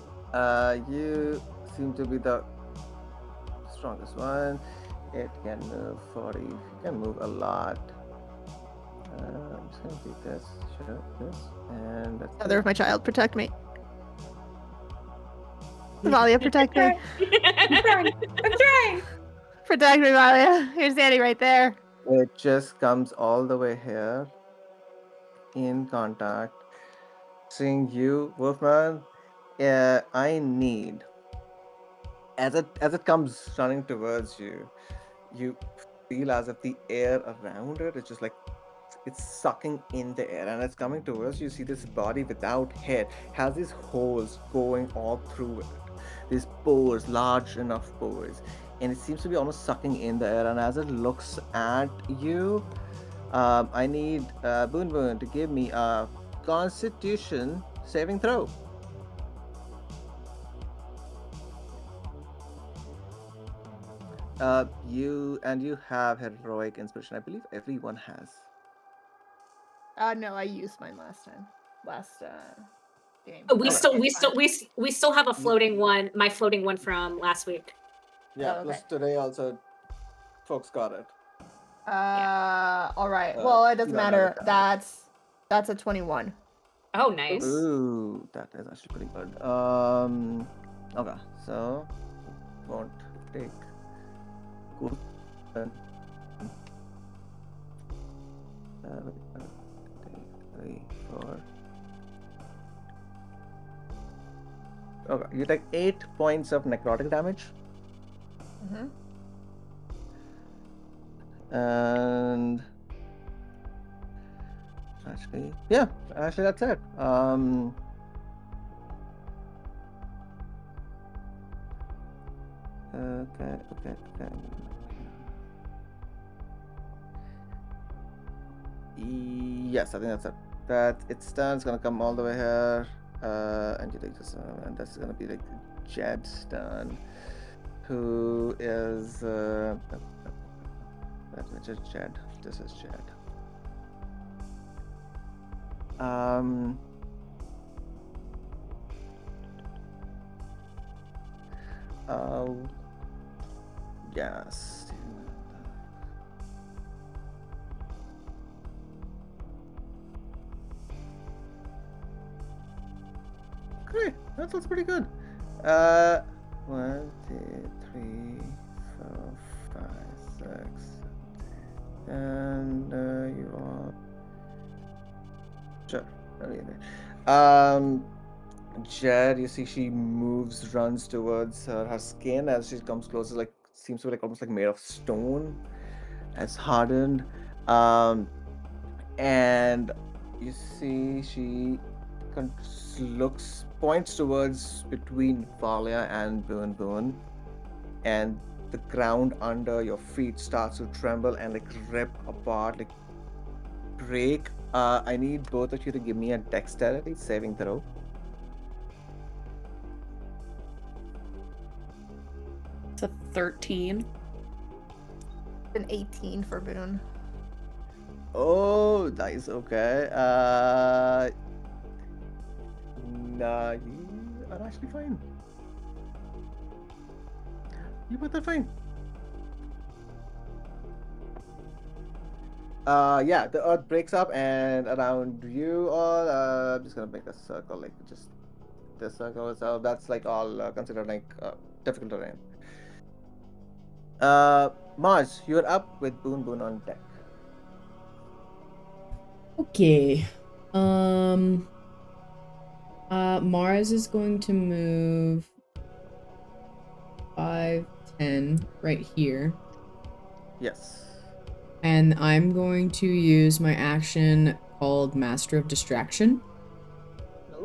You seem to be the strongest one. It can move 40. It can move a lot. I'm just gonna take this, sure, this, and that's Mother it. of my child, protect me. Valia, protect me. I'm trying. I'm trying. Protect me, Valia. You're standing right there. It just comes all the way here in contact. Seeing you, Wolfman. I need as it comes running towards you, you feel as if the air around it is just like it's sucking in the air and it's coming towards you. See this body without head has these holes going all through it, these pores, large enough pores, and it seems to be almost sucking in the air. And as it looks at you, I need Boon Boon to give me a Constitution saving throw. You have heroic inspiration. I believe everyone has. No, I used mine last time. Last game. We still have a floating one. My floating one from last week. Yeah. Oh, okay. Plus today also, folks got it. All right. Well, it doesn't Ivana matter. got it. That's a 21. Oh, nice. Ooh, that is actually pretty good. Okay, so won't take cool. 3, 4. Okay, you take 8 points of necrotic damage. Mm-hmm. And actually that's it. Okay. Yes, I think that's it. That its turn is gonna come all the way here, and you take this, and that's gonna be like Jed's turn, who is which is Jed. This is Jed. Yes. Great. That's pretty good. 1, 2, 3, 4, 5, 6, 7, and you are sure. Jed, you see she moves, runs towards her skin as she comes closer, like seems to be like almost like made of stone, as hardened. And you see she points towards between Valia and Boon, and the ground under your feet starts to tremble and like rip apart, like break. I need both of you to give me a dexterity saving throw. It's a 13. An 18 for Boone. Oh, nice. Okay. Nah, you are actually fine. You both are fine. Yeah, the earth breaks up, and around you all, I'm just gonna make a circle, like just this circle. So that's like all considered like difficult terrain. Mars, you're up with Boon on deck. Okay. Mars is going to move 5, 10 right here. Yes. And I'm going to use my action called Master of Distraction.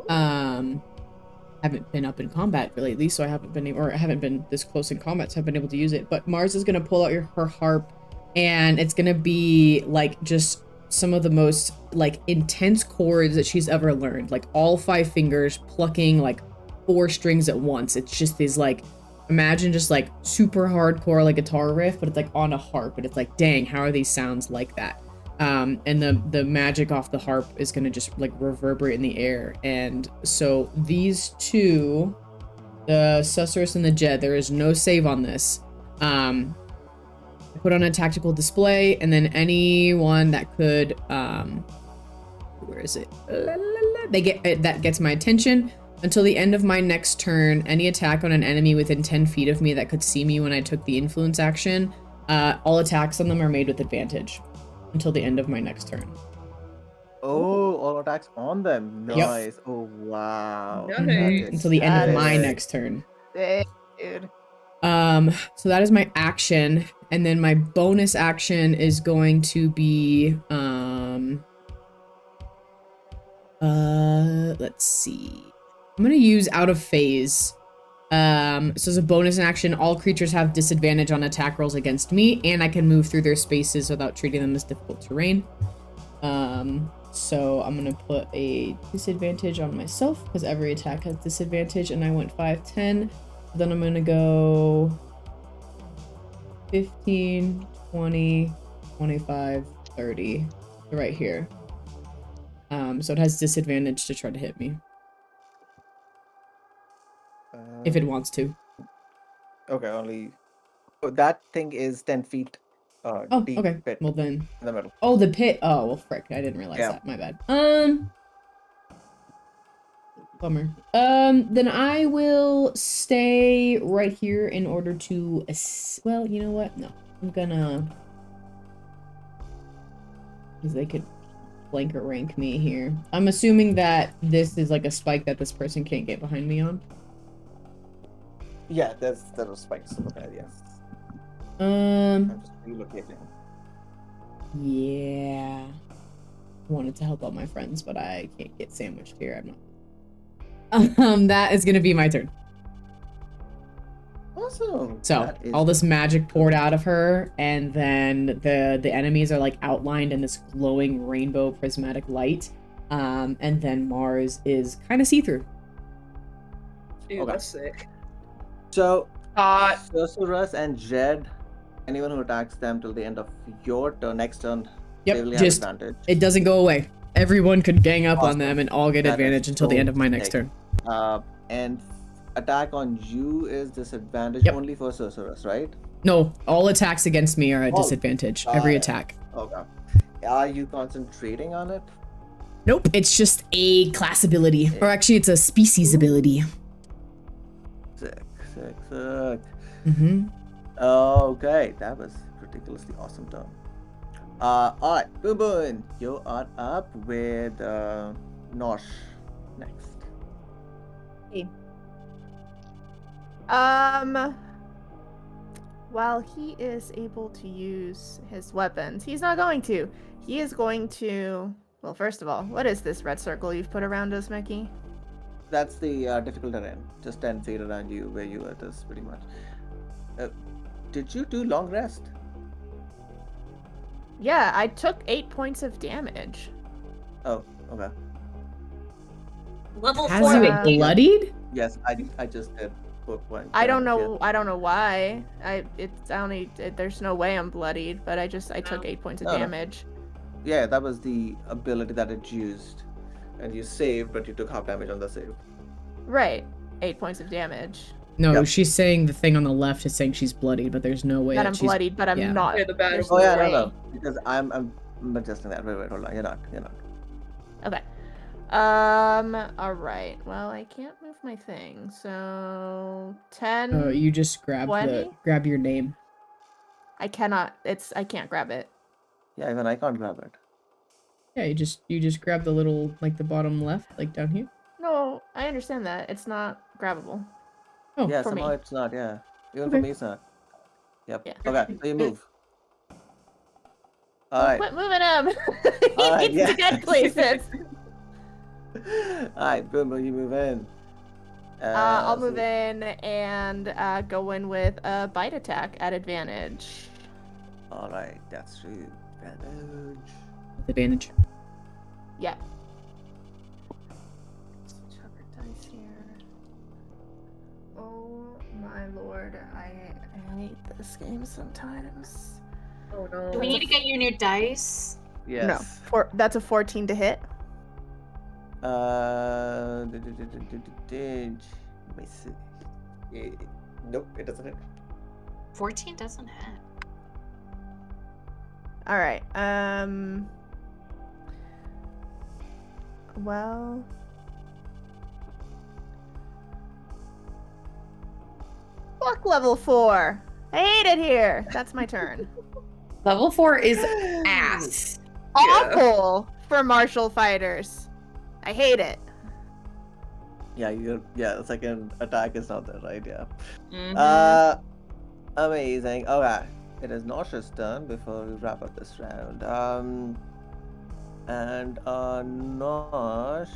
Haven't been up in combat lately, so I haven't been this close in combat, so I've been able to use it. But Mars is gonna pull out her harp, and it's gonna be like just some of the most like intense chords that she's ever learned. Like all 5 fingers plucking like 4 strings at once. It's just these like, imagine just like super hardcore like guitar riff, but it's like on a harp, and it's like, dang, how are these sounds like that? And the magic off the harp is gonna just like reverberate in the air. And so these two, the Susurrus and the Jed, there is no save on this. Put on a tactical display, and then anyone that could, where is it? They get that gets my attention. Until the end of my next turn, any attack on an enemy within 10 feet of me that could see me when I took the influence action, all attacks on them are made with advantage until the end of my next turn. Oh, all attacks on them. Yep. Nice. Oh, wow. Nice. That is Until the end of my sick. next turn. Sick, dude. So that is my action, and then my bonus action is going to be let's see. I'm gonna use out of phase. So as a bonus action, all creatures have disadvantage on attack rolls against me, and I can move through their spaces without treating them as difficult terrain. So I'm gonna put a disadvantage on myself because every attack has disadvantage, and I went 5, 10. Then I'm gonna go 15, 20, 25, 30, right here. So it has disadvantage to try to hit me if it wants to. Okay, only. Oh, that thing is 10 feet Oh, deep okay. pit Well then. in the middle. Oh, the pit. Oh, well, frick. I didn't realize Yeah. that. My bad. Bummer. Then I will stay right here in order to. Well, you know what? No, I'm gonna. Because they could flank or rank me here. I'm assuming that this is like a spike that this person can't get behind me on. Yeah, there are spikes over there, yes. Um. I'm just relocating. Yeah. I wanted to help out my friends, but I can't get sandwiched here. I'm not. That is gonna be my turn. Awesome. So all this magic poured out of her, and then the enemies are like outlined in this glowing rainbow prismatic light. And then Mars is kind of see-through. Dude, Okay. that's sick. So, Susurrus and Jed, anyone who attacks them till the end of your turn, next turn, they Yep, will have just advantage. it doesn't go away. Everyone could gang up on Awesome. them and all get That advantage is until the so end of my next sick. turn. And attack on you is disadvantage Yep. only for sorceress, right? No, all attacks against me are at Oh, disadvantage. got Every it. attack. Okay. Are you concentrating on it? Nope, it's just a class ability. Or actually, it's a species ability. Sick, sick, sick. Mm-hmm. Okay, that was ridiculously awesome turn. Alright, Boon Boon, you are up with Nosh next. While he is able to use his weapons, he's not going to. He is going to. Well, first of all, what is this red circle you've put around us, Mickey? That's the difficult terrain, just 10 feet around you where you are, this pretty much. Did you do long rest? Yeah, I took 8 points of damage. Oh, okay. Level Has 4 you Uh, bloodied? Yes, I just did put one. I don't damage, know. I don't know why. There's no way I'm bloodied, but I took No. 8 points of No, no. damage. Yeah, that was the ability that it used. And you saved, but you took half damage on the save. Right, 8 points of damage. No, Yep. she's saying the thing on the left is saying she's bloodied, but there's no way That that I'm she's bloodied, but I'm yeah. not. Yeah, the battle. There's Oh yeah, way. no, because I'm adjusting that. Wait, hold on. You're not. Okay. All right. Well, I can't move my thing, so 10. You just grab 20? grab your name. I cannot. I can't grab it. Yeah, even I can't grab it. Yeah, you just grab the little like the bottom left, like down here. No, I understand that. It's not grabbable. Oh, Yeah, for somehow me. it's not. Yeah, even Okay. for me it's not. Yep. Yeah. Okay, so you move. All Well, right. quit moving him. He All right. needs Yeah. to get places. All right, boom, you move in. I'll move so- in and go in with a bite attack at advantage. All right, that's true. Advantage. with advantage. Yeah. Switch over dice here. Oh my lord, I hate this game sometimes. Oh no. Do we need to get you new dice? Yes. No, that's a 14 to hit. Let me see. Nope, it doesn't hit. 14 doesn't hit. All right. Well. Fuck level 4. I hate it here. That's my turn. Level 4 is ass. Awful for martial fighters. I hate it. Yeah, the second attack is not there, right? Yeah. Mhm. Amazing. Okay, it is Nosh's turn before we wrap up this round. And Nosh.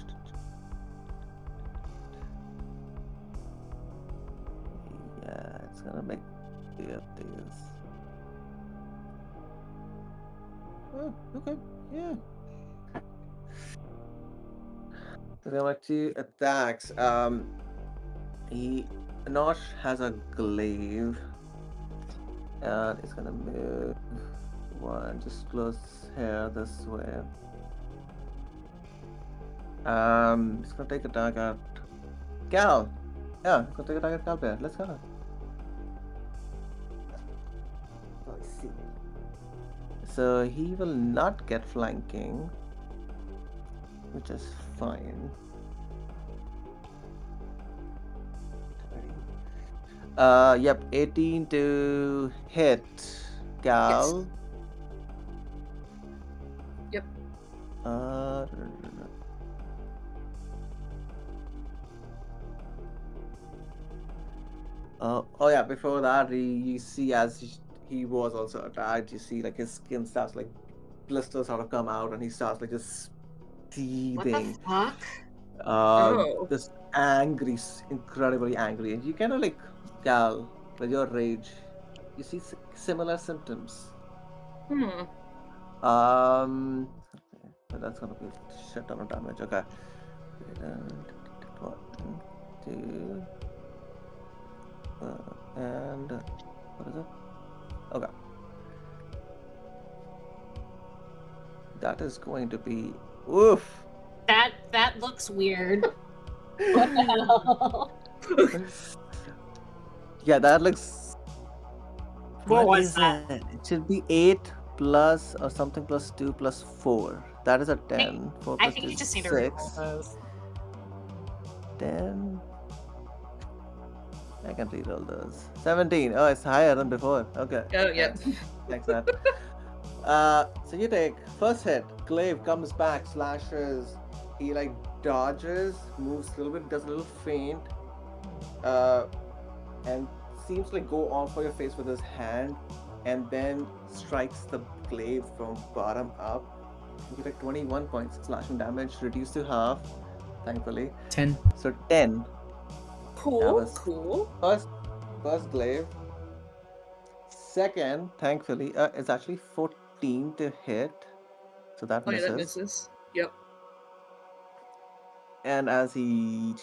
Yeah, it's gonna make the updates. Oh, okay, yeah. So there were 2 attacks. Nosh has a glaive, and it's gonna move one just close here this way. It's gonna take a attack at Cal. Yeah, it's gonna take a attack at Cal there. Let's go. I see. So he will not get flanking, which is fine. Yep, 18 to hit Gal. Yep. Oh yeah, before that, you see as he was also attacked, you see like his skin starts like blisters sort of come out, and he starts like just What the seething. fuck? Oh. Just angry, incredibly angry, and you kind of like Gal with your rage. You see similar symptoms. Hmm. Okay, so that's gonna be a shit ton of damage. Okay. 1, 2, and what is it? Okay. That is going to be oof. That looks weird. What the hell? Yeah, that looks. What was Is that? it? It should be 8 plus or something plus 2 plus 4. That is a I think 10. 4 I plus think 2 you is just need to reroll 6. those. 10. I can reroll those. 17. Oh, it's higher than before. Okay. Oh, yep. Thanks. Thanks, man. So you take first hit. Glaive comes back, slashes. He like dodges, moves a little bit, does a little feint, uh, and seems to like go on for your face with his hand, and then strikes the glaive from bottom up. You take 21 points slashing damage, reduced to half, thankfully. 10. So 10. That Cool, was cool. first glaive. Second, thankfully, it's actually 14 to hit, so that Oh yeah, that misses. misses. Yep. And as the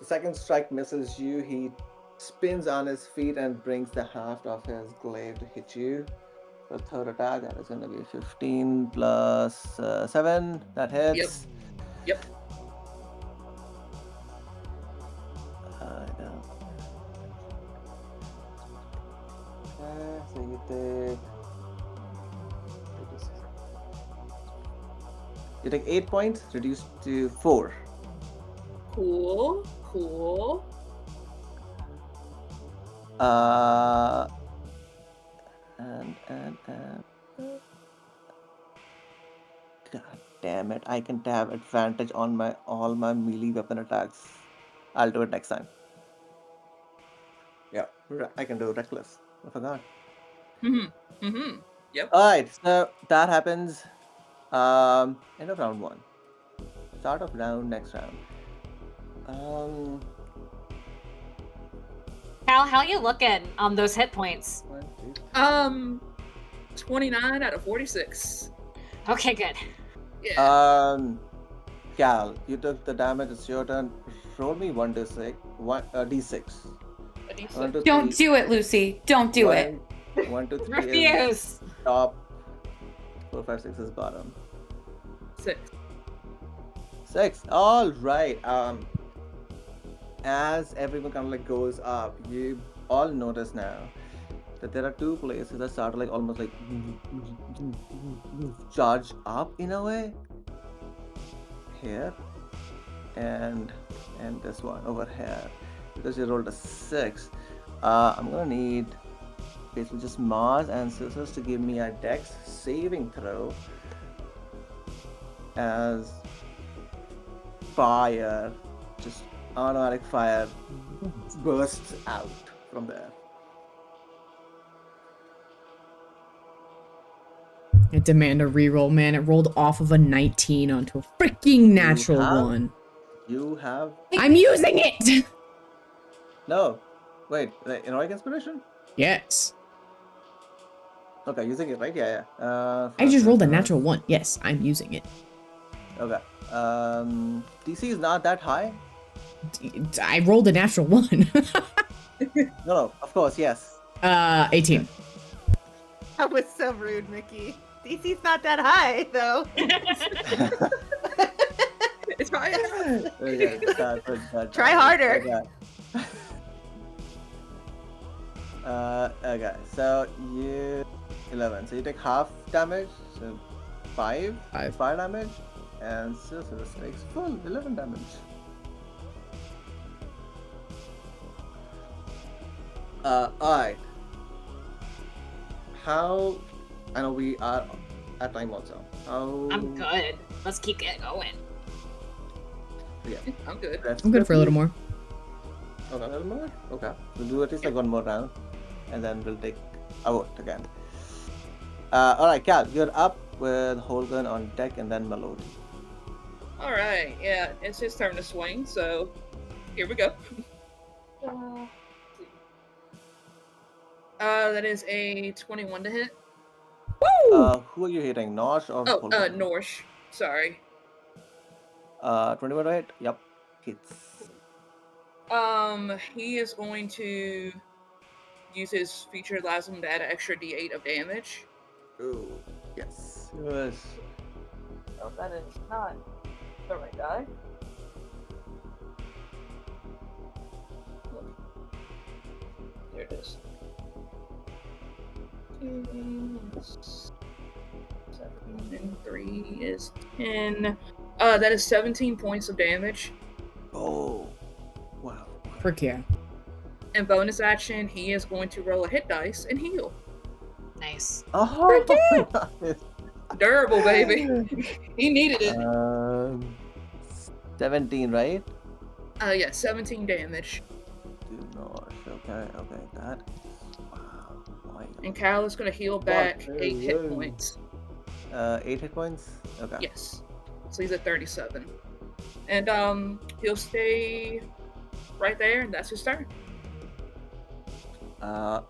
second strike misses you, he spins on his feet and brings the haft of his glaive to hit you. For third attack, that is going to be 15 plus 7. That Yep. hits. Yep. No. So you take. You take 8 points, reduced to 4. Cool, cool. Uh, and God damn it! I can have advantage on my all my melee weapon attacks. I'll do it next time. Yeah, I can do reckless. I forgot. Yep. All right, so that happens. End of round 1. Start of round next round. Um, Cal, how you looking on those hit points? 1, 2, 29 out of 46. Okay, good. Yeah. Cal, you took the damage. It's your turn. Roll me 1d6. D6. A D6. 1, 2, Don't 3. do it, Lucy. Don't do it. 1, 2, 3 is Refuse. top. 4, 5, 6 is bottom. 6. 6. All right. As everyone kind of like goes up, you all notice now that there are two places that start like almost like charge up in a way. Here and this one over here. Because you rolled a 6. I'm gonna need basically just Mars and Scissors to give me a Dex saving throw as fire, just automatic fire bursts out from there. I demand a reroll, man. It rolled off of a 19 onto a freaking natural one. You have I'm using it! no. Wait, heroic inspiration? Yes. Okay, using it right? Yeah, yeah. I just rolled a First. natural one. Yes, I'm using it. Okay. DC is not that high. I rolled a natural one. No, of course, yes. 18. That was so rude, Mickey. DC's not that high, though. It's fine. Okay, Try harder. Okay. Okay, so you 11. So you take half damage, so 5 fire damage, and Scissors takes full 11 damage. Alright. How I know we are at time also. How I'm good. Let's keep it going. Yeah. I'm good. I'm good for a little more. Okay, a little more? Okay. We'll do at least like one more round. And then we'll take a vote again. Alright, Cal, you're up with Holgun on deck and then Melody. Alright, yeah, it's his turn to swing, so here we go. That is a 21 to hit. Woo! Who are you hitting? Nosh or Oh, Holgun? Norsh. Sorry. 21 right? Yep. Hits. He is going to use his feature allows him to add an extra d8 of damage. Ooh. Yes. Yes. Oh, that is not the right die. There it is. 7 and 3 is 10. That is 17 points of damage. Oh, wow. Frick yeah. And bonus action, he is going to roll a hit dice and heal. Nice. Oh, nice. Durable, baby. He needed it. 17, right? Yeah, 17 damage. Do not. Okay, that. Wow. My And Cal is going to heal back 8 hit points. 8 hit points? Okay. Yes. So he's at 37. And he'll stay right there, and that's his turn.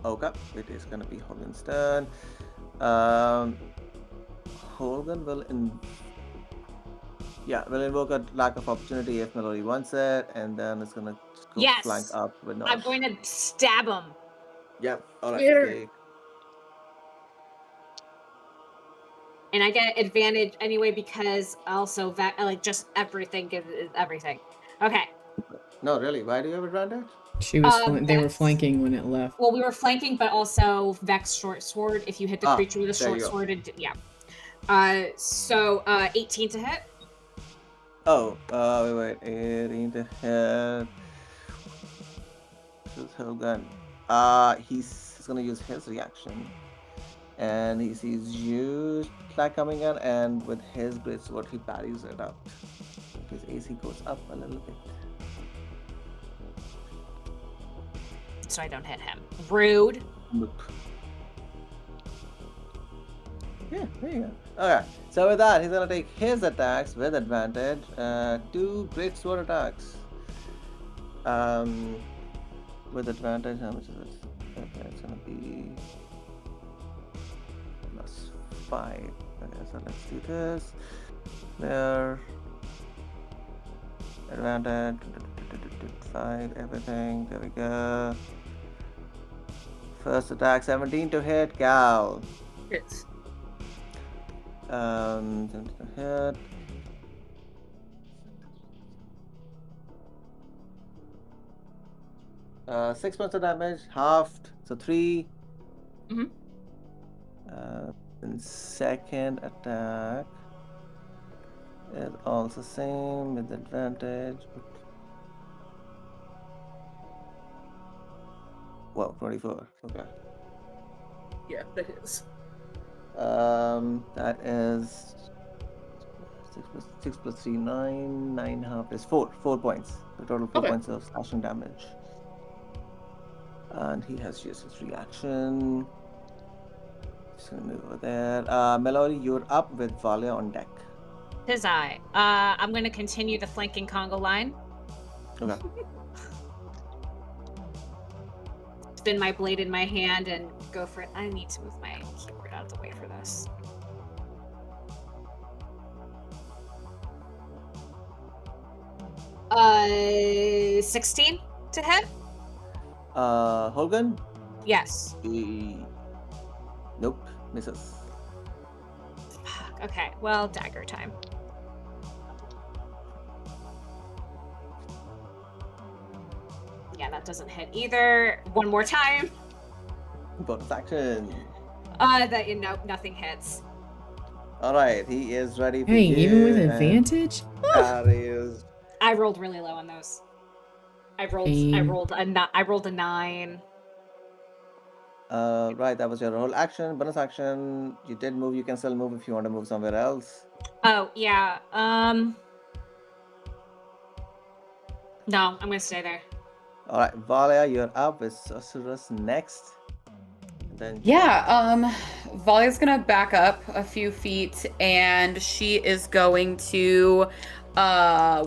Okay. It is gonna be Hogan's turn. Hogan will invoke a lack of opportunity if Melody wants it, and then it's gonna go Yes. flank up with Nosh. I'm going to stab him. Yep. Alright. Get her. Okay. And I get advantage anyway because also like just everything gives everything. Okay. No, really. Why do you have advantage? She was. They were Vex. flanking when it left. Well, we were flanking, but also Vex short sword. If you hit the creature with a there short you go. sword, yeah. So 18 to hit. Oh, wait. 18 to hit. This is Hogan. He's gonna use his reaction. And he sees you flag coming in, and with his greatsword, he parries it out. His AC goes up a little bit. So I don't hit him. Rude. Nope. Yeah, there you go. Okay, so with that, he's gonna take his attacks with advantage. 2 greatsword attacks. With advantage, how much is it? Okay, it's gonna be +5. Okay, so let's do this. There. Advantage. 5, everything. There we go. First attack, 17 to hit, Cal. Hits. 17 to hit. Uh, 6 points of damage, halved, so 3. Mhm. And second attack is also same with advantage. Wow, 24. Okay. Yeah, that is. That is 6 plus 3, 9. 9 half is 4. 4 points. The total 4 Okay. points of slashing damage. And he has used his reaction. Just gonna move over there. Melody, you're up with Valia on deck. His eye. I'm going to continue the flanking Congo line. Okay. Spin my blade in my hand and go for it. I need to move my keyboard out of the way for this. Uh, 16 to hit? Hogan? Yes. Nope, misses. Fuck, okay, well, dagger time. Yeah, that doesn't hit either. One more time. Bonus action. Nothing hits. Alright, he is ready for Hey, you. even with and advantage? Carries. I rolled really low on those. I rolled a 9. Right, that was your whole action. Bonus action. You did move. You can still move if you want to move somewhere else. Oh, yeah. No, I'm gonna stay there. Alright, Valia, you're up with Sorceress next. And then Yeah, Valia's gonna back up a few feet and she is going to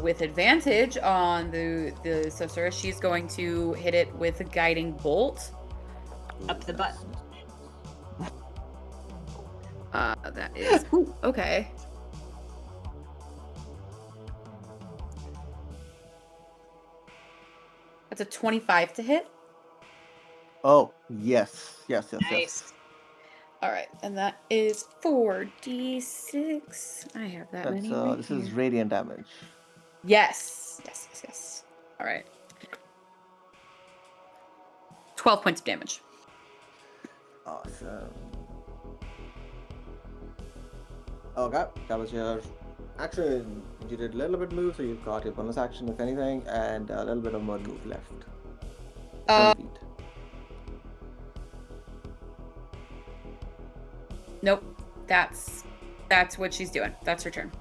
with advantage on the sorceress, she's going to hit it with a guiding bolt. Up the butt. That is okay. That's a 25 to hit. Oh, yes. Yes. Nice. All right, and that is 4d6. I have that That's many right this here. is radiant damage. Yes. All right. 12 points of damage. Awesome. Okay, that was your action. You did a little bit move, so you've got your bonus action, if anything, and a little bit of more move left. 20 feet. Nope. That's what she's doing. That's her turn.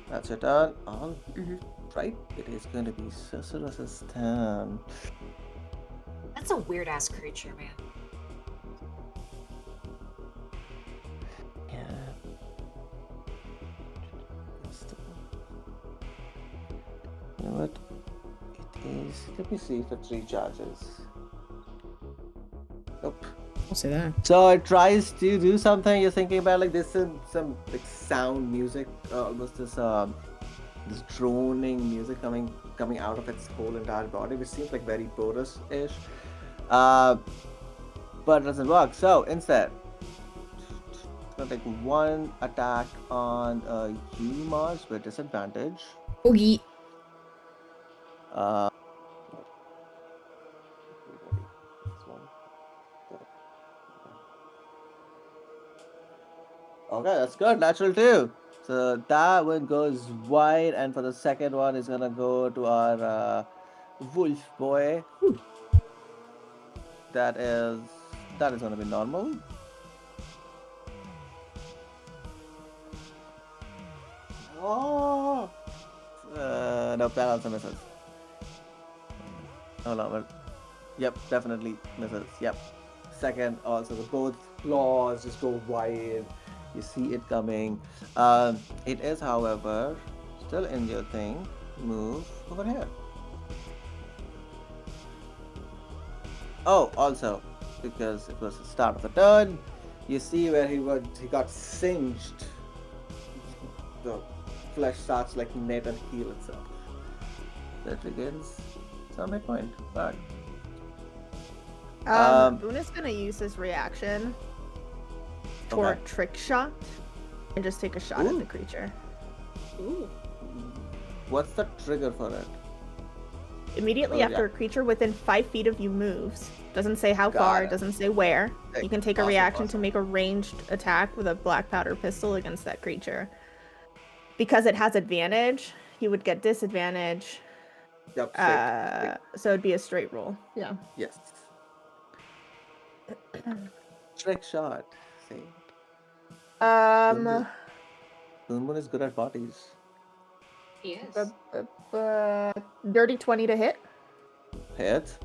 That's your turn. All Mhm. right, it is going to be Cerberus's turn. That's a weird ass creature, man. Yeah. You know what? It is. Let me see if it recharges. Nope. I'll say that. So it tries to do something. You're thinking about like this, some like sound music, almost this droning music coming out of its whole entire body, which seems like very Boris-ish. But it doesn't work. So instead, it's gonna take one attack on you, Mars, with disadvantage. Oogie. Uh, Okay, that's good. Natural too. So that one goes wide, and for the second one is gonna go to our wolf boy. That is gonna be normal. Oh, nope, that also misses. Hold on, yep, definitely misses. Yep. Second, also both claws just go wide. You see it coming. It is, however, still in your thing. Move over here. Oh, also, because it was the start of the turn, you see where he got singed. The flesh starts like net and heal itself. That begins some hit point. But Boone is gonna use his reaction for Okay. a trick shot and just take a shot at Ooh. the creature. Ooh. What's the trigger for it? Immediately Oh, after yeah. a creature within 5 feet of you moves, doesn't say how Got far, it. doesn't say where. Sick. You can take a Awesome, reaction to awesome. make a ranged attack with a black powder pistol against that creature. Because it has advantage, he would get disadvantage. Yep, sick. So it'd be a straight roll. Yeah. Yes. Trick shot. See, Um. Boonboon is good at bodies. Yes. Dirty 20 to hit. Hit.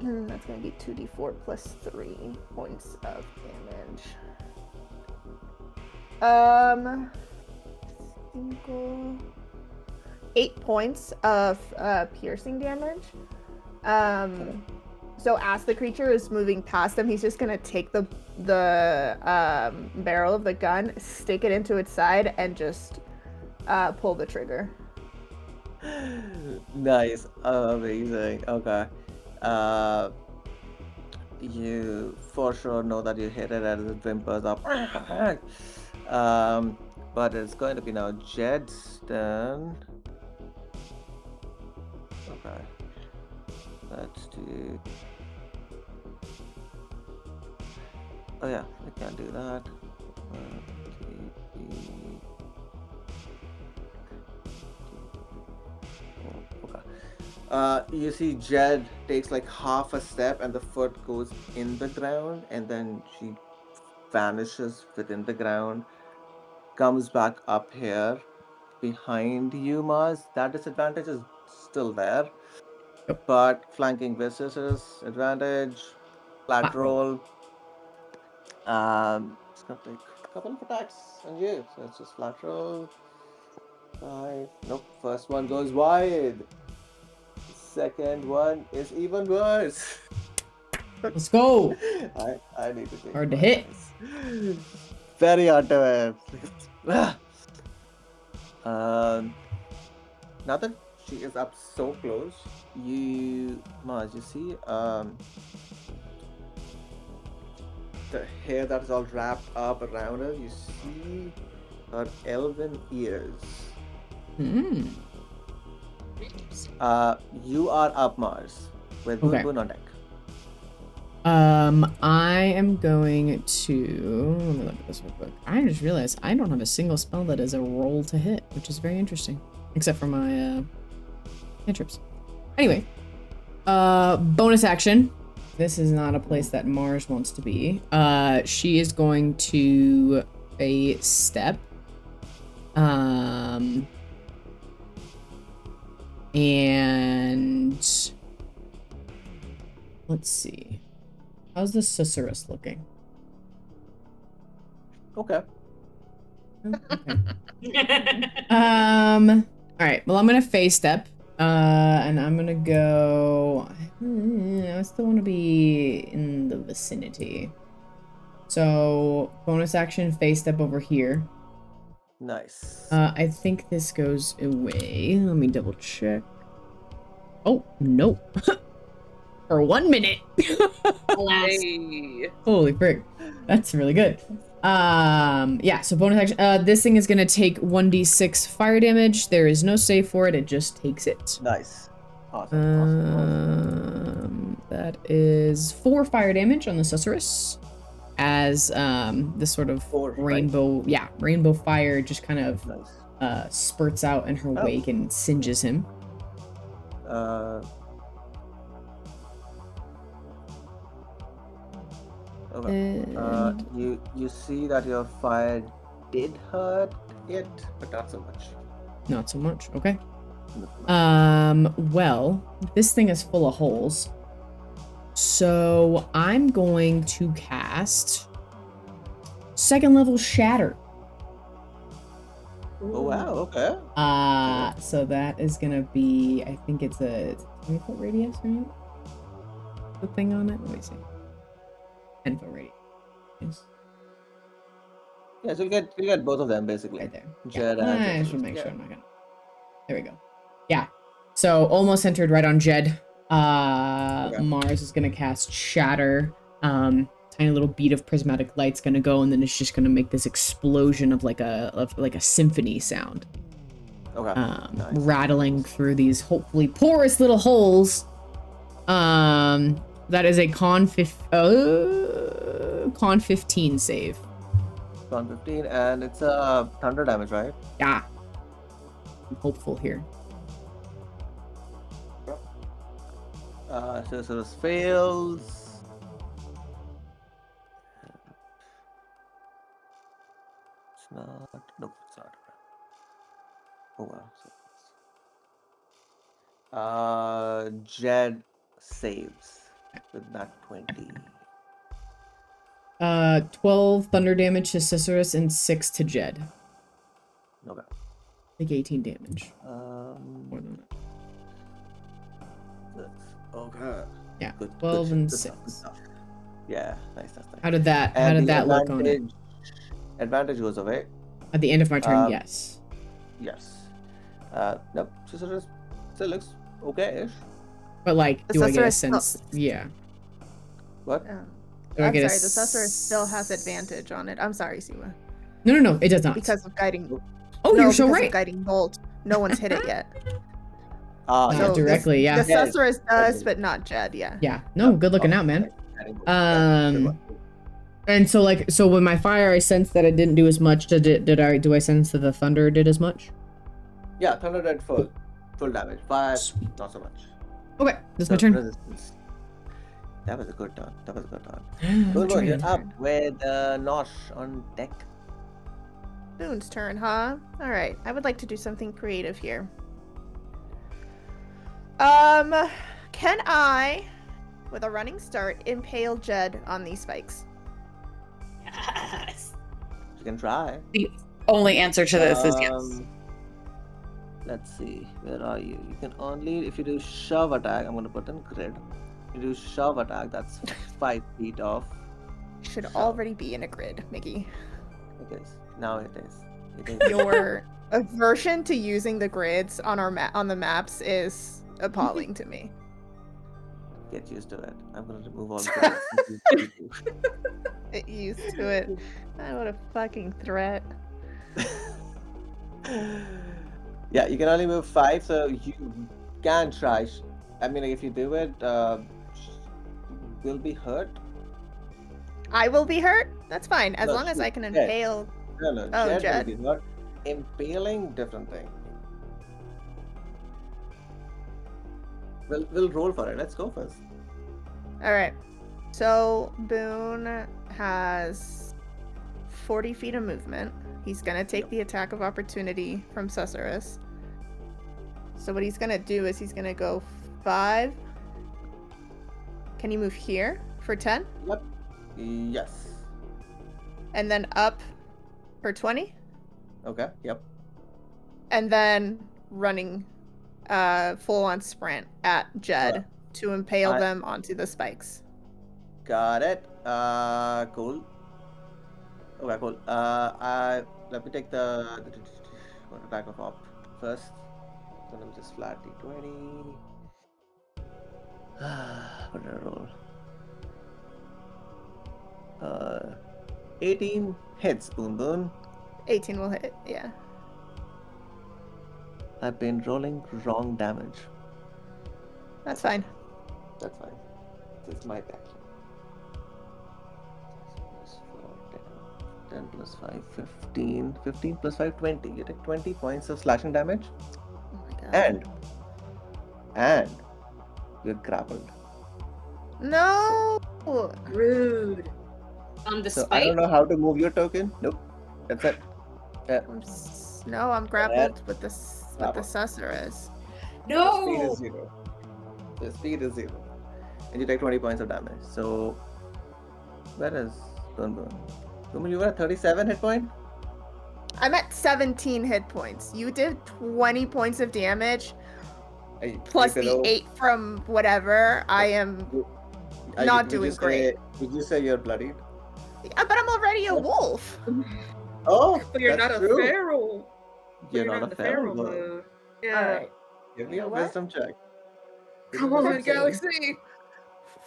That's gonna be 2d4 plus 3 points of damage. Single 8 points of piercing damage. So as the creature is moving past him, he's just gonna take the barrel of the gun, stick it into its side, and just pull the trigger. Nice. Amazing. Okay. You for sure know that you hit it as it whimpers up. But it's going to be now Jed's turn. Okay. Let's do. Oh yeah, we can't do that. 1, 2, 3. Okay. You see Jed takes like half a step and the foot goes in the ground and then she vanishes within the ground, comes back up here behind you, Mars. That disadvantage is still there. Yep. But flanking versus advantage, flat Flat roll. roll. It's gonna take a couple of attacks on you. So it's just flat roll. 5. Nope. First one goes wide. Second one is even worse. Let's go. I need to take Hard to my hit. dice. Very hard to hit. Now that she is up so close, Mars, you see, the hair that is all wrapped up around her. You see her elven ears. You are up, Mars, with Boon Okay. Boon on deck. I am going to let me look at this real quick. I just realized I don't have a single spell that is a roll to hit, which is very interesting. Except for my cantrips. Anyway. Bonus action. This is not a place that Mars wants to be. She is going to a step. And let's see. How's the Susurrus looking? Okay. Oh, okay. All right. Well, I'm gonna phase step. And I'm gonna go. I still want to be in the vicinity. So bonus action, phase step over here. Nice. I think this goes away. Let me double check. Oh no! For 1 minute. Alas. Hey. Holy frick. That's really good. Yeah, so bonus action. This thing is gonna take 1d6 fire damage. There is no save for it, it just takes it. Nice. Awesome. That is 4 fire damage on the Susurrus. As this sort of 4, right? rainbow, yeah, rainbow fire just kind of Nice. spurts out in her wake and singes him. Okay. You see that your fire did hurt it, but not so much. Not so much. Okay. Well, this thing is full of holes. So I'm going to cast 2nd level Shatter. Oh wow, okay. So that is gonna be, I think it's a 20-foot radius, right? The thing on it? Let me see. 10-foot radius. Yes. Yeah, so you get both of them basically. Right there. Jed Yeah. and I Susurrus. should make sure I'm not gonna. There we go. Yeah. So almost entered right on Jed. Mars is gonna cast Shatter. Tiny little bead of prismatic light's gonna go, and then it's just gonna make this explosion of like a symphony sound. Okay. Nice. Rattling through these hopefully porous little holes. That is a con 15 save. Con 15, and it's a thunder damage, right? Yeah. I'm hopeful here. Susurrus fails. It's not. Nope, it's not. Oh wow. Jed saves with that 20. 12 thunder damage to Susurrus and 6 to Jed. Okay. Like 18 damage. More than that. Okay. Yeah. Good, 12 good, and good 6. stuff, good stuff. Yeah, nice. How did that And look on it? Advantage goes away. At the end of my turn, yes. Yes. Nope. Susurrus still looks okay-ish. But like, The do I get a Susurrus still- sense? Yeah. What? Do I I'm get sorry, a the Susurrus still has advantage on it. I'm sorry, Siwa. No, it does not. Because of guiding. Oh, no, you're so because of right. guiding bolt. No one's hit it yet. Not So directly, the yeah. Susurrus does, but not Jed. Yeah. Yeah. No, good looking out, man. And so with my fire, I sensed that it didn't do as much. Do I sense that the thunder did as much? Yeah, thunder did full damage. Fire, not so much. Okay, that's my turn. Resistance. That was a good turn. I'm Good trying. you're up with Nosh on deck. Boon's turn, huh? All right. I would like to do something creative here. Can I, with a running start, impale Jed on these spikes? Yes. You can try. The only answer to this is yes. Let's see. Where are you? You can only, if you do shove attack, I'm going to put in grid. You do shove attack, that's 5 feet off. Should already be in a grid, Mickey. It is. Now it is. Your aversion to using the grids on on the maps is appalling to me. Get used to it. I'm going to remove all the grids. Get used to it. Oh, what a fucking threat. Yeah, you can only move 5, so can try. I mean, if you do it, will be hurt. I will be hurt. That's fine, as No, long as I can Jed. impale. No, Oh, Jed will Jed. be hurt. Impaling, different thing. We'll roll for it. Let's go first. All right. So Boone has 40 feet of movement. He's gonna take Yep. the attack of opportunity from Susurrus. So what he's gonna do is he's gonna go 5. Can you move here for 10? Yep. Yes. And then up for 20? Okay. Yep. And then running full on sprint at Jed to impale them onto the spikes. Got it. Cool. Okay, cool. Let me take the attack of op first. So let me just flat d20. What did I roll? 18 hits, Boon. 18 will hit, yeah. I've been rolling wrong damage. That's fine. That's fine. This is my action. 6 plus 4, 10. 10 plus 5, 15. 15 plus 5, 20. You take 20 points of slashing damage. Oh my god. And you're grappled. No! Rude. On the So spike. I don't know how to move your token. Nope. That's it. No, I'm grappled with the Susurrus. The speed is 0. The speed is 0. And you take 20 points of damage. So where is Boon? Boon, you were at 37 hit point? I'm at 17 hit points. You did 20 points of damage plus the 8 from whatever. I am not doing great. Did you say you're bloodied? But I'm already a wolf. Oh, But you're not that's a true. feral. You're You're not in a the feral. mode. Yeah. All right. Give me You a know what? wisdom check. Come on, 14. Galaxy.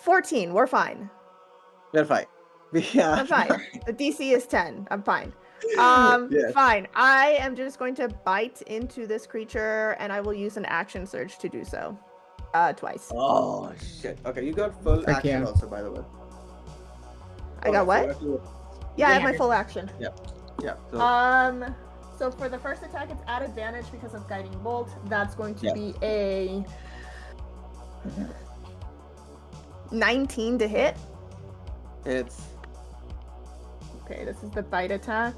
14. We're fine. We're fine. Yeah. I'm fine. The DC is 10. I'm fine. Yes. Fine. I am just going to bite into this creature, and I will use an action surge to do so. Twice. Oh shit. Okay, you got full Frick action yeah. also, by the way. I got what? So Yeah, I have my full action. yeah. So So for the first attack, it's at advantage because of guiding bolt. That's going to Yeah. be a 19 to hit. it's Okay, this is the bite attack.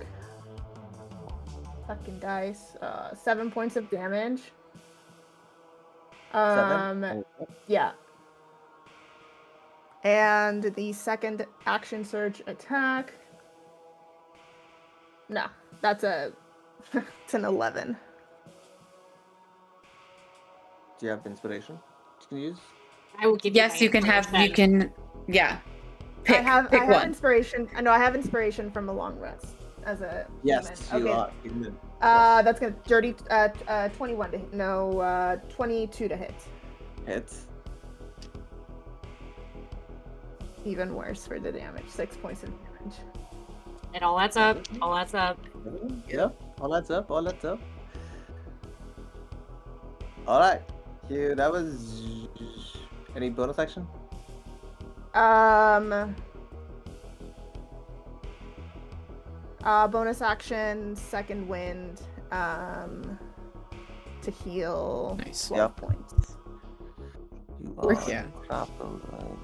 Fucking dice. 7 points of damage. 7. Yeah. And the second action surge attack. No, that's it's an 11. Do you have inspiration you can use? I will give you. Yes, my you can have. You inspiration. can. Yeah. Pick. I have one. inspiration. No, I have inspiration from a long rest as a Yes, human. you Okay. are. Human. That's gonna dirty 21 to hit. No, 22 to hit. Hits. Even worse for the damage. 6 points of damage. It all adds up. All adds up. Yeah. All that's up. All that's up. All right. Here, that was any bonus action? Bonus action, second wind, to heal Nice. 12 points. You Frick are yeah. grappled, right?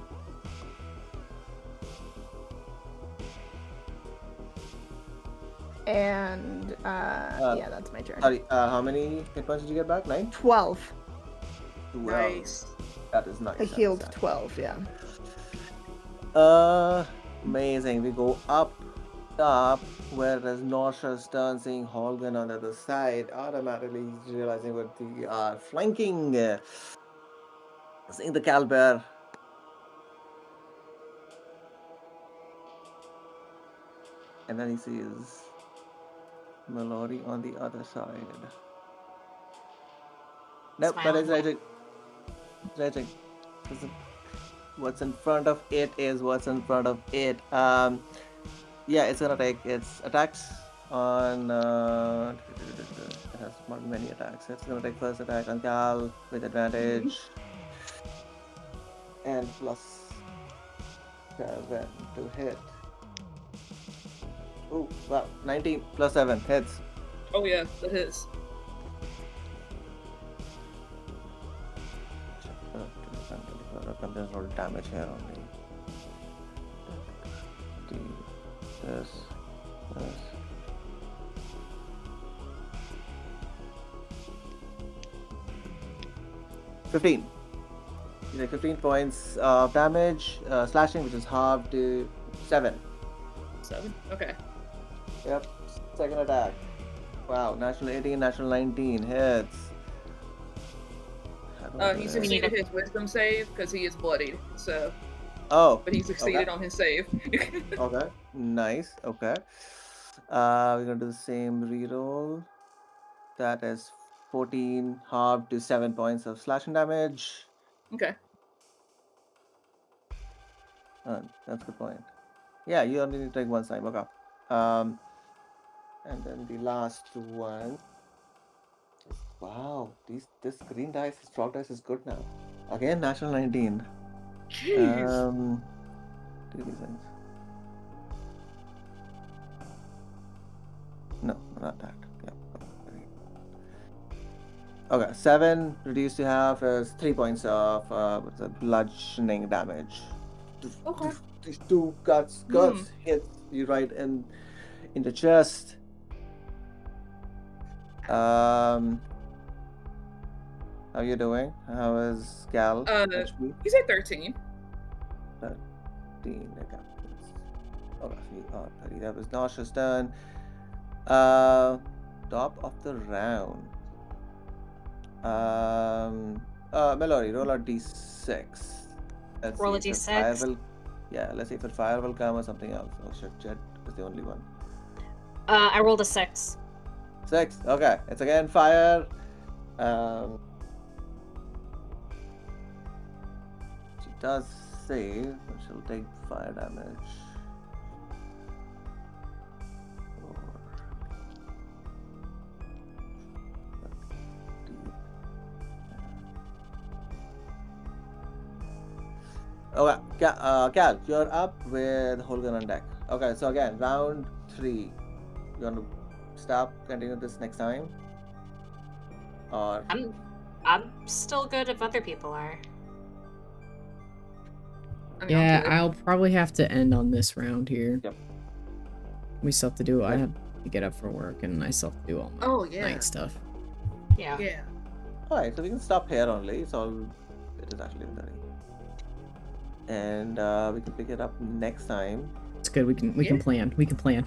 And yeah, that's my turn. Sorry, how many hit points did you get back? 9? 12. 12. Nice. That is nice. I that is healed nice. 12, yeah. Amazing. We go up top, whereas Norsha's turn, seeing Holgan on the other side, automatically realizing what they are flanking. Seeing the Calbear. And then he sees Mallory on the other side. Nope, but it's Smile. raging. It's raging. What's in front of it is what's in front of it. Yeah, it's gonna take its attacks. on. It has many attacks. It's gonna take first attack on Cal with advantage. And +7 to hit. Oh, wow. 19 +7 hits. Oh yeah, that hits. I'm gonna roll damage here only. This. 15. You take 15 points of damage, slashing, which is halved to 7. 7. Okay. Yep. Second attack. Wow. Natural 18, natural 19 hits. He succeeded his wisdom save because he is bloodied. So. Oh. But he succeeded on his save. Okay. Nice. Okay. We're gonna do the same reroll. That is 14 halved to 7 points of slashing damage. Okay. That's a good point. Yeah, you only need to take one time. Okay. And then the last one. Wow, this green dice, this frog dice is good now. Again, natural 19. Jeez. Do these things. No, not that. Yeah. Okay, 7 reduced to half is 3 points of bludgeoning damage. Okay. These two guts hits you right in the chest. How you doing? How is Gal? He's at 13. 13. Okay, 30. That was nauseous turn. Top of the round. Mallory, roll a d6. Let's Roll a see if d6. fire will, yeah, let's see if fire will come or something else. Oh shit, Jet is the only one. I rolled a 6. 6. Okay, it's again fire. She does save, but she'll take fire damage. Okay, Cal, you're up with Holger on deck. Okay, so again, round 3. You want to continue this next time? Or I'm still good if other people are. Yeah, I'll probably have to end on this round here. Yep. We still have to do. I have to get up for work, and I still have to do all my night stuff. Yeah. Yeah. Alright, so we can stop here only. It is actually 30. And we can pick it up next time. It's good. We can plan. We can plan.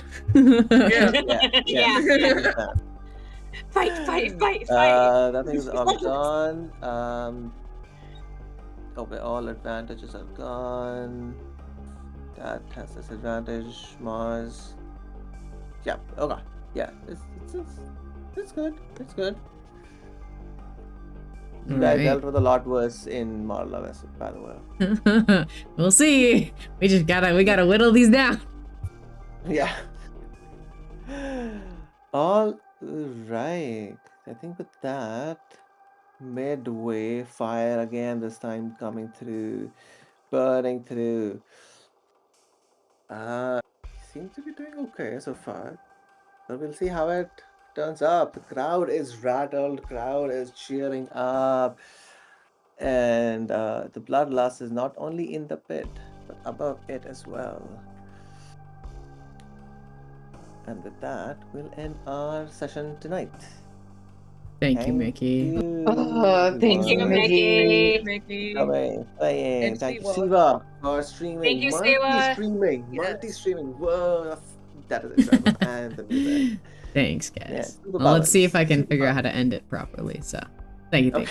Yeah. Fight. That thing's all gone. Okay, all advantages are gone. That has disadvantage. Mars. Yeah. Okay. Yeah. It's good. It's good. You guys dealt with a lot worse in Marla, by the way. We'll see. We gotta whittle these down. Yeah. All right. I think with that, midway, fire again, this time coming through, burning through. Seems to be doing okay so far. But we'll see how it turns up. The crowd is rattled, crowd is cheering up. And the bloodlust is not only in the pit, but above it as well. And with that, we'll end our session tonight. Thank you, Mickey. Thank you, Mickey. Thank you, Siva, for streaming. Thank you, Siva. Multi-streaming. Whoa, that is incredible. And the music. Thanks, guys. Yeah, well, let's see if I can figure out how to end it properly. So, thank you.